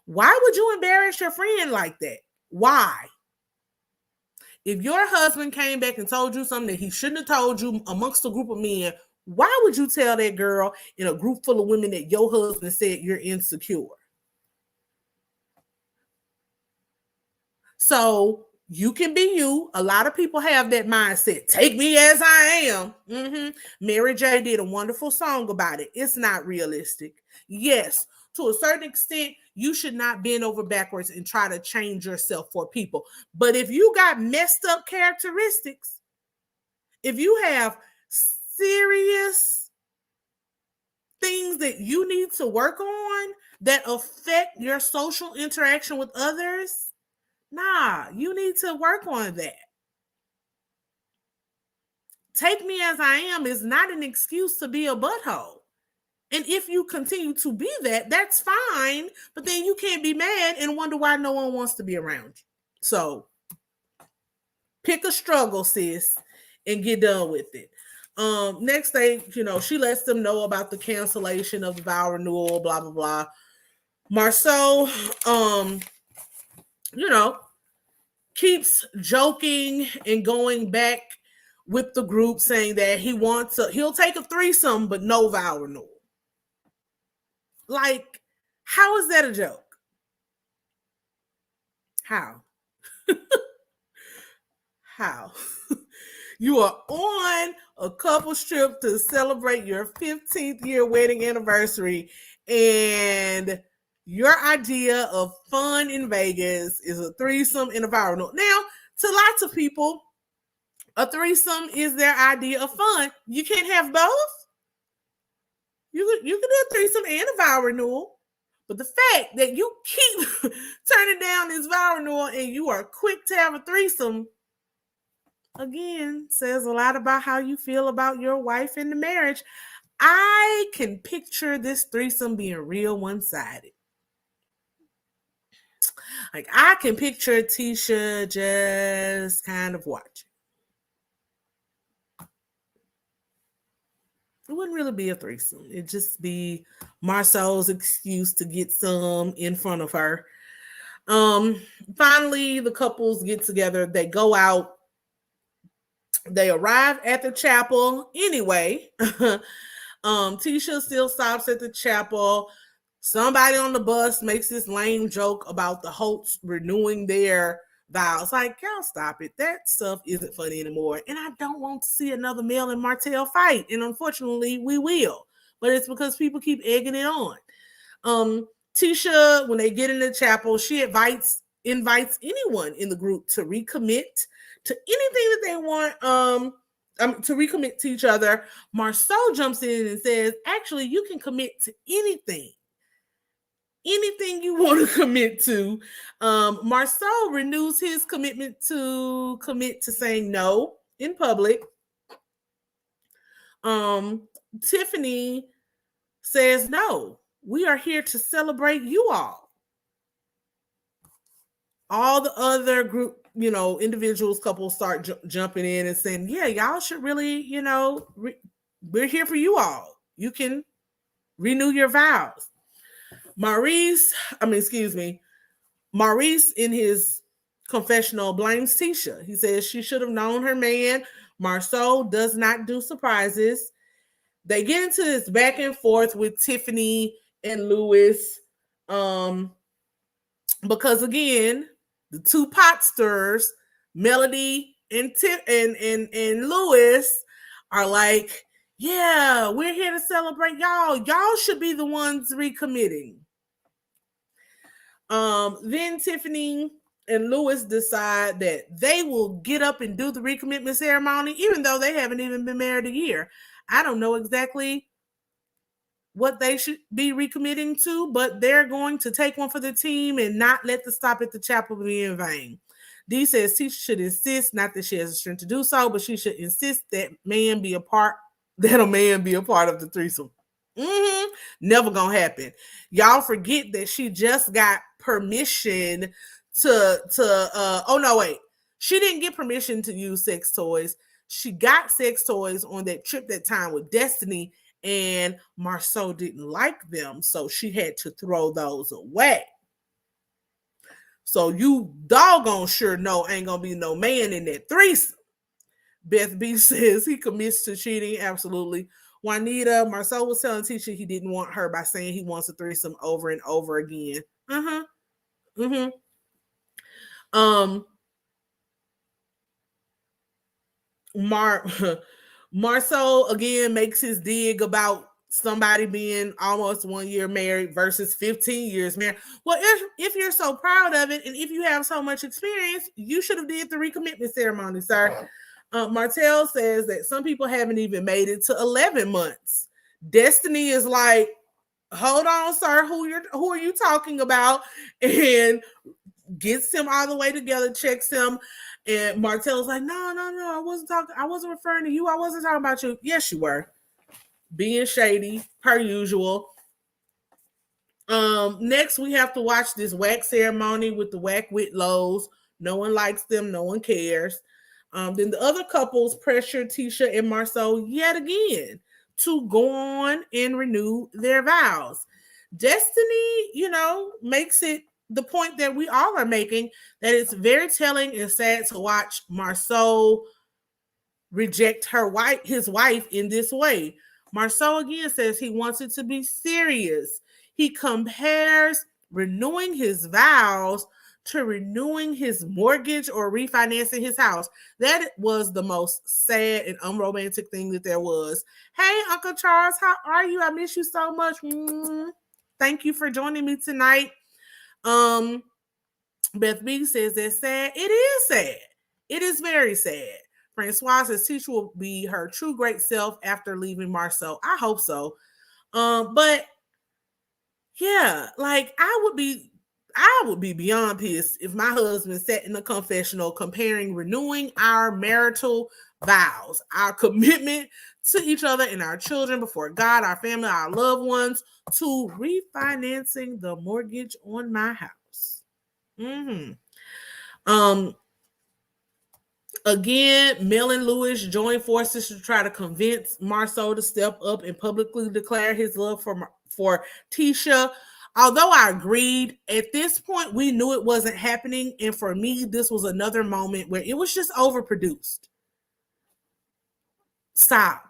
Why would you embarrass your friend like that? Why? If your husband came back and told you something that he shouldn't have told you amongst a group of men, why would you tell that girl in a group full of women that your husband said you're insecure? So you can be you. A lot of people have that mindset. Take me as I am. Mary J did a wonderful song about it. It's not realistic. Yes, to a certain extent, you should not bend over backwards and try to change yourself for people. But if you got messed up characteristics, if you have serious things that you need to work on that affect your social interaction with others, nah, you need to work on that. Take me as I am is not an excuse to be a butthole. And if you continue to be that, that's fine. But then you can't be mad and wonder why no one wants to be around you. So pick a struggle, sis, and get done with it. Next day, she lets them know about the cancellation of the vow renewal, blah, blah, blah. Marceau, keeps joking and going back with the group saying that he'll take a threesome, but no vow renewal. Like, how is that a joke? How? How? You are on a couple's trip to celebrate your 15th year wedding anniversary, and your idea of fun in Vegas is a threesome in a viral note. Now, to lots of people, a threesome is their idea of fun. You can't have both. You can do a threesome and a vow renewal. But the fact that you keep turning down this vow renewal and you are quick to have a threesome, again, says a lot about how you feel about your wife and the marriage. I can picture this threesome being real one-sided. Like, I can picture Tisha just kind of watching. It wouldn't really be a threesome. It'd just be Marcel's excuse to get some in front of her. Finally, the couples get together. They go out. They arrive at the chapel anyway. Tisha still stops at the chapel. Somebody on the bus makes this lame joke about the Holtz renewing their vows. Like, y'all stop it. That stuff isn't funny anymore. And I don't want to see another Mel and Martell fight. And unfortunately, we will. But it's because people keep egging it on. Tisha, when they get in the chapel, she invites anyone in the group to recommit to anything that they want, to recommit to each other. Marceau jumps in and says, actually, you can commit to anything you want to commit to. Marceau renews his commitment to commit to saying no in public. Tiffany says, no, we are here to celebrate you all. All the other group, individuals, couples start jumping in and saying, yeah, y'all should really, we're here for you all. You can renew your vows. Maurice in his confessional blames Tisha. He says she should have known her man. Marceau does not do surprises. They get into this back and forth with Tiffany and Louis. Because again, the two pot stirrers, Melody and Louis, are like, yeah, we're here to celebrate y'all. Y'all should be the ones recommitting. Then Tiffany and Louis decide that they will get up and do the recommitment ceremony, even though they haven't even been married a year. I don't know exactly what they should be recommitting to, but they're going to take one for the team and not let the stop at the chapel be in vain. Dee says Tisha should insist, not that she has the strength to do so, but she should insist that a man be a part of the threesome. Never gonna happen. Y'all forget that she just got permission she didn't get permission to use sex toys. She got sex toys on that trip that time with Destiny, and Marceau didn't like them, so she had to throw those away. So you doggone sure know ain't gonna be no man in that threesome. Beth B says he commits to cheating. Absolutely. Juanita, Marceau was telling Tisha he didn't want her by saying he wants a threesome over and over again. Marceau again makes his dig about somebody being almost 1 year married versus 15 years married. Well, if you're so proud of it and if you have so much experience, you should have did the recommitment ceremony, sir. Martell says that some people haven't even made it to 11 months. Destiny is like, hold on, sir, who are you talking about? And gets him all the way together, checks him. And Martell's like, no, I wasn't referring to you. I wasn't talking about you. Yes, you were. Being shady, per usual. Next, we have to watch this wax ceremony with the whack Whitlows. No one likes them. No one cares. Then the other couples pressure Tisha and Marceau yet again to go on and renew their vows. Destiny, makes it the point that we all are making, that it's very telling and sad to watch Marceau reject his wife in this way. Marceau again says he wants it to be serious. He compares renewing his vows to renewing his mortgage or refinancing his house. That was the most sad and unromantic thing that there was. Hey, Uncle Charles, how are you? I miss you so much. Thank you for joining me tonight. Beth B says that's sad. It is sad. It is very sad. Francois says teacher will be her true great self after leaving Marceau. I hope so. But yeah, like I would be beyond pissed if my husband sat in the confessional comparing renewing our marital vows, our commitment to each other and our children before God, our family, our loved ones, to refinancing the mortgage on my house. Again, Mel and Lewis joined forces to try to convince Marceau to step up and publicly declare his love for Tisha. Although I agreed, at this point, we knew it wasn't happening. And for me, this was another moment where it was just overproduced. Stop.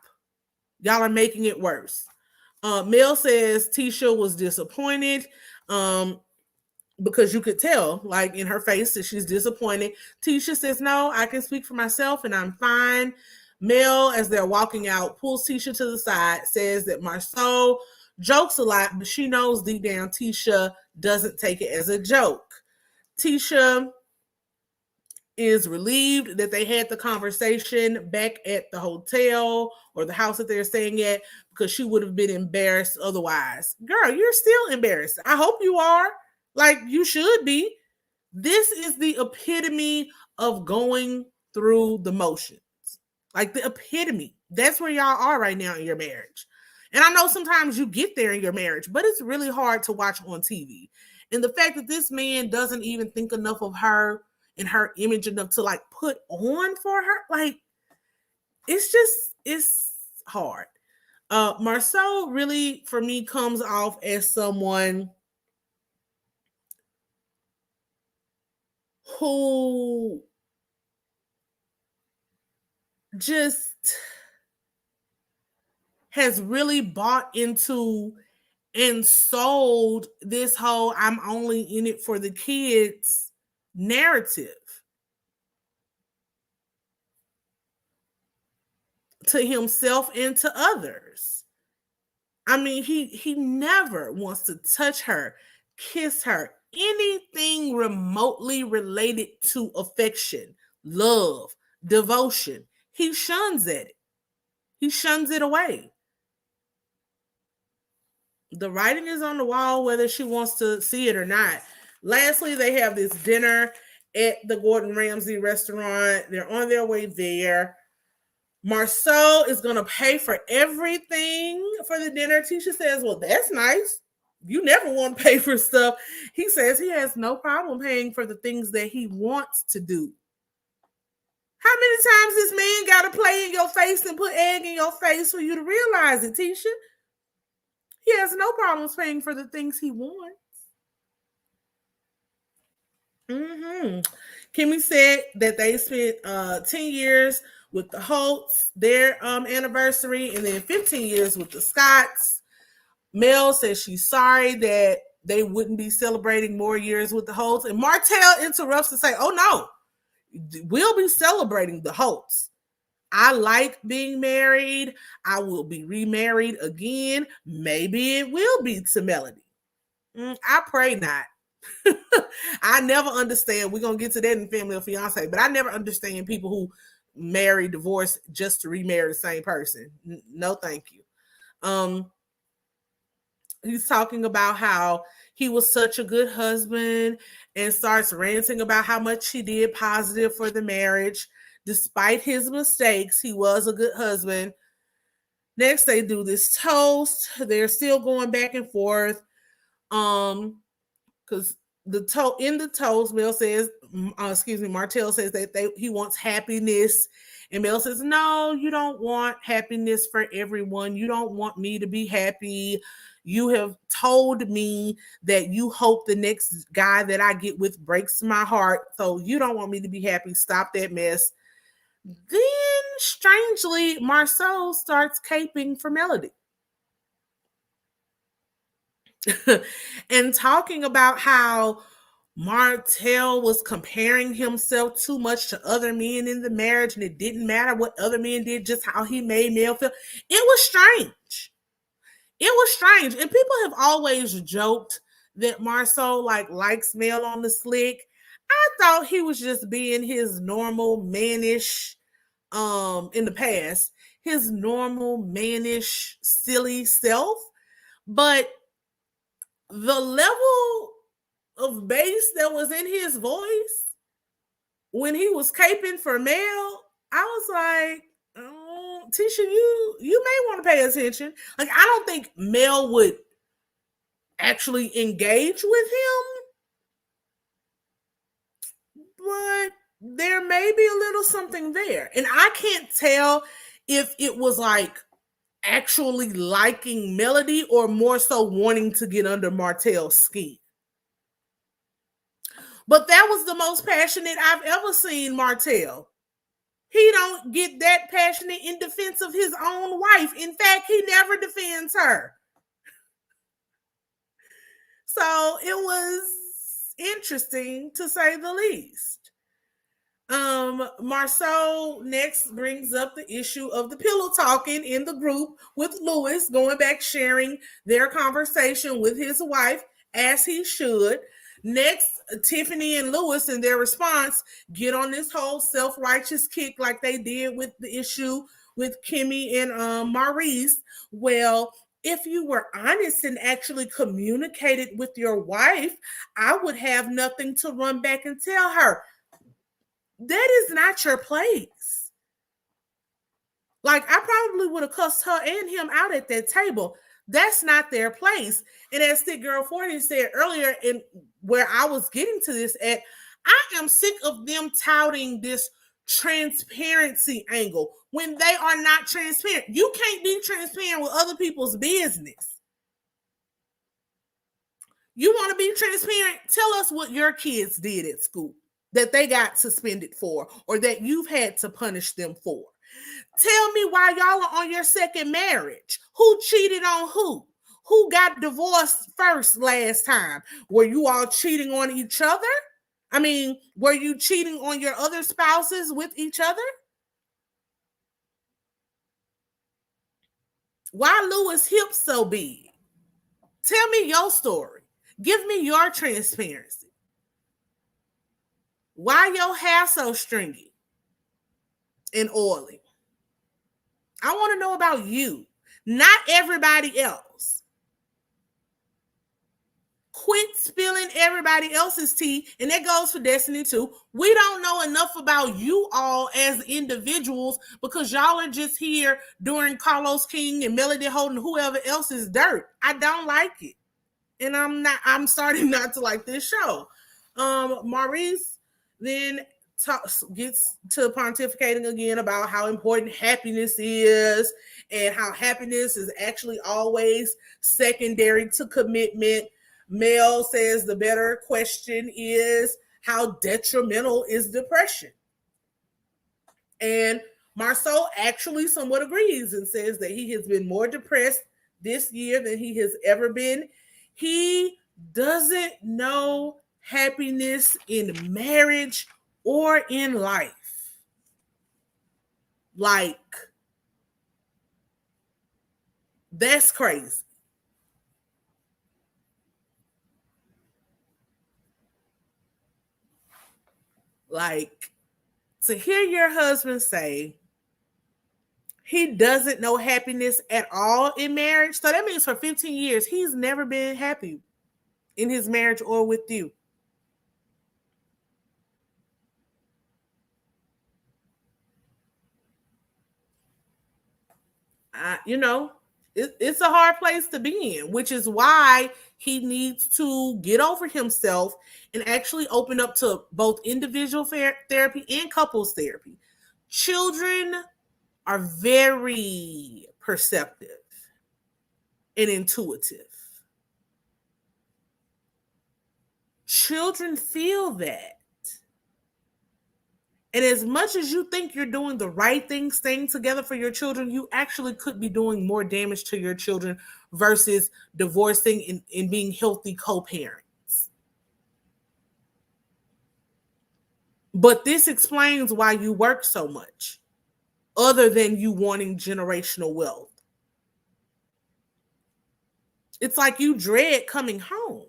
Y'all are making it worse. Mel says Tisha was disappointed. Because you could tell, like in her face, that she's disappointed. Tisha says, no, I can speak for myself and I'm fine. Mel, as they're walking out, pulls Tisha to the side, says that Marceau jokes a lot, but she knows deep down Tisha doesn't take it as a joke. Tisha is relieved that they had the conversation back at the hotel or the house that they're staying at because she would have been embarrassed otherwise. Girl, you're still embarrassed. I hope you are. Like you should be. This is the epitome of going through the motions. Like the epitome. That's where y'all are right now in your marriage. And I know sometimes you get there in your marriage, but it's really hard to watch on TV. And the fact that this man doesn't even think enough of her and her image enough to like put on for her, like it's hard. Marceau really, for me, comes off as someone who just has really bought into and sold this whole I'm only in it for the kids narrative to himself and to others. I mean, he never wants to touch her, kiss her, anything remotely related to affection, love, devotion. He shuns it. He shuns it away. The writing is on the wall, whether she wants to see it or not. Lastly, they have this dinner at the Gordon Ramsay restaurant. They're on their way there. Marceau is going to pay for everything for the dinner. Tisha says, well, that's nice. You never want to pay for stuff. He says he has no problem paying for the things that he wants to do. How many times this man got to play in your face and put egg in your face for you to realize it, Tisha? He has no problems paying for the things he wants. Kimmy said that they spent 10 years with the Holtz, their anniversary, and then 15 years with the Scotts. Mel says she's sorry that they wouldn't be celebrating more years with the Holtz. And Martell interrupts to say, oh no, we'll be celebrating the Holtz. I like being married. I will be remarried again. Maybe it will be to Melody. I pray not. I never understand. We're going to get to that in Family of Fiance, but I never understand people who marry, divorce just to remarry the same person. No, thank you. He's talking about how he was such a good husband and starts ranting about how much he did positive for the marriage. Despite his mistakes, he was a good husband. Next, they do this toast. They're still going back and forth. Because in the toast, Mel says, Martell says that he wants happiness. And Mel says, no, you don't want happiness for everyone. You don't want me to be happy. You have told me that you hope the next guy that I get with breaks my heart. So you don't want me to be happy. Stop that mess. Then, strangely, Marceau starts caping for Melody. and talking about how Martell was comparing himself too much to other men in the marriage, and it didn't matter what other men did, just how he made Mel feel. It was strange. It was strange. And people have always joked that Marceau likes Mel on the slick. I thought he was just being his normal mannish in the past, his normal mannish silly self. But the level of bass that was in his voice when he was caping for Mel, I was like, oh, Tisha, you may want to pay attention. Like, I don't think Mel would actually engage with him, but there may be a little something there. And I can't tell if it was like actually liking Melody or more so wanting to get under Martell's skin. But that was the most passionate I've ever seen Martell. He don't get that passionate in defense of his own wife. In fact, he never defends her. So it was interesting to say the least. Marceau next brings up the issue of the pillow talking in the group with Louis, going back sharing their conversation with his wife, as he should. Next, Tiffany and Louis in their response get on this whole self-righteous kick like they did with the issue with Kimmy and Maurice. Well, if you were honest and actually communicated with your wife, I would have nothing to run back and tell her. That is not your place. Like, I probably would have cussed her and him out at that table. That's not their place. And as Thick Girl 40 said earlier, and where I was getting to this at, I am sick of them touting this transparency angle when they are not transparent. You can't be transparent with other people's business. You want to be transparent? Tell us what your kids did at school that they got suspended for, or that you've had to punish them for. Tell me why y'all are on your second marriage. Who cheated on who? Who got divorced first last time? Were you all cheating on each other? I mean, were you cheating on your other spouses with each other? Why Louis' hips so big? Tell me your story. Give me your transparency. Why your hair so stringy and oily? I want to know about you, not everybody else. Quit spilling everybody else's tea, and that goes for Destiny too. We don't know enough about you all as individuals because y'all are just here during Carlos King and Melody Holden, whoever else's dirt. I don't like it, and I'm starting not to like this show. Maurice then gets to pontificating again about how important happiness is and how happiness is actually always secondary to commitment. Mel says the better question is, how detrimental is depression? And Marceau actually somewhat agrees and says that he has been more depressed this year than he has ever been. He doesn't know happiness in marriage or in life. Like, that's crazy. Like, to hear your husband say he doesn't know happiness at all in marriage, so that means for 15 years he's never been happy in his marriage or with you. It's a hard place to be in, which is why he needs to get over himself and actually open up to both individual therapy and couples therapy. Children are very perceptive and intuitive. Children feel that. And as much as you think you're doing the right thing, staying together for your children, you actually could be doing more damage to your children versus divorcing and being healthy co-parents. But this explains why you work so much, other than you wanting generational wealth. It's like you dread coming home.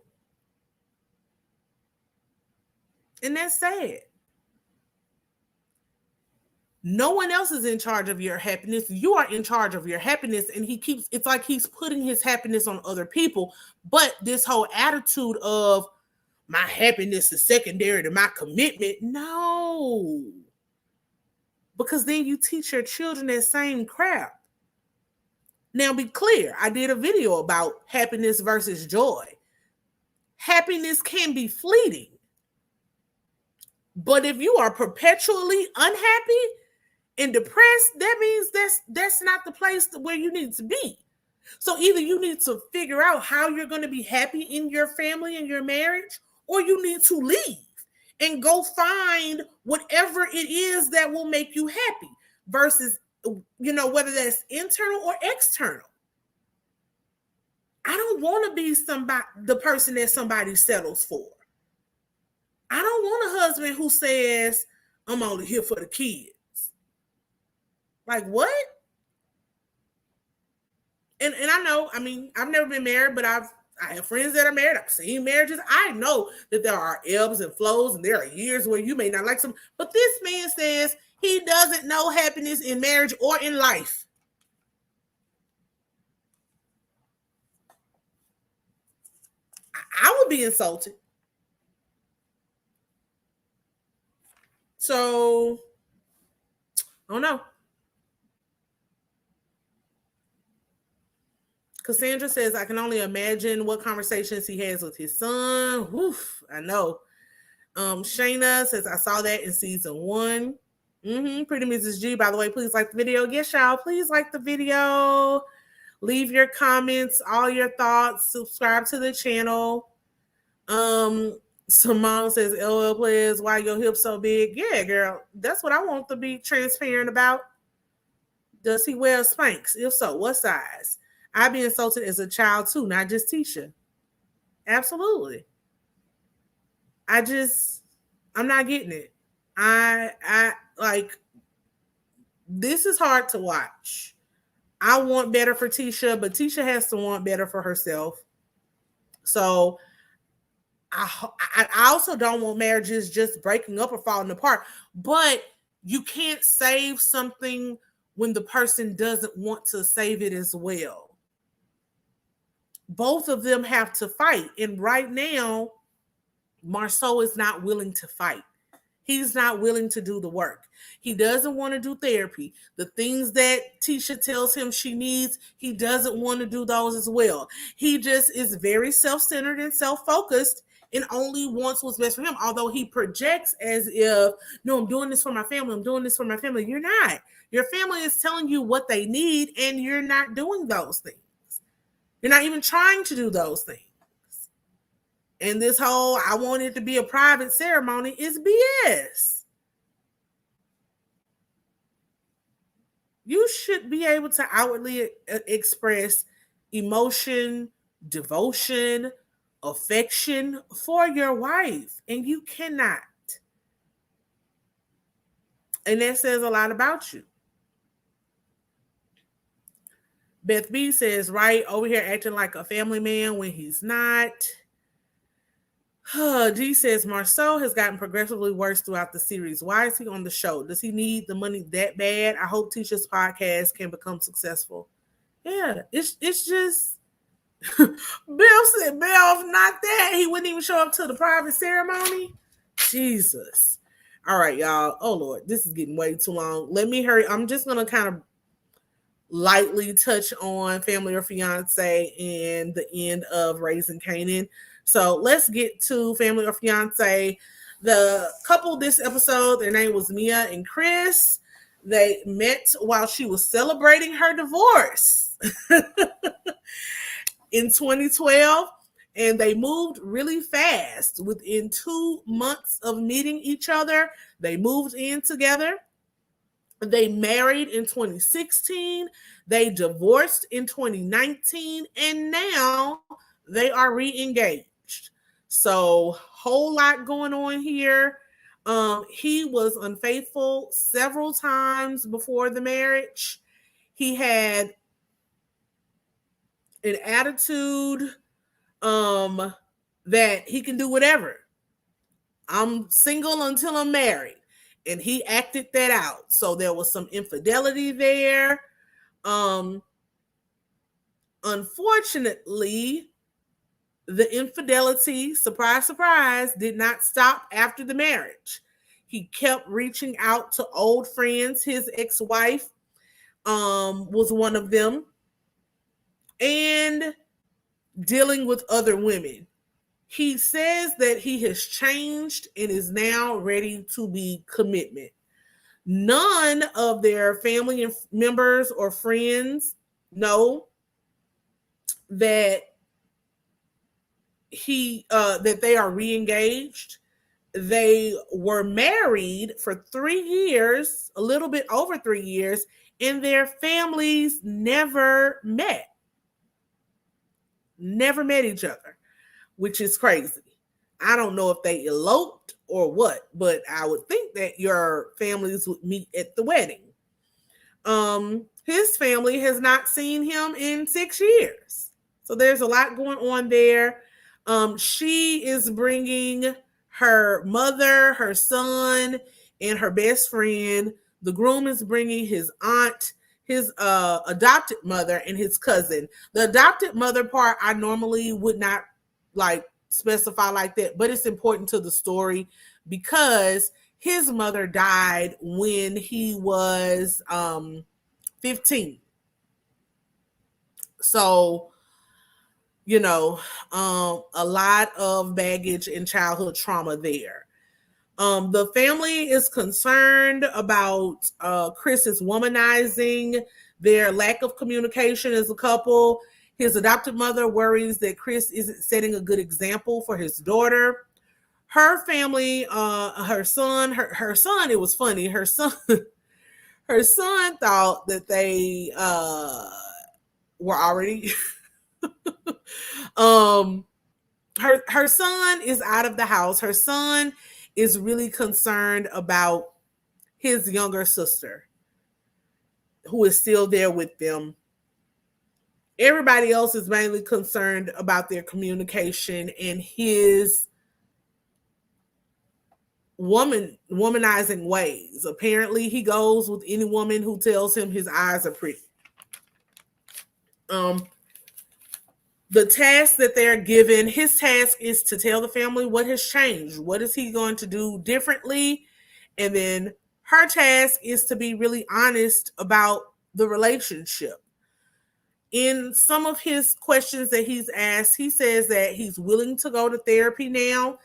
And that's sad. No one else is in charge of your happiness. You are in charge of your happiness. And it's like he's putting his happiness on other people. But this whole attitude of my happiness is secondary to my commitment. No. Because then you teach your children that same crap. Now be clear, I did a video about happiness versus joy. Happiness can be fleeting. But if you are perpetually unhappy and depressed, that means that's not the place where you need to be. So either you need to figure out how you're going to be happy in your family and your marriage, or you need to leave and go find whatever it is that will make you happy versus, whether that's internal or external. I don't want to be the person that somebody settles for. I don't want a husband who says, I'm only here for the kids. Like, what? And I know, I've never been married, but I have friends that are married. I've seen marriages. I know that there are ebbs and flows, and there are years where you may not like some. But this man says he doesn't know happiness in marriage or in life. I would be insulted. So, I don't know. Cassandra says, I can only imagine what conversations he has with his son. Woof, I know. Shayna says, I saw that in season 1. Pretty Mrs. G, by the way, please like the video. Yes, y'all, please like the video. Leave your comments, all your thoughts. Subscribe to the channel. Simone says, LL Plez, why your hips so big? Yeah, girl, that's what I want to be transparent about. Does he wear Spanx? If so, what size? I'd be insulted as a child too, not just Tisha. Absolutely. I'm not getting it. I like, this is hard to watch. I want better for Tisha, but Tisha has to want better for herself. So I also don't want marriages just breaking up or falling apart, but you can't save something when the person doesn't want to save it as well. Both of them have to fight. And right now, Marceau is not willing to fight. He's not willing to do the work. He doesn't want to do therapy. The things that Tisha tells him she needs, he doesn't want to do those as well. He just is very self-centered and self-focused and only wants what's best for him. Although he projects as if, no, I'm doing this for my family. I'm doing this for my family. You're not. Your family is telling you what they need, and you're not doing those things. You're not even trying to do those things. And this whole, I want it to be a private ceremony is BS. You should be able to outwardly express emotion, devotion, affection for your wife, and you cannot. And that says a lot about you. Beth B says, right over here acting like a family man when he's not. G says, Marceau has gotten progressively worse throughout the series. Why is he on the show? Does he need the money that bad? I hope Tisha's podcast can become successful. Yeah, it's just Bill said, Bill, if not that, he wouldn't even show up to the private ceremony. Jesus. All right, y'all. Oh, Lord, this is getting way too long. Let me hurry. I'm just going to kind of lightly touch on Family or Fiance and the end of Raising Kanan. So let's get to Family or Fiance. The couple this episode, their name was Mia and Chris. They met while she was celebrating her divorce in 2012. and they moved really fast. Within 2 months of meeting each other, they moved in together. They married in 2016. They divorced in 2019, and now they are re-engaged. So, whole lot going on here. He was unfaithful several times before the marriage. He had an attitude that he can do whatever. I'm single until I'm married. And he acted that out. So there was some infidelity there. Um, Unfortunately, the infidelity, surprise, surprise, did not stop after the marriage. He kept reaching out to old friends. His ex-wife was one of them, and dealing with other women. He says that he has changed and is now ready to be commitment. None of their family members or friends know that that they are re-engaged. They were married for 3 years, a little bit over 3 years, and their families never met each other, which is crazy. I don't know if they eloped or what, but I would think that your families would meet at the wedding. His family has not seen him in 6 years. So there's a lot going on there. She is bringing her mother, her son, and her best friend. The groom is bringing his aunt, his adopted mother, and his cousin. The adopted mother part I normally would not like specify like that, but it's important to the story because his mother died when he was 15. So, a lot of baggage and childhood trauma there. The family is concerned about Chris's womanizing, their lack of communication as a couple. His adopted mother worries that Chris isn't setting a good example for his daughter. Her family, her son, it was funny. Her son thought that they were already her son is out of the house. Her son is really concerned about his younger sister, who is still there with them. Everybody else is mainly concerned about their communication and his womanizing ways. Apparently, he goes with any woman who tells him his eyes are pretty. The task that they're given, his task is to tell the family what has changed. What is he going to do differently? And then her task is to be really honest about the relationship. In some of his questions that he's asked, he says that he's willing to go to therapy now.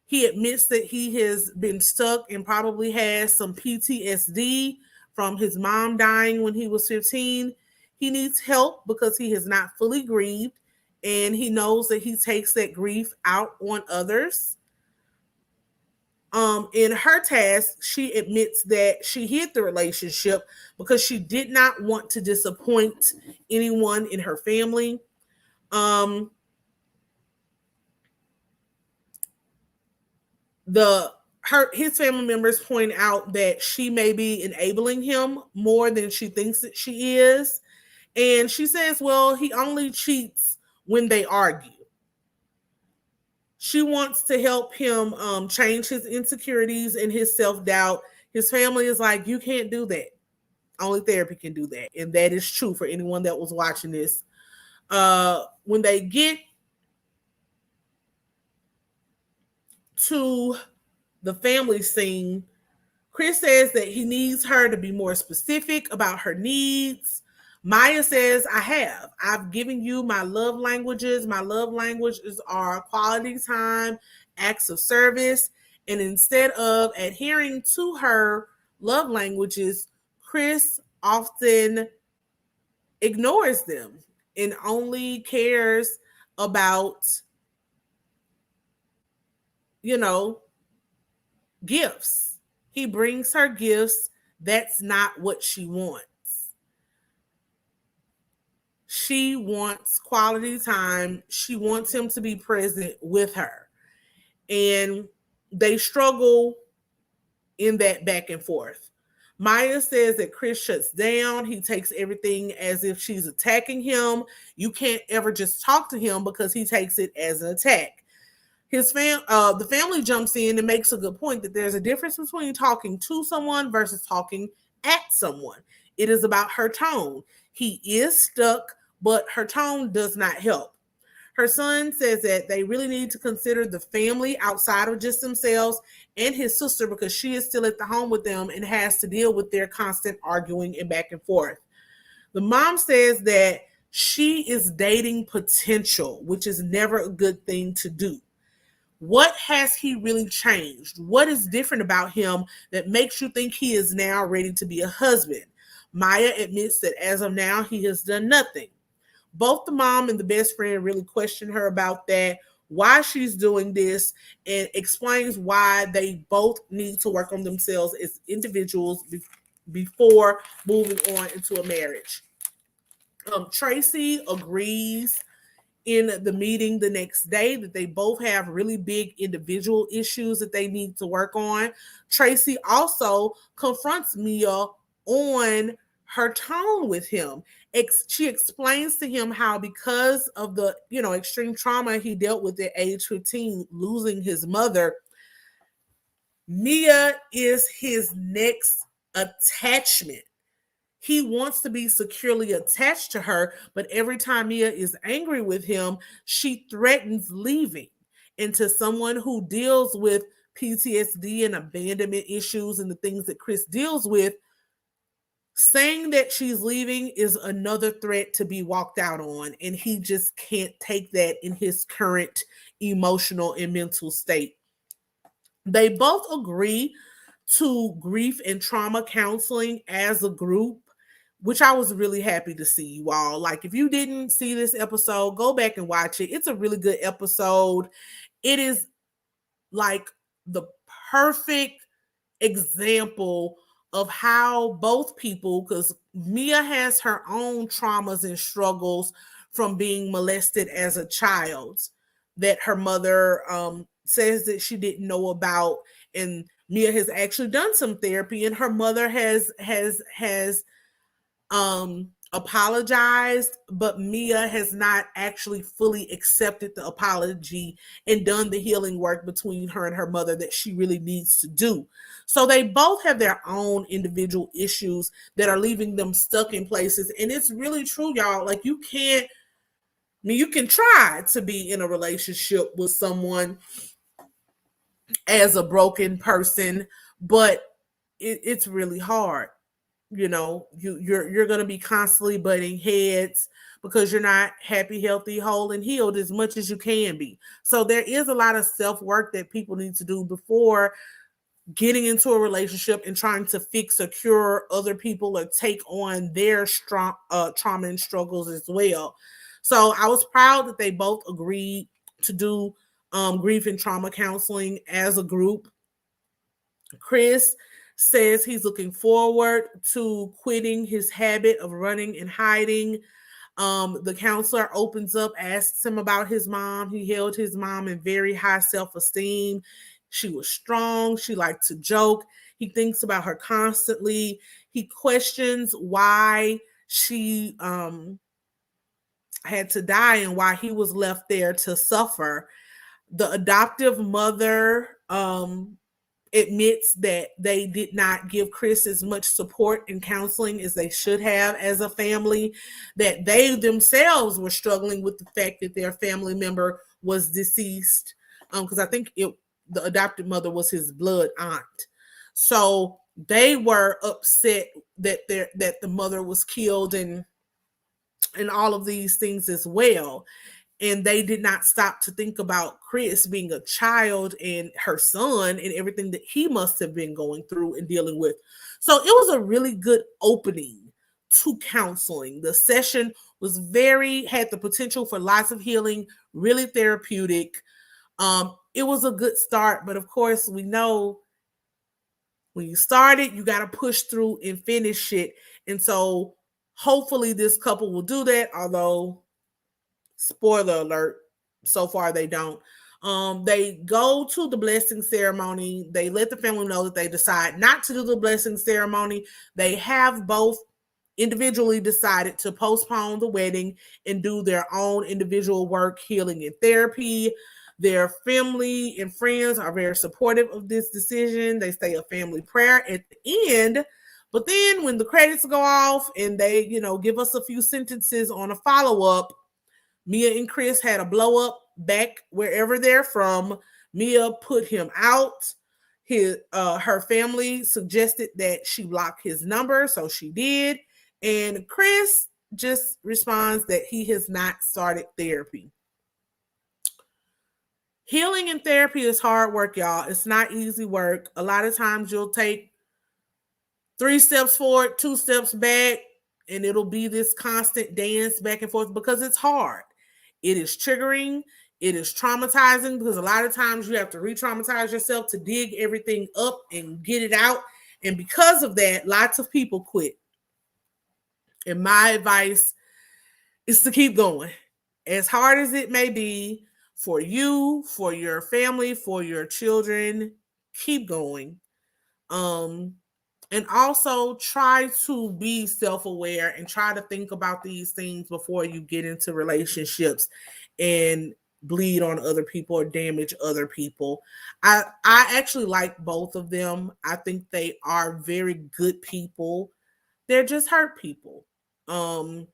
He admits that he has been stuck and probably has some PTSD from his mom dying when he was 15. He needs help because he has not fully grieved, and he knows that he takes that grief out on others. In her task, she admits that she hid the relationship because she did not want to disappoint anyone in her family. His family members point out that she may be enabling him more than she thinks that she is. And she says, well, he only cheats when they argue. She wants to help him change his insecurities and his self-doubt. His family is like, you can't do that. Only therapy can do that. And that is true for anyone that was watching this. When they get to the family scene, Chris says that he needs her to be more specific about her needs. Maya says, I've given you my love languages. My love languages are quality time, acts of service. And instead of adhering to her love languages, Chris often ignores them and only cares about gifts. He brings her gifts. That's not what she wants. She wants quality time. She wants him to be present with her. And they struggle in that back and forth. Maya says that Chris shuts down. He takes everything as if she's attacking him. You can't ever just talk to him because he takes it as an attack. The family jumps in and makes a good point that there's a difference between talking to someone versus talking at someone. It is about her tone. He is stuck, but her tone does not help. Her son says that they really need to consider the family outside of just themselves and his sister because she is still at the home with them and has to deal with their constant arguing and back and forth. The mom says that she is dating potential, which is never a good thing to do. What has he really changed? What is different about him that makes you think he is now ready to be a husband? Maya admits that as of now, he has done nothing. Both the mom and the best friend really question her about that, why she's doing this, and explains why they both need to work on themselves as individuals before moving on into a marriage. Tracy agrees in the meeting the next day that they both have really big individual issues that they need to work on. Tracy also confronts Mia on her tone with him. She explains to him how because of the extreme trauma he dealt with at age 15, losing his mother, Mia is his next attachment. He wants to be securely attached to her, but every time Mia is angry with him, she threatens leaving. And to someone who deals with PTSD and abandonment issues and the things that Chris deals with, saying that she's leaving is another threat to be walked out on, and he just can't take that in his current emotional and mental state. They both agree to grief and trauma counseling as a group, which I was really happy to see, you all. Like, if you didn't see this episode, go back and watch it. It's a really good episode. It is like the perfect example of how both people, because Mia has her own traumas and struggles from being molested as a child that her mother says that she didn't know about, and Mia has actually done some therapy, and her mother has apologized, but Mia has not actually fully accepted the apology and done the healing work between her and her mother that she really needs to do. So they both have their own individual issues that are leaving them stuck in places. And it's really true, y'all. Like, you can try to be in a relationship with someone as a broken person, but it's really hard. You're going to be constantly butting heads because you're not happy, healthy, whole, and healed as much as you can be. So there is a lot of self-work that people need to do before getting into a relationship and trying to fix or cure other people or take on their trauma and struggles as well. So I was proud that they both agreed to do grief and trauma counseling as a group. Chris says he's looking forward to quitting his habit of running and hiding. The counselor opens up, asks him about his mom. He held his mom in very high self-esteem. She was strong. She liked to joke. He thinks about her constantly. He questions why she had to die and why he was left there to suffer. The adoptive mother admits that they did not give Chris as much support and counseling as they should have as a family, that they themselves were struggling with the fact that their family member was deceased, because I think the adopted mother was his blood aunt. So they were upset that the mother was killed and all of these things as well. And they did not stop to think about Chris being a child and her son and everything that he must have been going through and dealing with. So it was a really good opening to counseling. The session was had the potential for lots of healing, really therapeutic. It was a good start, but of course, we know when you start it, you got to push through and finish it. And so hopefully this couple will do that, although spoiler alert, so far they don't. They go to the blessing ceremony. They let the family know that they decide not to do the blessing ceremony. They have both individually decided to postpone the wedding and do their own individual work, healing and therapy. Their family and friends are very supportive of this decision. They say a family prayer at the end. But then when the credits go off and they, give us a few sentences on a follow-up, Mia and Chris had a blow up back wherever they're from. Mia put him out. Her family suggested that she block his number, so she did. And Chris just responds that he has not started therapy. Healing and therapy is hard work, y'all. It's not easy work. A lot of times you'll take 3 steps forward, 2 steps back, and it'll be this constant dance back and forth because it's hard. It is triggering. It is traumatizing because a lot of times you have to re-traumatize yourself to dig everything up and get it out. And because of that, lots of people quit. And my advice is to keep going. As hard as it may be for you, for your family, for your children, keep going. And also try to be self-aware and try to think about these things before you get into relationships and bleed on other people or damage other people. I actually like both of them. I think they are very good people. They're just hurt people. And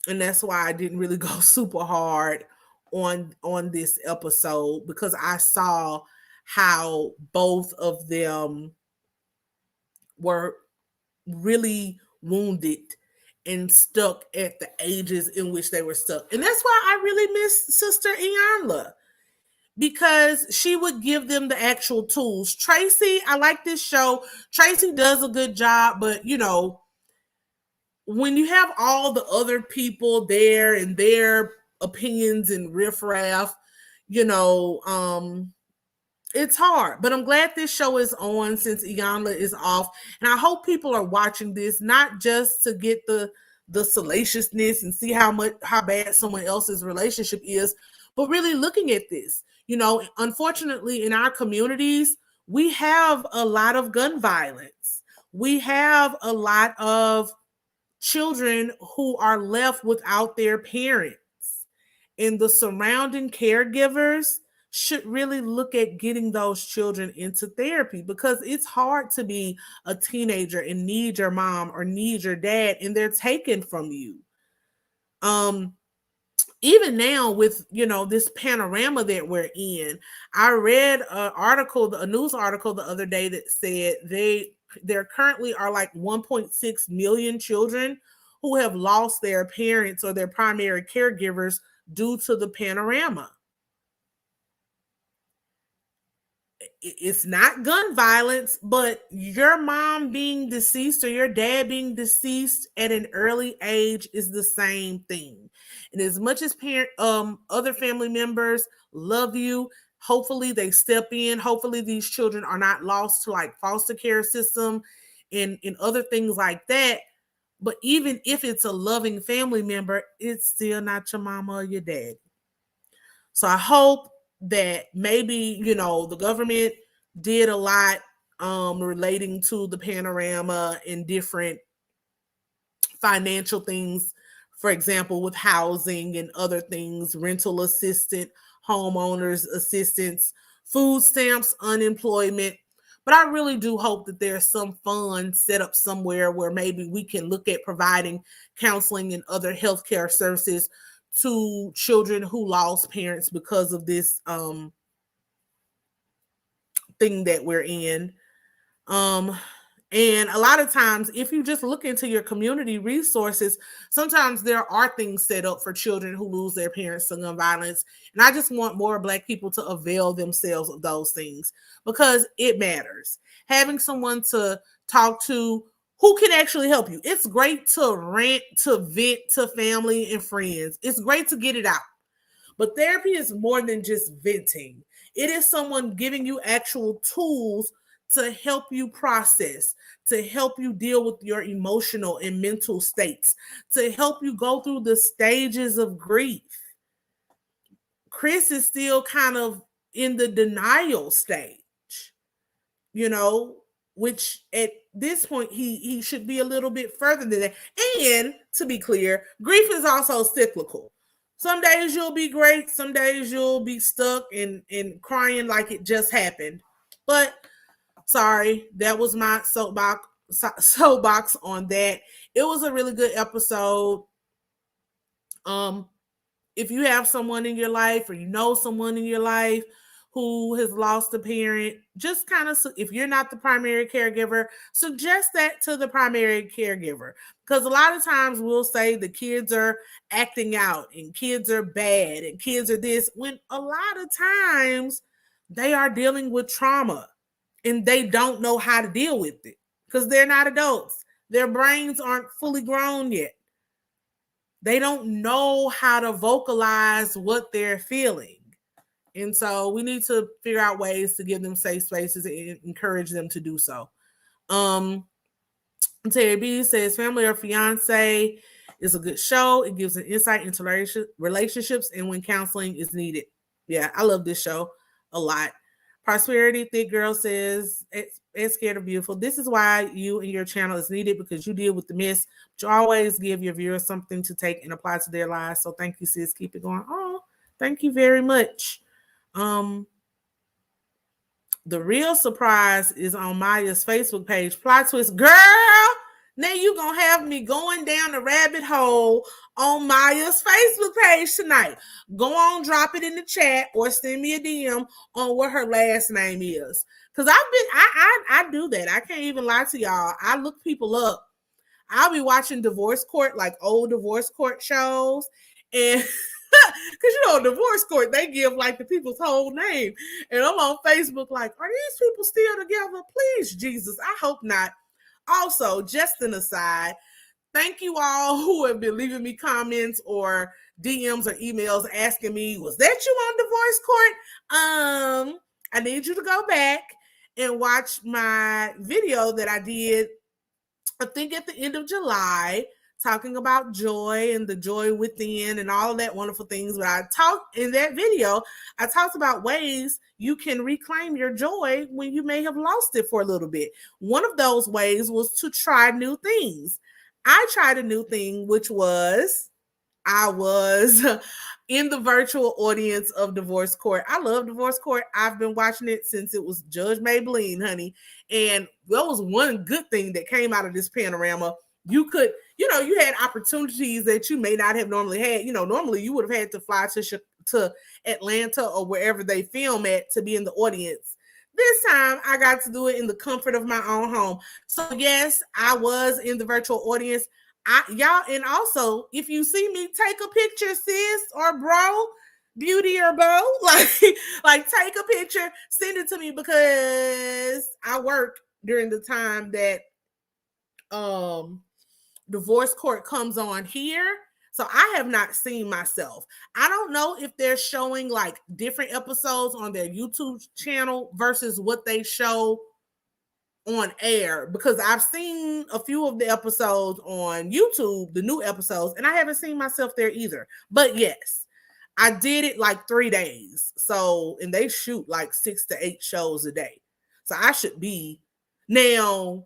that's why I didn't really go super hard on this episode, because I saw how both of them were really wounded and stuck at the ages in which they were stuck. And that's why I really miss Sister Iyanla, because she would give them the actual tools. Tracy, I like this show. Tracy does a good job, but when you have all the other people there and their opinions and riffraff, it's hard. But I'm glad this show is on since Iyanla is off. And I hope people are watching this, not just to get the salaciousness and see how bad someone else's relationship is, but really looking at this. Unfortunately, in our communities, we have a lot of gun violence. We have a lot of children who are left without their parents. And the surrounding caregivers should really look at getting those children into therapy, because it's hard to be a teenager and need your mom or need your dad and they're taken from you. Even now with, this panorama that we're in, I read a news article the other day that said there currently are like 1.6 million children who have lost their parents or their primary caregivers due to the panorama. It's not gun violence, but your mom being deceased or your dad being deceased at an early age is the same thing. And as much as other family members love you, hopefully they step in. Hopefully these children are not lost to like foster care system and other things like that. But even if it's a loving family member, it's still not your mama or your dad. So I hope that maybe, the government did a lot relating to the panorama and different financial things, for example, with housing and other things, rental assistance, homeowners assistance, food stamps, unemployment. But I really do hope that there's some fund set up somewhere where maybe we can look at providing counseling and other healthcare services to children who lost parents because of this thing that we're in. And a lot of times, if you just look into your community resources, sometimes there are things set up for children who lose their parents to gun violence. And I just want more Black people to avail themselves of those things, because it matters. Having someone to talk to who can actually help you. It's great to rant, to vent to family and friends. It's great to get it out. But therapy is more than just venting. It is someone giving you actual tools to help you process, to help you deal with your emotional and mental states, to help you go through the stages of grief. Chris is still kind of in the denial stage, you know, which at this point he should be a little bit further than that. And to be clear, grief is also cyclical. Some days you'll be great, some days you'll be stuck and crying like it just happened. But sorry, that was my soapbox on that. It was a really good episode. If you have someone in your life or you know someone in your life who has lost a parent, just kind of, if you're not the primary caregiver, suggest that to the primary caregiver. Because a lot of times we'll say the kids are acting out and kids are bad and kids are this, when a lot of times they are dealing with trauma and they don't know how to deal with it because they're not adults. Their brains aren't fully grown yet. They don't know how to vocalize what they're feeling. And so we need to figure out ways to give them safe spaces and encourage them to do so. Terry B says, Family or Fiance is a good show. It gives an insight into relationships and when counseling is needed. Yeah, I love this show a lot. Prosperity Thick Girl says, it's Scared of Beautiful. This is why you and your channel is needed, because you deal with the mess. But you always give your viewers something to take and apply to their lives. So thank you, sis. Keep it going. Oh, thank you very much. The real surprise is on Maya's Facebook page. Plot twist, girl. Now you gonna have me going down the rabbit hole on Maya's Facebook page tonight. Go on, drop it in the chat or send me a DM on what her last name is. Cause I do that. I can't even lie to y'all. I look people up. I'll be watching divorce court, like old divorce court shows, and because divorce court, they give like the people's whole name. And I'm on Facebook like, are these people still together? Please, Jesus, I hope not. Also, just an aside, thank you all who have been leaving me comments or DMs or emails asking me, was that you on divorce court? I need you to go back and watch my video that I did, I think at the end of July, talking about joy and the joy within and all of that wonderful things. But I talked in that video, I talked about ways you can reclaim your joy when you may have lost it for a little bit. One of those ways was to try new things. I tried a new thing, which was I was in the virtual audience of divorce court. I love divorce court. I've been watching it since it was Judge Maybelline, honey. And that was one good thing that came out of this panorama. You could, you had opportunities that you may not have normally had. Normally you would have had to fly to Atlanta or wherever they film at to be in the audience. This time I got to do it in the comfort of my own home. So yes, I was in the virtual audience. Y'all, and also if you see me, take a picture, sis or bro, beauty or beau, like take a picture, send it to me, because I work during the time that divorce court comes on here. So I have not seen myself. I don't know if they're showing like different episodes on their YouTube channel versus what they show on air, because I've seen a few of the episodes on YouTube, the new episodes, and I haven't seen myself there either. But yes, I did it like 3 days. So, and they shoot like 6 to 8 shows a day. So I should be, now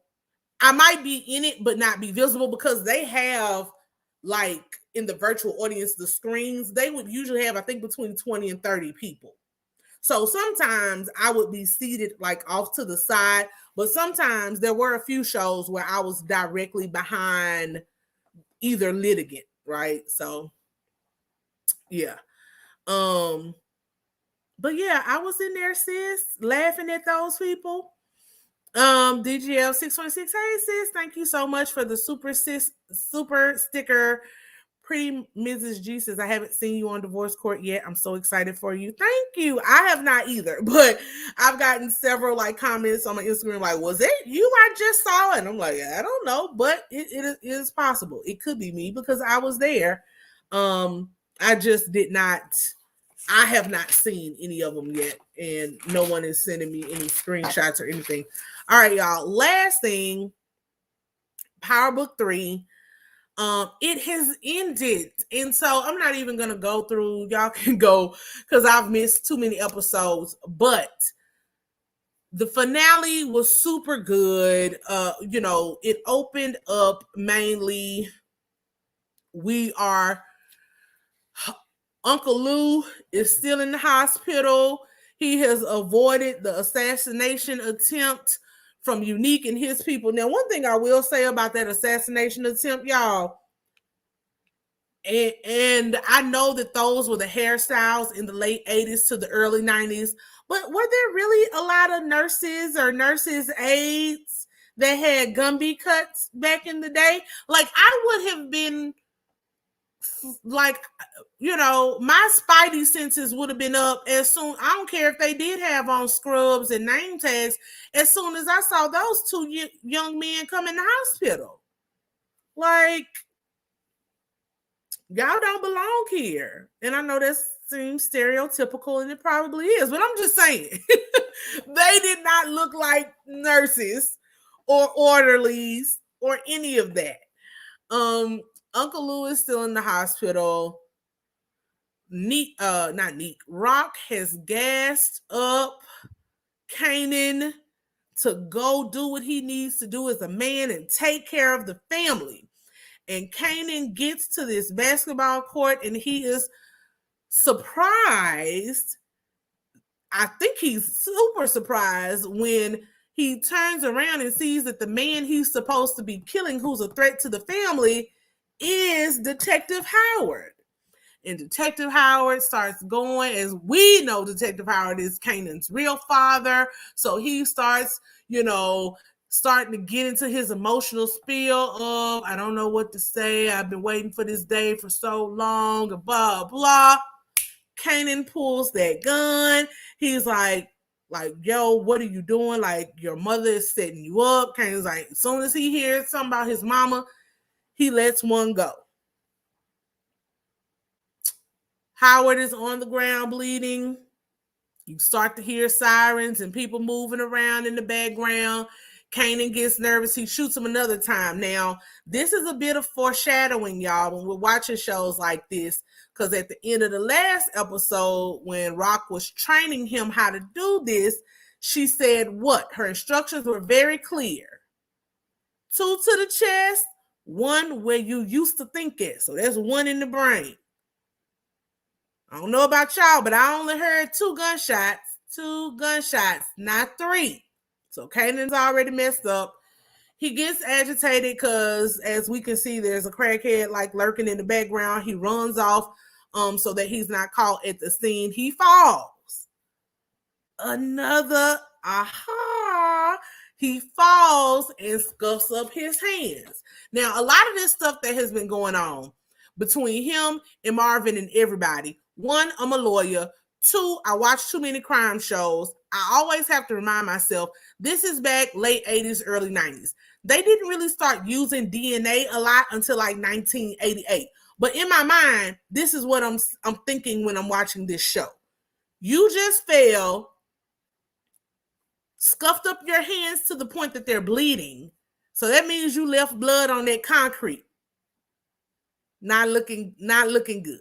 I might be in it, but not be visible, because they have like in the virtual audience, the screens, they would usually have, I think, between 20 and 30 people. So sometimes I would be seated like off to the side, but sometimes there were a few shows where I was directly behind either litigant, right? So yeah. But yeah, I was in there, sis, laughing at those people. DGL 626, hey sis, thank you so much for the super sticker. Pretty Mrs. G says, I haven't seen you on divorce court yet. I'm so excited for you. Thank you. I have not either, but I've gotten several like comments on my Instagram like, was it you I just saw? And I'm like, I don't know, but it is possible. It could be me because I was there. I just did not I have not seen any of them yet, and no one is sending me any screenshots or anything. All right, y'all. Last thing, Powerbook 3. It has ended, and so I'm not even gonna go through. Y'all can go because I've missed too many episodes, but the finale was super good. It opened up mainly. We are Uncle Lou is still in the hospital. He has avoided the assassination attempt from Unique and his people. Now, one thing I will say about that assassination attempt, y'all, and I know that those were the hairstyles in the late 80s to the early 90s, but were there really a lot of nurses or nurses' aides that had Gumby cuts back in the day? Like, I would have been like, my spidey senses would have been up as soon. I don't care if they did have on scrubs and name tags. As soon as I saw those two young men come in the hospital, like, y'all don't belong here. And I know that seems stereotypical, and it probably is, but I'm just saying, they did not look like nurses or orderlies or any of that. Uncle Lou is still in the hospital. RHOP has gassed up Kanan to go do what he needs to do as a man and take care of the family. And Kanan gets to this basketball court and he is surprised. I think he's super surprised when he turns around and sees that the man he's supposed to be killing, who's a threat to the family, is Detective Howard. And Detective Howard starts going, as we know Detective Howard is Kanan's real father. So he starts, starting to get into his emotional spiel of, I don't know what to say. I've been waiting for this day for so long, blah, blah. Kanan pulls that gun. He's like, yo, what are you doing? Like, your mother is setting you up. Kanan's like, as soon as he hears something about his mama, he lets one go. Howard is on the ground bleeding. You start to hear sirens and people moving around in the background. Kanan gets nervous. He shoots him another time. Now, this is a bit of foreshadowing, y'all, when we're watching shows like this, because at the end of the last episode, when RHOP was training him how to do this, she said what? Her instructions were very clear. 2 to the chest, 1 where you used to think it. So that's 1 in the brain. I don't know about y'all, but I only heard 2 gunshots. 2 gunshots, not 3. So Kanan's already messed up. He gets agitated because, as we can see, there's a crackhead like lurking in the background. He runs off so that he's not caught at the scene. He falls. Another aha. He falls and scuffs up his hands. Now, a lot of this stuff that has been going on between him and Marvin and everybody. 1, I'm a lawyer. 2, I watch too many crime shows. I always have to remind myself, this is back late 80s, early 90s. They didn't really start using DNA a lot until like 1988. But in my mind, this is what I'm thinking when I'm watching this show. You just fell, scuffed up your hands to the point that they're bleeding. So that means you left blood on that concrete. Not looking good.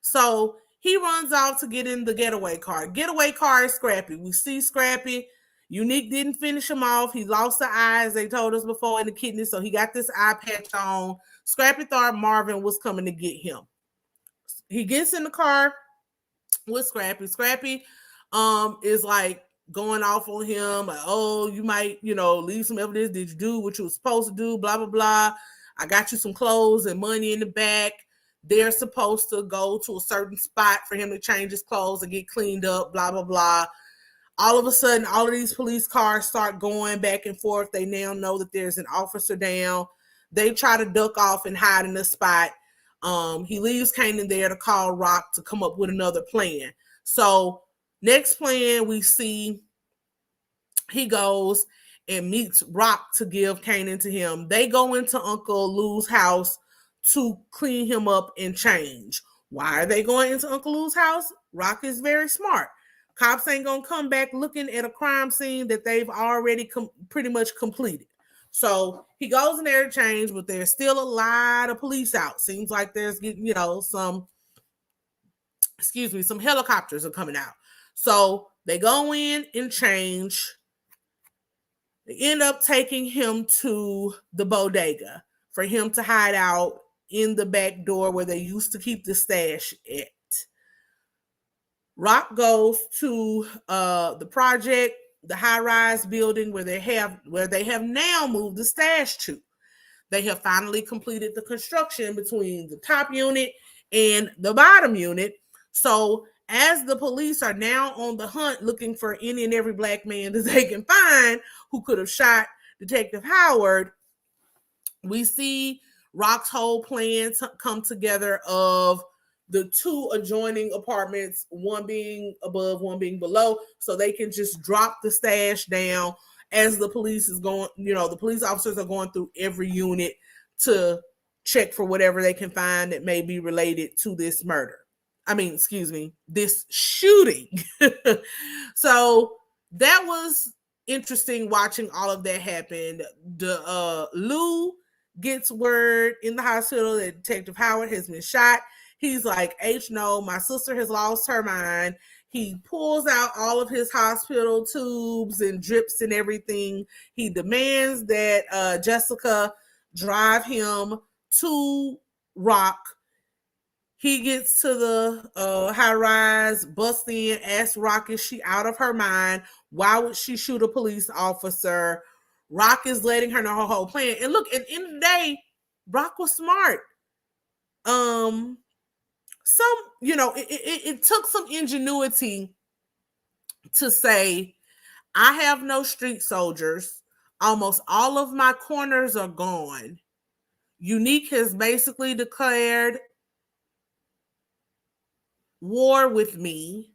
So he runs off to get in the getaway car. Getaway car is Scrappy. We see Scrappy. Unique didn't finish him off. He lost the eyes, they told us before, in the kidney, so he got this eye patch on. Scrappy thought Marvin was coming to get him. He gets in the car with Scrappy. Scrappy is like going off on him, like, oh, you might, leave some evidence. Did you do what you were supposed to do? Blah, blah, blah. I got you some clothes and money in the back. They're supposed to go to a certain spot for him to change his clothes and get cleaned up, blah, blah, blah. All of a sudden, all of these police cars start going back and forth. They now know that there's an officer down. They try to duck off and hide in the spot. He leaves Kanan there to call RHOP to come up with another plan. So next plan, we see he goes and meets RHOP to give Kanan to him. They go into Uncle Lou's house to clean him up and change. Why are they going into Uncle Lou's house? Rock is very smart. Cops ain't gonna come back looking at a crime scene that they've already pretty much completed. So he goes in there to change, but there's still a lot of police out. Seems like there's some helicopters are coming out. So they go in and change. They end up taking him to the bodega for him to hide out in the back door where they used to keep the stash at. Rock goes to the project, the high-rise building where they have now moved the stash to. They have finally completed the construction between the top unit and the bottom unit. So as the police are now on the hunt looking for any and every black man that they can find who could have shot Detective Howard, we see Rock's whole plan come together of the two adjoining apartments, one being above, one being below, so they can just drop the stash down as the police is going, the police officers are going through every unit to check for whatever they can find that may be related to this murder. This shooting. So that was interesting watching all of that happen. Lou gets word in the hospital that Detective Howard has been shot. He's like, no, my sister has lost her mind. He pulls out all of his hospital tubes and drips and everything. He demands that Jessica drive him to Rock. He gets to the high rise, busts in, asks Rock, is she out of her mind? Why would she shoot a police officer? Rock is letting her know her whole plan. And look, at the end of the day, Rock was smart. It took some ingenuity to say, I have no street soldiers. Almost all of my corners are gone. Unique has basically declared war with me.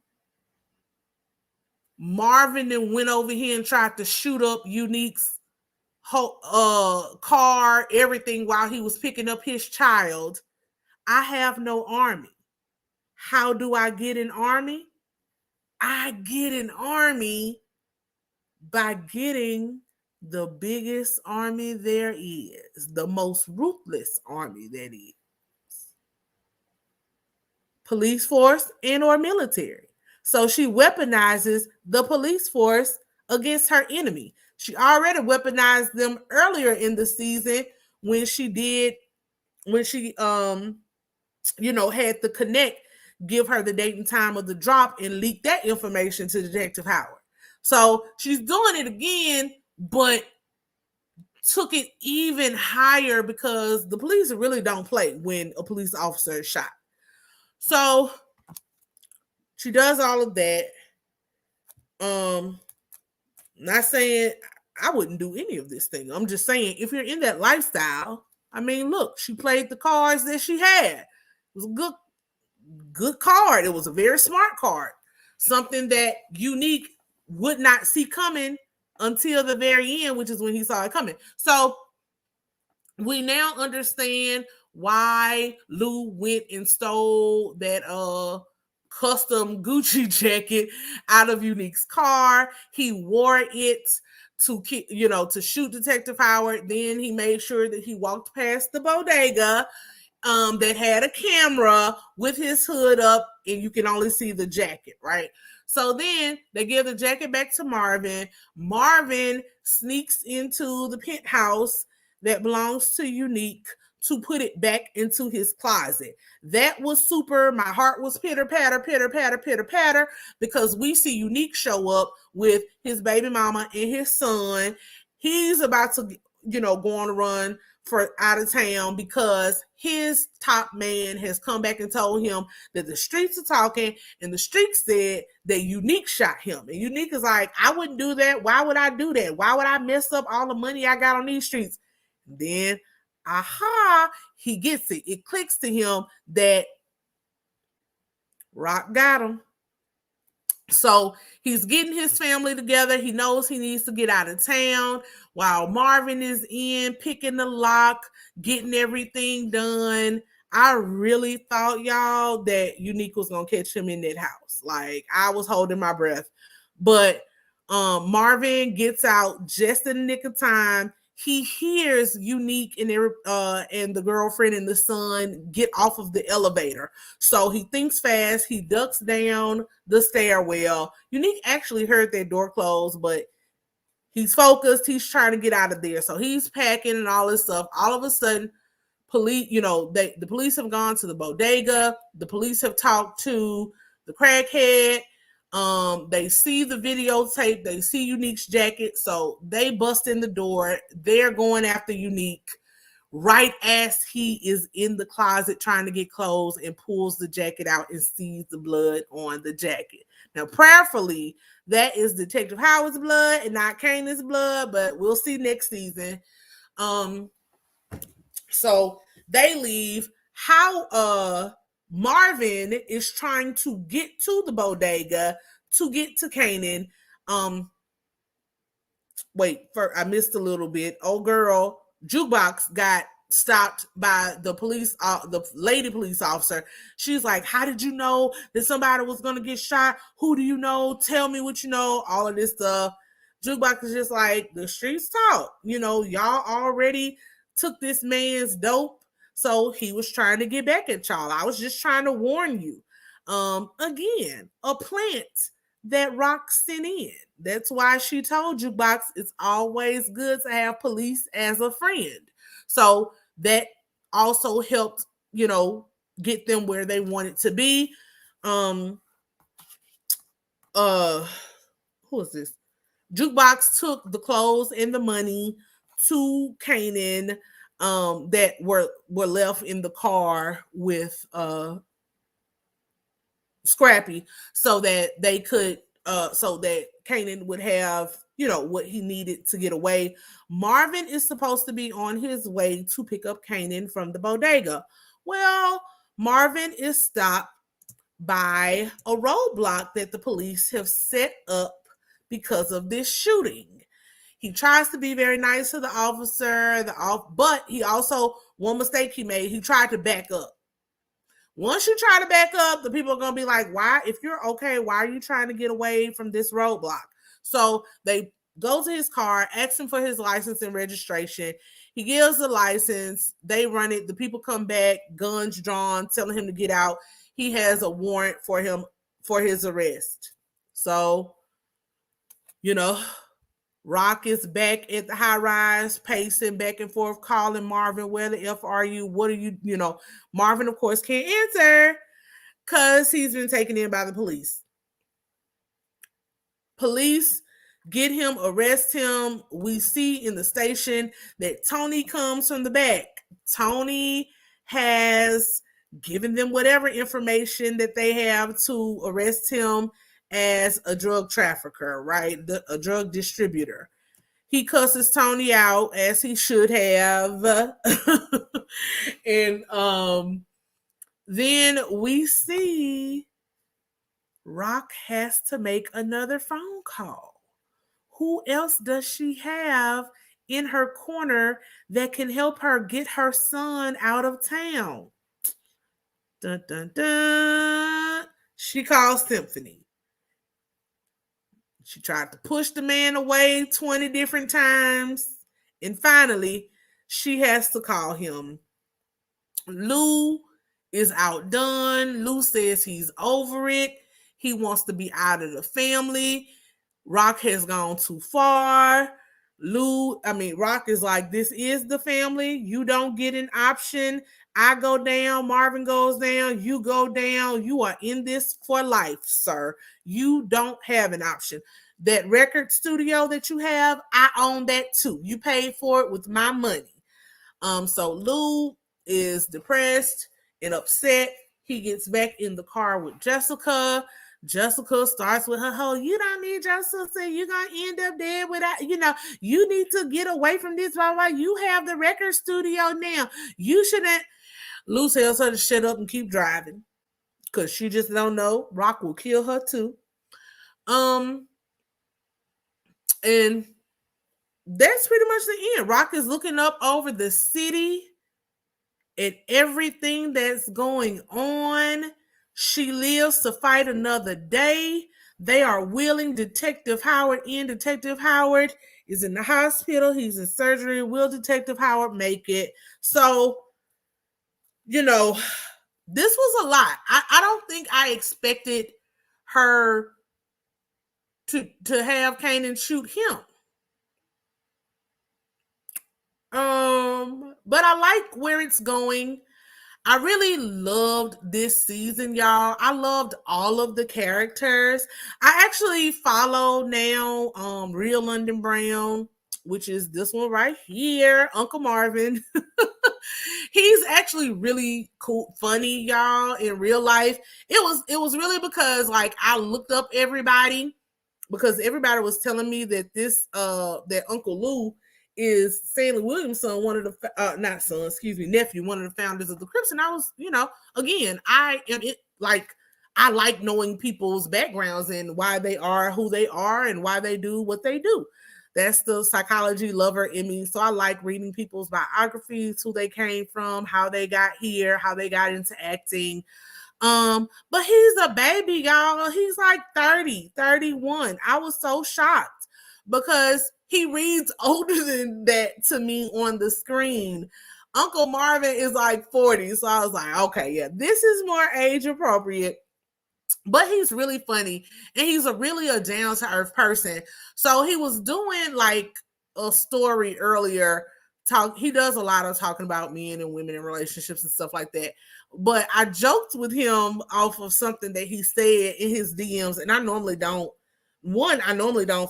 Marvin then went over here and tried to shoot up Unique's whole car, everything while he was picking up his child. I have no army. How do I get an army? I get an army by getting the biggest army there is, the most ruthless army that is. Police force and or military. So she weaponizes the police force against her enemy. She already weaponized them earlier in the season when she had the Connect give her the date and time of the drop and leak that information to Detective Howard. So she's doing it again, but took it even higher because the police really don't play when a police officer is shot. So she does all of that. Not saying I wouldn't do any of this thing. I'm just saying, if you're in that lifestyle, look, she played the cards that she had. It was a good card. It was a very smart card. Something that Unique would not see coming until the very end, which is when he saw it coming. So we now understand why Lou went and stole that custom Gucci jacket out of Unique's car. He wore it to shoot Detective Howard. Then he made sure that he walked past the bodega that had a camera with his hood up, and you can only see the jacket, right? So then they give the jacket back to Marvin. Marvin sneaks into the penthouse that belongs to Unique to put it back into his closet. That was super. My heart was pitter patter, pitter patter, pitter patter, because we see Unique show up with his baby mama and his son. He's about to, go on a run for out of town because his top man has come back and told him that the streets are talking, and the streets said that Unique shot him. And Unique is like, I wouldn't do that. Why would I do that? Why would I mess up all the money I got on these streets? And then, he gets it. It clicks to him that Rock got him. So he's getting his family together. He knows he needs to get out of town while Marvin is in, picking the lock, getting everything done. I really thought, y'all, that Unique was gonna catch him in that house. Like, I was holding my breath. But Marvin gets out just in the nick of time. He hears Unique and the girlfriend and the son get off of the elevator. So he thinks fast. He ducks down the stairwell. Unique actually heard their door close, but he's focused. He's trying to get out of there. So he's packing and all this stuff. All of a sudden, police, the police have gone to the bodega. The police have talked to the crackhead. They see the videotape. They see Unique's jacket. So they bust in the door. They're going after Unique right as he is in the closet trying to get clothes and pulls the jacket out and sees the blood on the jacket. Now, prayerfully, that is Detective Howard's blood and not Kanan's blood, but we'll see next season. So they leave. How Marvin is trying to get to the bodega to get to Kanan. I missed a little bit. Old girl Jukebox got stopped by the lady police officer. She's like, how did you know that somebody was gonna get shot? Who do you know? Tell me what you know. All of this stuff. Jukebox is just like, the streets talk. Y'all already took this man's dope, so he was trying to get back at y'all. I was just trying to warn you. Again, a plant that RHOP sent in. That's why she told Jukebox it's always good to have police as a friend. So that also helped, get them where they wanted to be. Who is this? Jukebox took the clothes and the money to Kanan that were left in the car with Scrappy, so that they could so that Kanan would have what he needed to get away. Marvin is supposed to be on his way to pick up Kanan from the bodega. Well, Marvin is stopped by a roadblock that the police have set up because of this shooting. He tries to be very nice to the officer, but he also, one mistake he made, he tried to back up. Once you try to back up, the people are going to be like, why, if you're okay, why are you trying to get away from this roadblock? So they go to his car, ask him for his license and registration. He gives the license. They run it. The people come back, guns drawn, telling him to get out. He has a warrant for him for his arrest. So, RHOP is back at the high rise, pacing back and forth, calling Marvin, where the F are you? What are you, Marvin, of course, can't answer because he's been taken in by the police. Police get him, arrest him. We see in the station that Tony comes from the back. Tony has given them whatever information that they have to arrest him as a drug trafficker, right? A drug distributor. He cusses Tony out as he should have. And then we see RHOP has to make another phone call. Who else does she have in her corner that can help her get her son out of town? Dun, dun, dun. She calls Symphony. She tried to push the man away 20 different times. And finally, she has to call him. Lou is outdone. Lou says he's over it. He wants to be out of the family. RHOP has gone too far. RHOP is like, this is the family. You don't get an option. I go down, Marvin goes down, you go down. You are in this for life, sir. You don't have an option. That record studio that you have, I own that too. You paid for it with my money. So Lou is depressed and upset. He gets back in the car with Jessica. Jessica starts with her whole, you don't need your sister. You're going to end up dead without, you need to get away from this. Blah. You have the record studio now. You shouldn't. Lou tells her to shut up and keep driving because she just don't know. RHOP will kill her too. And that's pretty much the end. RHOP is looking up over the city and everything that's going on. She lives to fight another day. They are wheeling Detective Howard in. Detective Howard is in the hospital. He's in surgery. Will Detective Howard make it? So, you know, this was a lot. I don't think I expected her to have Kanan shoot him. But I like where it's going. I really loved this season, y'all. I loved all of the characters. I actually follow now Real London Brown, which is this one right here, Uncle Marvin. He's actually really cool, funny, y'all, in real life. It was really because like I looked up everybody because everybody was telling me that that Uncle Lou is Stanley Williams' son, one of the not son, excuse me, nephew, one of the founders of the Crips. And I was, again, I am it like I like knowing people's backgrounds and why they are who they are and why they do what they do. That's the psychology lover in me. So I like reading people's biographies, who they came from, how they got here, how they got into acting. But he's a baby, y'all. He's like 30, 31. I was so shocked because he reads older than that to me on the screen. Uncle Marvin is like 40. So I was like, okay, yeah, this is more age appropriate. But he's really funny and he's really a down to earth person. So he was doing like a story earlier. He does a lot of talking about men and women and relationships and stuff like that. But I joked with him off of something that he said in his DMs, and I normally don't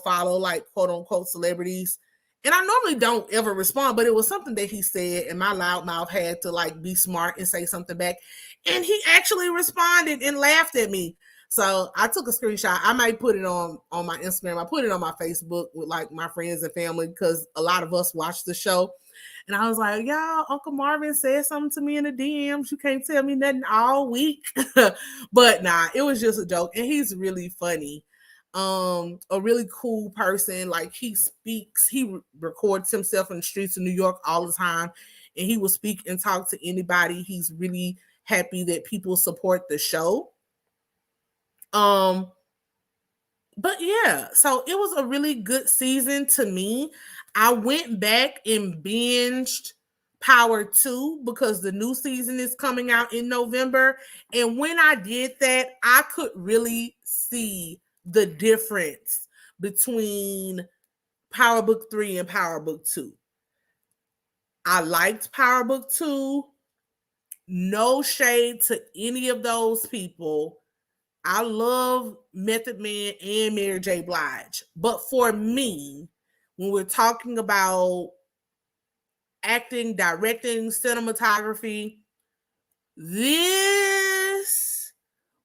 follow like quote unquote celebrities. And I normally don't ever respond, but it was something that he said, and my loud mouth had to like be smart and say something back. And he actually responded and laughed at me. So I took a screenshot. I might put it on my Instagram. I put it on my Facebook with like my friends and family because a lot of us watch the show. And I was like, y'all, Uncle Marvin said something to me in the DMs. You can't tell me nothing all week. But nah, it was just a joke. And he's really funny. A really cool person. Like he records himself in the streets of New York all the time. And he will speak and talk to anybody. He's really happy that people support the show. But yeah, so it was a really good season to me. I went back and binged Power 2 because the new season is coming out in November. And when I did that, I could really see the difference between Powerbook 3 and Powerbook 2. I liked Powerbook 2. No shade to any of those people. I love Method Man and Mary J. Blige. But for me, when we're talking about acting, directing, cinematography, this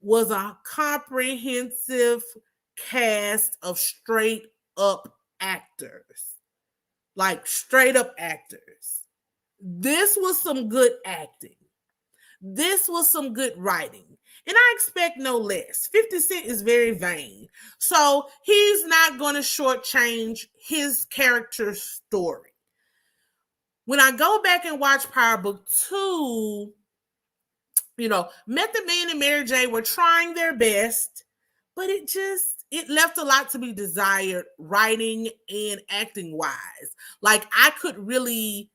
was a comprehensive cast of straight up actors. Like straight up actors. This was some good acting. This was some good writing. And I expect no less. 50 Cent is very vain. So he's not going to shortchange his character story. When I go back and watch Powerbook 2, Method Man and Mary J were trying their best, but it left a lot to be desired writing and acting wise. Like I could really...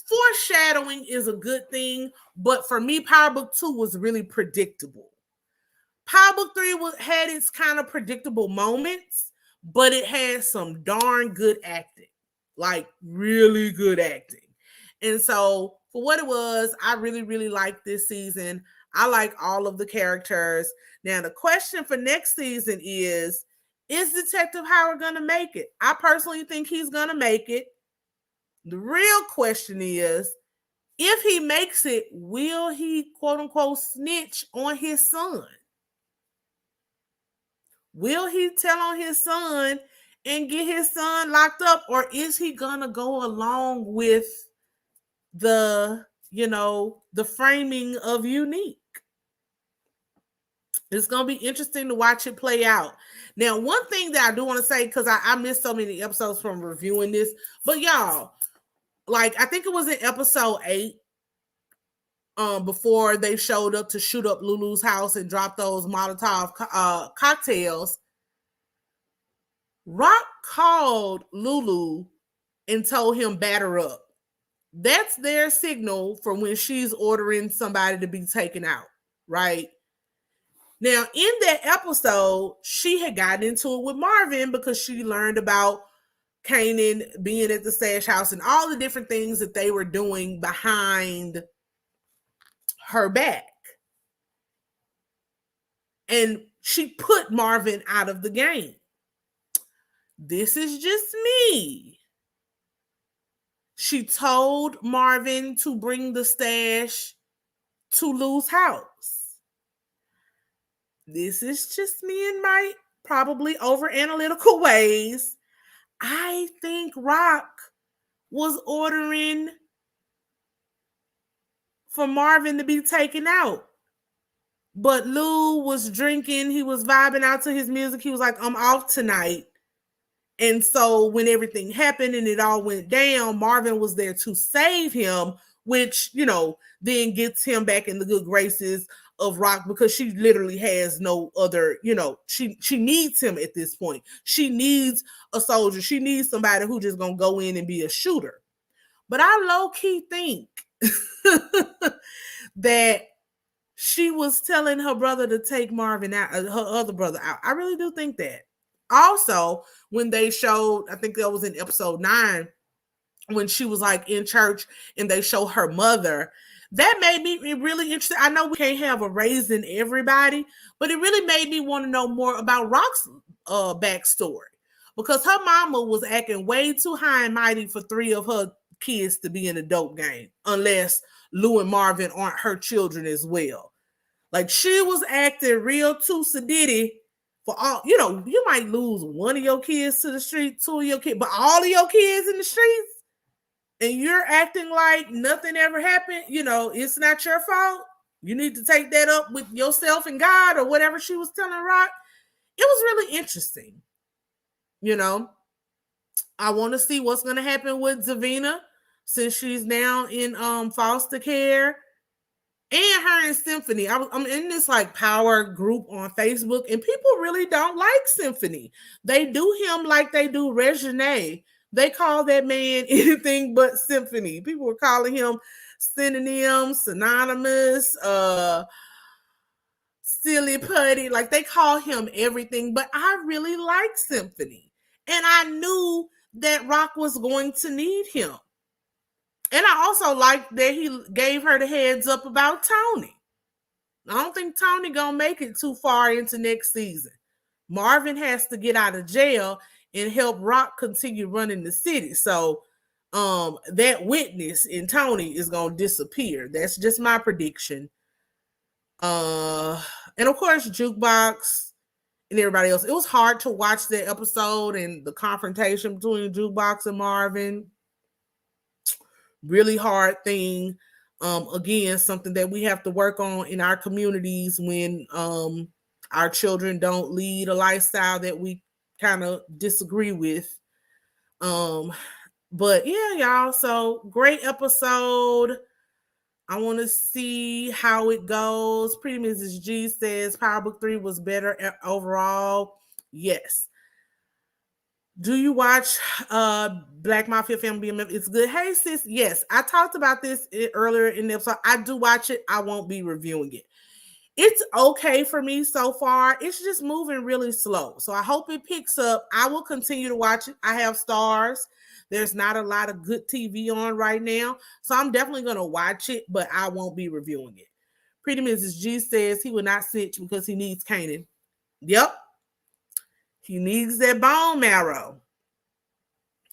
Foreshadowing is a good thing, but for me, Powerbook 2 was really predictable. Powerbook 3 had its kind of predictable moments, but it had some darn good acting, like really good acting. And so for what it was, I really, really liked this season. I like all of the characters. Now, the question for next season is Detective Howard going to make it? I personally think he's going to make it. The real question is, if he makes it, will he, quote unquote, snitch on his son? Will he tell on his son and get his son locked up? Or is he going to go along with the framing of Unique? It's going to be interesting to watch it play out. Now, one thing that I do want to say, because I missed so many episodes from reviewing this, but y'all, like, I think it was in episode 8, before they showed up to shoot up Lulu's house and drop those Molotov cocktails, RHOP called Lulu and told him batter up. That's their signal for when she's ordering somebody to be taken out, right? Now, in that episode, she had gotten into it with Marvin because she learned about Kanan being at the stash house and all the different things that they were doing behind her back. And she put Marvin out of the game. This is just me. She told Marvin to bring the stash to Lou's house. This is just me in my probably over analytical ways. I think Rock was ordering for Marvin to be taken out. But Lou was drinking. He was vibing out to his music. He was like, I'm off tonight. And so when everything happened and it all went down, Marvin was there to save him, which, then gets him back in the good graces of Rock because she literally has no other, she needs him at this point. She needs a soldier. She needs somebody who just gonna go in and be a shooter. But I low-key think that she was telling her brother to take Marvin out, her other brother out. I really do think that. Also, when they showed, I think that was in episode 9, when she was like in church and they show her mother, that made me really interested. I know we can't have a raising everybody, but it really made me want to know more about Rock's backstory, because her mama was acting way too high and mighty for 3 of her kids to be in a dope game, unless Lou and Marvin aren't her children as well. Like, she was acting real too sadiddy for all, you might lose one of your kids to the street, 2 of your kids, but all of your kids in the streets, and you're acting like nothing ever happened, it's not your fault. You need to take that up with yourself and God, or whatever she was telling Rock. It was really interesting. I want to see what's going to happen with Zavina, since she's now in foster care. And her and Symphony. I'm in this like power group on Facebook, and people really don't like Symphony. They do him like they do Regine. They call that man anything but Symphony. People were calling him synonyms, synonymous, silly putty. Like, they call him everything, but I really like Symphony. And I knew that Rock was going to need him. And I also like that he gave her the heads up about Tony. I don't think Tony gonna make it too far into next season. Marvin has to get out of jail and help Rock continue running the city. So that witness in Tony is gonna disappear. That's just my prediction. And of course, Jukebox and everybody else. It was hard to watch that episode and the confrontation between Jukebox and Marvin. Really hard thing. Again, something that we have to work on in our communities when our children don't lead a lifestyle that we kind of disagree with. But yeah, y'all. So great episode. I want to see how it goes. Pretty Mrs. G says Powerbook 3 was better overall. Yes. Do you watch Black Mafia Family BMF? It's good. Hey, sis. Yes, I talked about this earlier in the episode. I do watch it. I won't be reviewing it. It's okay for me so far. It's just moving really slow. So I hope it picks up. I will continue to watch it. I have Stars. There's not a lot of good TV on right now. So I'm definitely going to watch it, but I won't be reviewing it. Pretty Mrs. G says he will not snitch because he needs Kanan. Yep. He needs that bone marrow.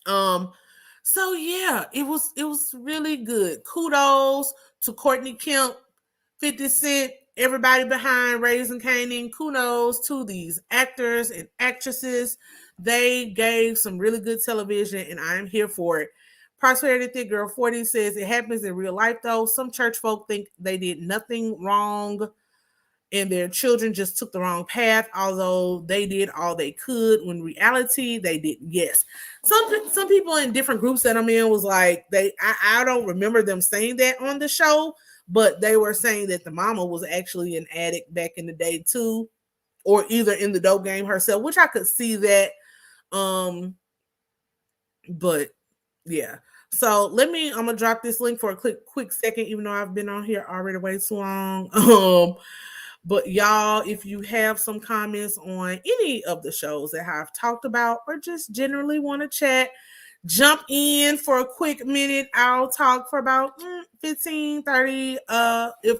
So yeah, it was really good. Kudos to Courtney Kemp, 50 Cent, everybody behind Raising Kanan. Kudos to these actors and actresses. They gave some really good television, and I am here for it. Prosperity Thick Girl 40 says it happens in real life though. Some church folk think they did nothing wrong and their children just took the wrong path, although they did all they could. When reality, they didn't. Yes. Some people in different groups that I'm in was like, I don't remember them saying that on the show, but they were saying that the mama was actually an addict back in the day too, or either in the dope game herself, which I could see that. But yeah. So I'm gonna drop this link for a quick second, even though I've been on here already way too long. But y'all, if you have some comments on any of the shows that I've talked about, or just generally want to chat, jump in for a quick minute. I'll talk for about 15, 30, if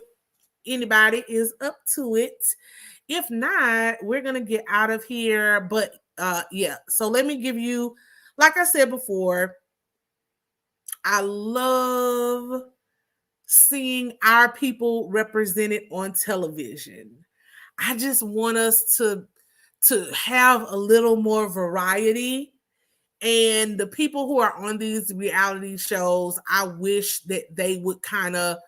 anybody is up to it. If not, we're gonna get out of here. But yeah, so let me give you, like I said before, I love seeing our people represented on television. I just want us to have a little more variety. And the people who are on these reality shows, I wish that they would kind of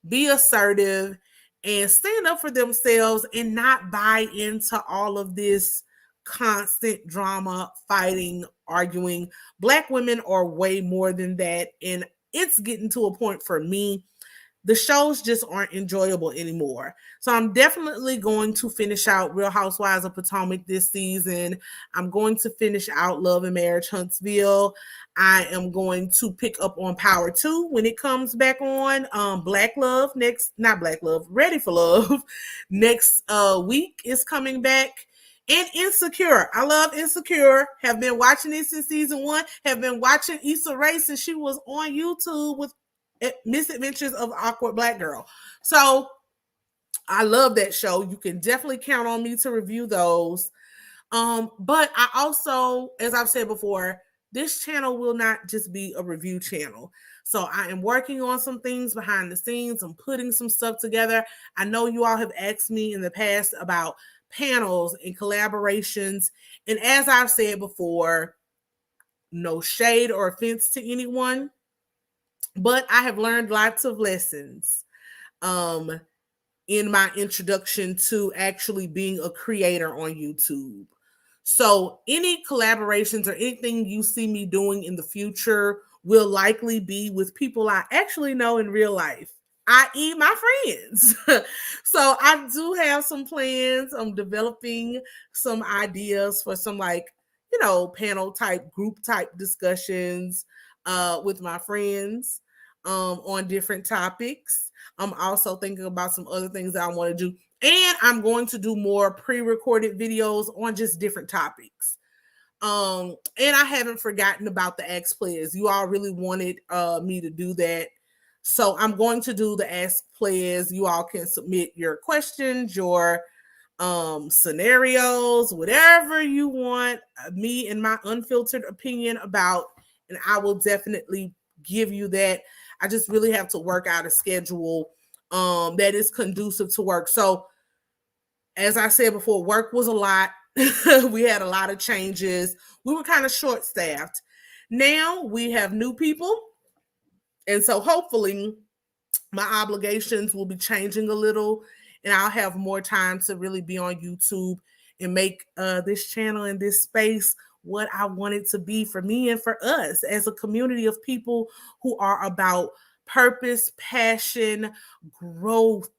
be assertive and stand up for themselves and not buy into all of this constant drama, fighting, arguing. Black women are way more than that. And it's getting to a point for me, the shows just aren't enjoyable anymore. So I'm definitely going to finish out Real Housewives of Potomac this season. I'm going to finish out Love and Marriage Huntsville. I am going to pick up on Power 2 when it comes back on. Black Love next, not Black Love, Ready for Love next week is coming back. And Insecure. I love Insecure. Have been watching it since season 1. Have been watching Issa Rae since she was on YouTube with Misadventures of Awkward Black Girl. So I love that show. You can definitely count on me to review those. But I also, as I've said before, this channel will not just be a review channel. So I am working on some things behind the scenes. I'm putting some stuff together. I know you all have asked me in the past about panels and collaborations. And as I've said before, no shade or offense to anyone, but I have learned lots of lessons in my introduction to actually being a creator on YouTube. So any collaborations or anything you see me doing in the future will likely be with people I actually know in real life, i.e. my friends. So I do have some plans. I'm developing some ideas for some panel type, group type discussions with my friends on different topics. I'm also thinking about some other things that I want to do. And I'm going to do more pre-recorded videos on just different topics. And I haven't forgotten about the Ask Plez. You all really wanted me to do that. So I'm going to do the Ask Plez. You all can submit your questions, your scenarios, whatever you want me and my unfiltered opinion about, and I will definitely give you that. I just really have to work out a schedule that is conducive to work. So as I said before, work was a lot. We had a lot of changes. We were kind of short-staffed. Now we have new people. And so hopefully my obligations will be changing a little, and I'll have more time to really be on YouTube and make this channel and this space what I want it to be for me and for us as a community of people who are about purpose, passion, growth,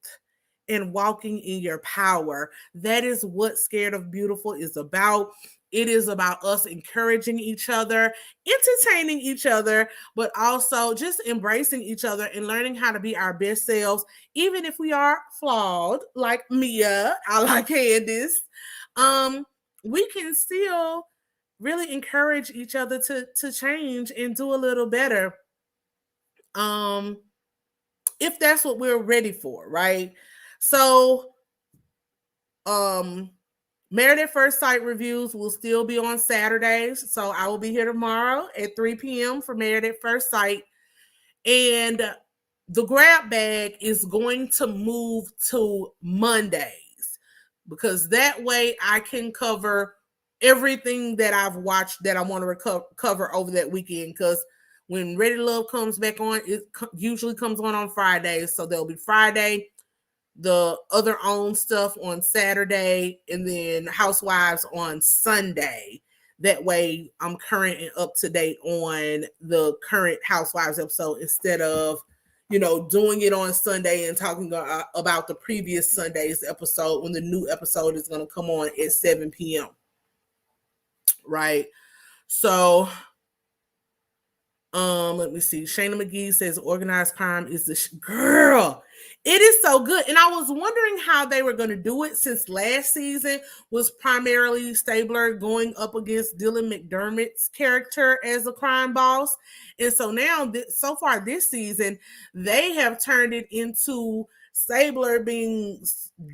and walking in your power. That is what Scared of Beautiful is about. It is about us encouraging each other, entertaining each other, but also just embracing each other and learning how to be our best selves, even if we are flawed, like Mia, I like Candace. We can still really encourage each other to change and do a little better. If that's what we're ready for, right? So, Married at First Sight reviews will still be on Saturdays. So I will be here tomorrow at 3 p.m. for Married at First Sight. And the grab bag is going to move to Mondays, because that way I can cover everything that I've watched that I want to cover over that weekend. Because when Ready to Love comes back on, it usually comes on Fridays. So there'll be Friday, the other own stuff on Saturday, and then Housewives on Sunday. That way I'm current and up to date on the current Housewives episode instead of, doing it on Sunday and talking about the previous Sunday's episode when the new episode is going to come on at 7 p.m. Right? So, let me see. Shayna McGee says organized crime is the girl. It is so good. And I was wondering how they were going to do it since last season was primarily Stabler going up against Dylan McDermott's character as a crime boss. And so now, so far this season, they have turned it into Stabler being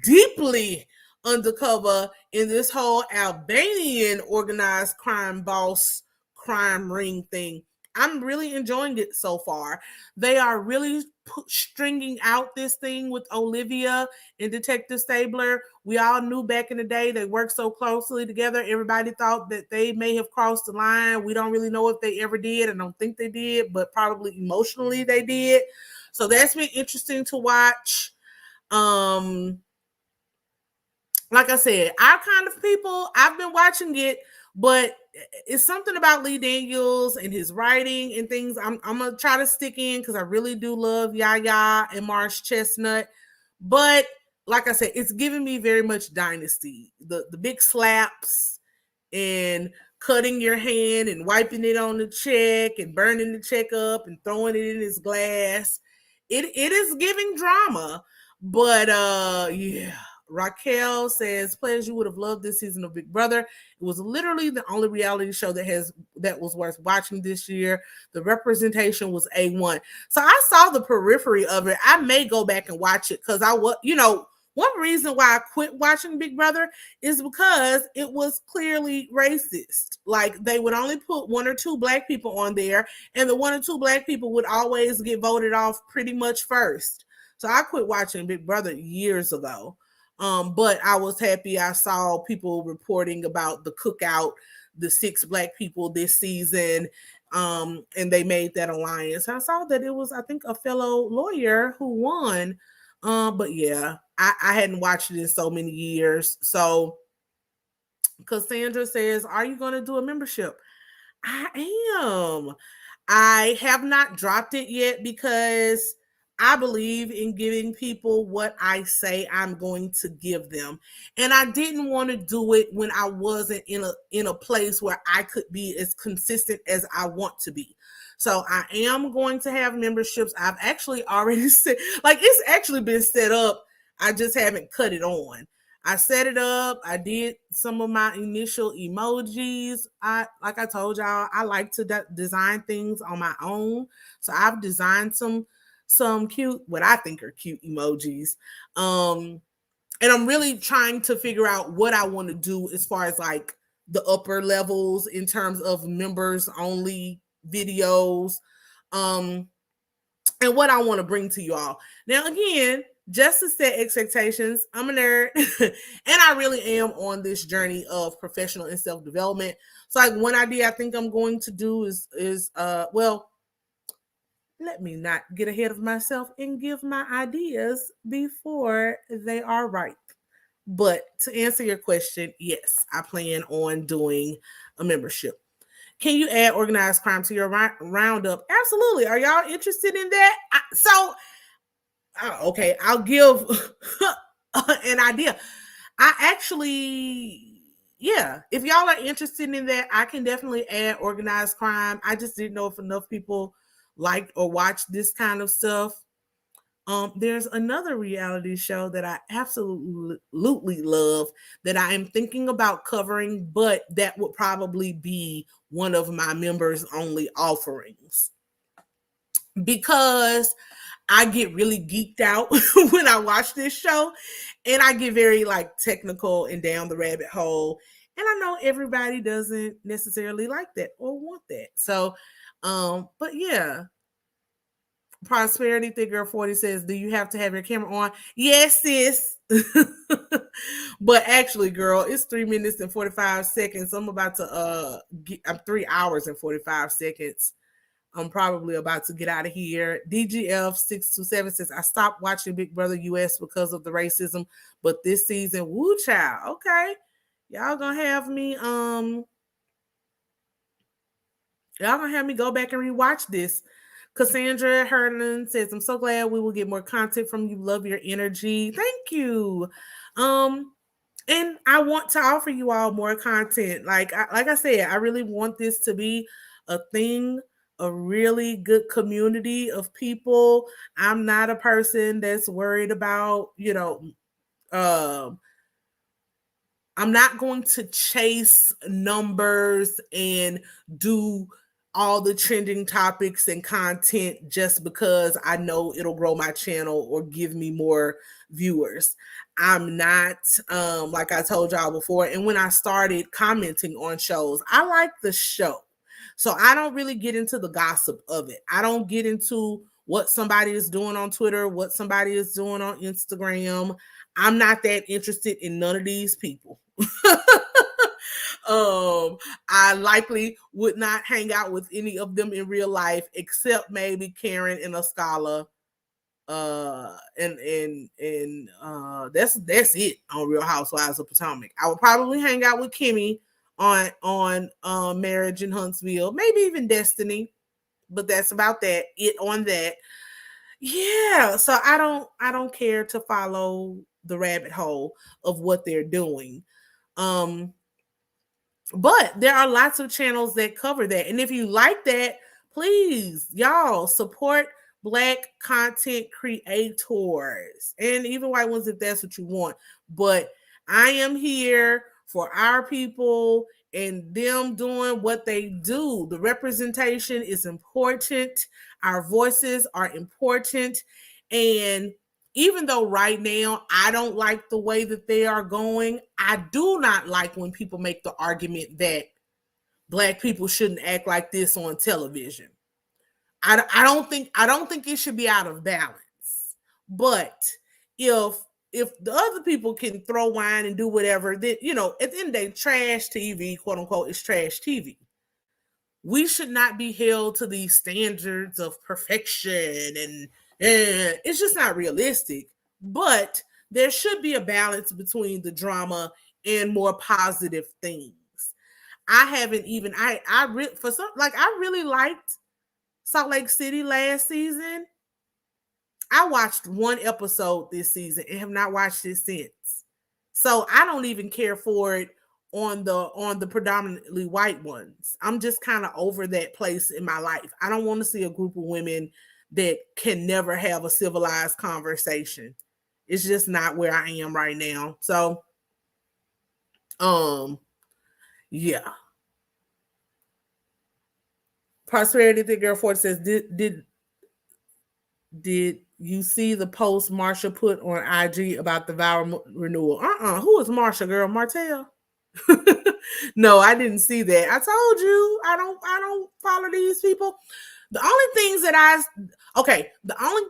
deeply undercover in this whole Albanian organized crime boss crime ring thing. I'm really enjoying it so far. They are really stringing out this thing with Olivia and Detective Stabler. We all knew back in the day they worked so closely together. Everybody thought that they may have crossed the line. We don't really know if they ever did. I don't think they did, but probably emotionally they did. So that's been interesting to watch. Like I said, our kind of people, I've been watching it, but it's something about Lee Daniels and his writing and things I'm going to try to stick in because I really do love Yaya and Marsh Chestnut. But like I said, it's giving me very much Dynasty. The big slaps and cutting your hand and wiping it on the check and burning the check up and throwing it in his glass. It is giving drama. But yeah. Raquel says, Plez, you would have loved this season of Big Brother. It was literally the only reality show that was worth watching this year. The representation was A1. So I saw the periphery of it. I may go back and watch it because one reason why I quit watching Big Brother is because it was clearly racist. Like they would only put one or two black people on there, and the one or two black people would always get voted off pretty much first. So I quit watching Big Brother years ago. But I was happy I saw people reporting about the cookout, the 6 black people this season, and they made that alliance. I saw that it was, I think, a fellow lawyer who won. But yeah, I hadn't watched it in so many years. So Cassandra says, are you going to do a membership? I am. I have not dropped it yet because I believe in giving people what I say I'm going to give them. And I didn't want to do it when I wasn't in a place where I could be as consistent as I want to be. So I am going to have memberships. I've actually already said, it's actually been set up. I just haven't cut it on. I set it up. I did some of my initial emojis. Like I told y'all, I like to design things on my own. So I've designed some cute, what I think are cute emojis. And I'm really trying to figure out what I want to do as far as like the upper levels in terms of members only videos. And what I want to bring to you all. Now, again, just to set expectations, I'm a nerd and I really am on this journey of professional and self-development. So like one idea I think I'm going to do is let me not get ahead of myself and give my ideas before they are ripe. But to answer your question, yes, I plan on doing a membership. Can you add organized crime to your roundup? Absolutely. Are y'all interested in that? Okay, I'll give an idea. If y'all are interested in that, I can definitely add organized crime. I just didn't know if enough people liked or watched this kind of stuff. There's another reality show that I absolutely love that I am thinking about covering, but that would probably be one of my members only offerings because I get really geeked out when I watch this show and I get very technical and down the rabbit hole. And I know everybody doesn't necessarily like that or want that. So, but yeah. Prosperity Thick Girl 40 says, do you have to have your camera on? Yes, sis. But actually, girl, it's 3 minutes and 45 seconds. I'm about to I'm 3 hours and 45 seconds. I'm probably about to get out of here. DGF 627 says, I stopped watching Big Brother US because of the racism, but this season, woo child. Okay. Y'all gonna have me go back and rewatch this. Cassandra Hernan says, I'm so glad we will get more content from you. Love your energy. Thank you. And I want to offer you all more content. Like I said, I really want this to be a thing, a really good community of people. I'm not a person that's worried about, I'm not going to chase numbers and do all the trending topics and content just because I know it'll grow my channel or give me more viewers. I'm not, like I told y'all before, and when I started commenting on shows, I like the show. So I don't really get into the gossip of it. I don't get into what somebody is doing on Twitter, what somebody is doing on Instagram. I'm not that interested in none of these people. I likely would not hang out with any of them in real life, except maybe Karen and a scholar. And that's it on Real Housewives of Potomac. I would probably hang out with Kimmy on Marriage in Huntsville, maybe even Destiny, but that's about that. It on that. Yeah, so I don't care to follow the rabbit hole of what they're doing. But there are lots of channels that cover that. And if you like that, please, y'all, support Black content creators and even white ones if that's what you want. But I am here for our people and them doing what they do. The representation is important. Our voices are important. And even though right now I don't like the way that they are going, I do not like when people make the argument that Black people shouldn't act like this on television. I don't think it should be out of balance. But if the other people can throw wine and do whatever, then at the end of the day, trash TV, quote unquote, is trash TV. We should not be held to these standards of perfection, and it's just not realistic. But there should be a balance between the drama and more positive things. I haven't even I really liked Salt Lake City last season. I watched one episode this season and have not watched it since. So I don't even care for it on the predominantly white ones. I'm just kind of over that place in my life. I don't want to see a group of women that can never have a civilized conversation. It's just not where I am right now. So yeah. Prosperity the girl 40 says, did you see the post Marsha put on IG about the vow renewal? Who is Marsha, girl? Martell? No, I didn't see that. I told you I don't follow these people. The only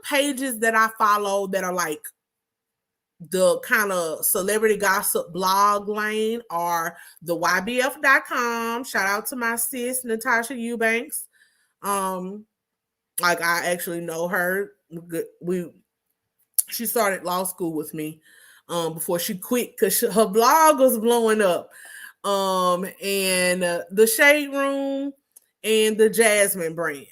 pages that I follow that are like the kind of celebrity gossip blog lane are the ybf.com. Shout out to my sis Natasha Eubanks. Like I actually know her. She started law school with me before she quit because her blog was blowing up. And the Shade Room and the Jasmine brand.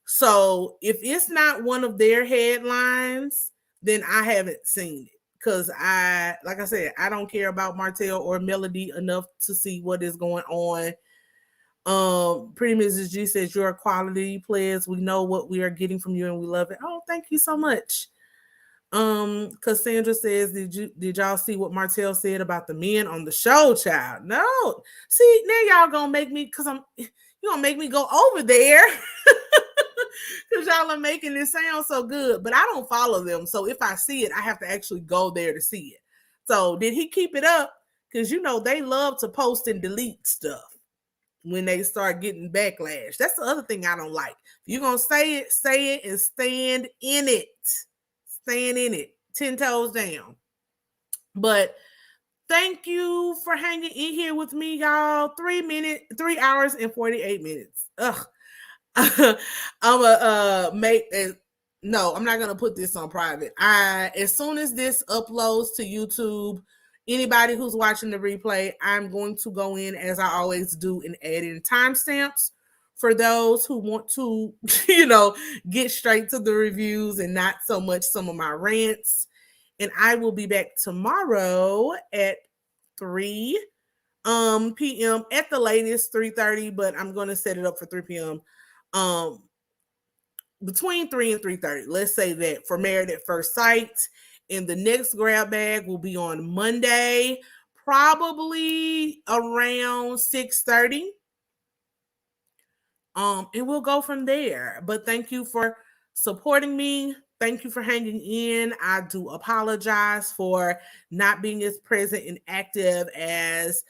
So if it's not one of their headlines, then I haven't seen it. Because like I said, I don't care about Martell or Melody enough to see what is going on. Pretty Mrs. G says you're a quality Plez. We know what we are getting from you and we love it. Oh, thank you so much. Cassandra says, did y'all see what Martell said about the men on the show, child? No. See, now y'all gonna make me you gonna make me go over there because y'all are making it sound so good, but I don't follow them. So if I see it, I have to actually go there to see it. So did he keep it up? Because they love to post and delete stuff when they start getting backlash. That's the other thing I don't like. If you're gonna say it and stand in it. Staying in it, 10 toes down. But thank you for hanging in here with me, y'all. 3 hours and 48 minutes. Ugh. I'm not gonna put this on private. As soon as this uploads to YouTube, anybody who's watching the replay, I'm going to go in as I always do and add in timestamps for those who want to, get straight to the reviews and not so much some of my rants. And I will be back tomorrow at 3 p.m. at the latest 3:30, but I'm going to set it up for 3 p.m. Between 3 and 3:30. Let's say that for Married at First Sight. And the next grab bag will be on Monday, probably around 6:30. And we'll go from there. But thank you for supporting me. Thank you for hanging in. I do apologize for not being as present and active as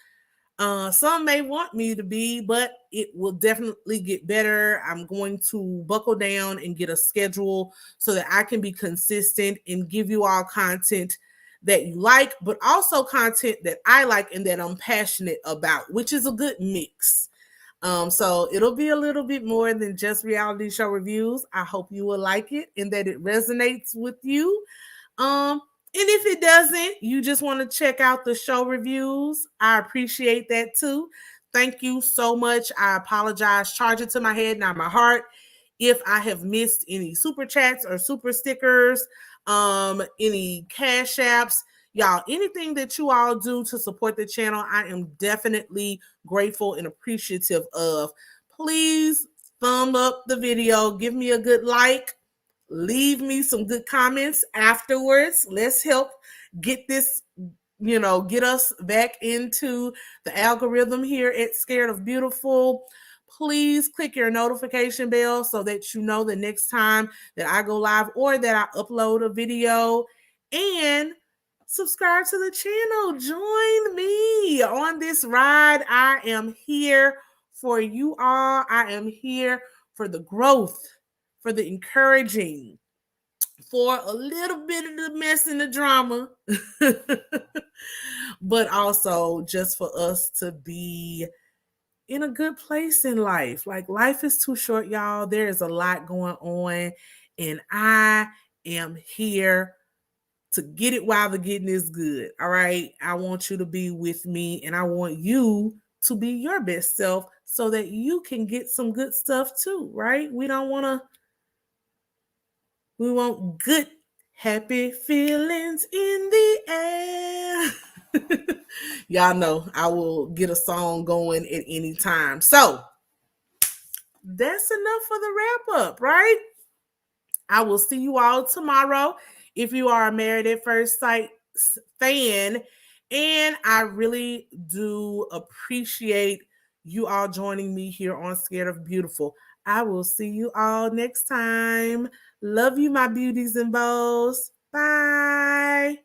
some may want me to be, but it will definitely get better. I'm going to buckle down and get a schedule so that I can be consistent and give you all content that you like, but also content that I like and that I'm passionate about, which is a good mix. So it'll be a little bit more than just reality show reviews. I hope you will like it and that it resonates with you. And if it doesn't, you just want to check out the show reviews, I appreciate that too. Thank you so much. I apologize. Charge it to my head, not my heart. If I have missed any super chats or super stickers, any cash apps, y'all, anything that you all do to support the channel, I am definitely grateful and appreciative of. Please thumb up the video. Give me a good like. Leave me some good comments afterwards. Let's help get this, get us back into the algorithm here at Scared of Beautiful. Please click your notification bell so that you know the next time that I go live or that I upload a video. And subscribe to the channel. Join me on this ride. I am here for you all. I am here for the growth, for the encouraging, for a little bit of the mess and the drama, but also just for us to be in a good place in life. Like, life is too short, y'all. There is a lot going on, and I am here to get it while the getting is good. All right. I want you to be with me, and I want you to be your best self so that you can get some good stuff too, right? We want good, happy feelings in the air. Y'all know I will get a song going at any time. So that's enough for the wrap up, right? I will see you all tomorrow if you are a Married at First Sight fan. And I really do appreciate you all joining me here on Scared of Beautiful. I will see you all next time. Love you, my beauties and bows. Bye.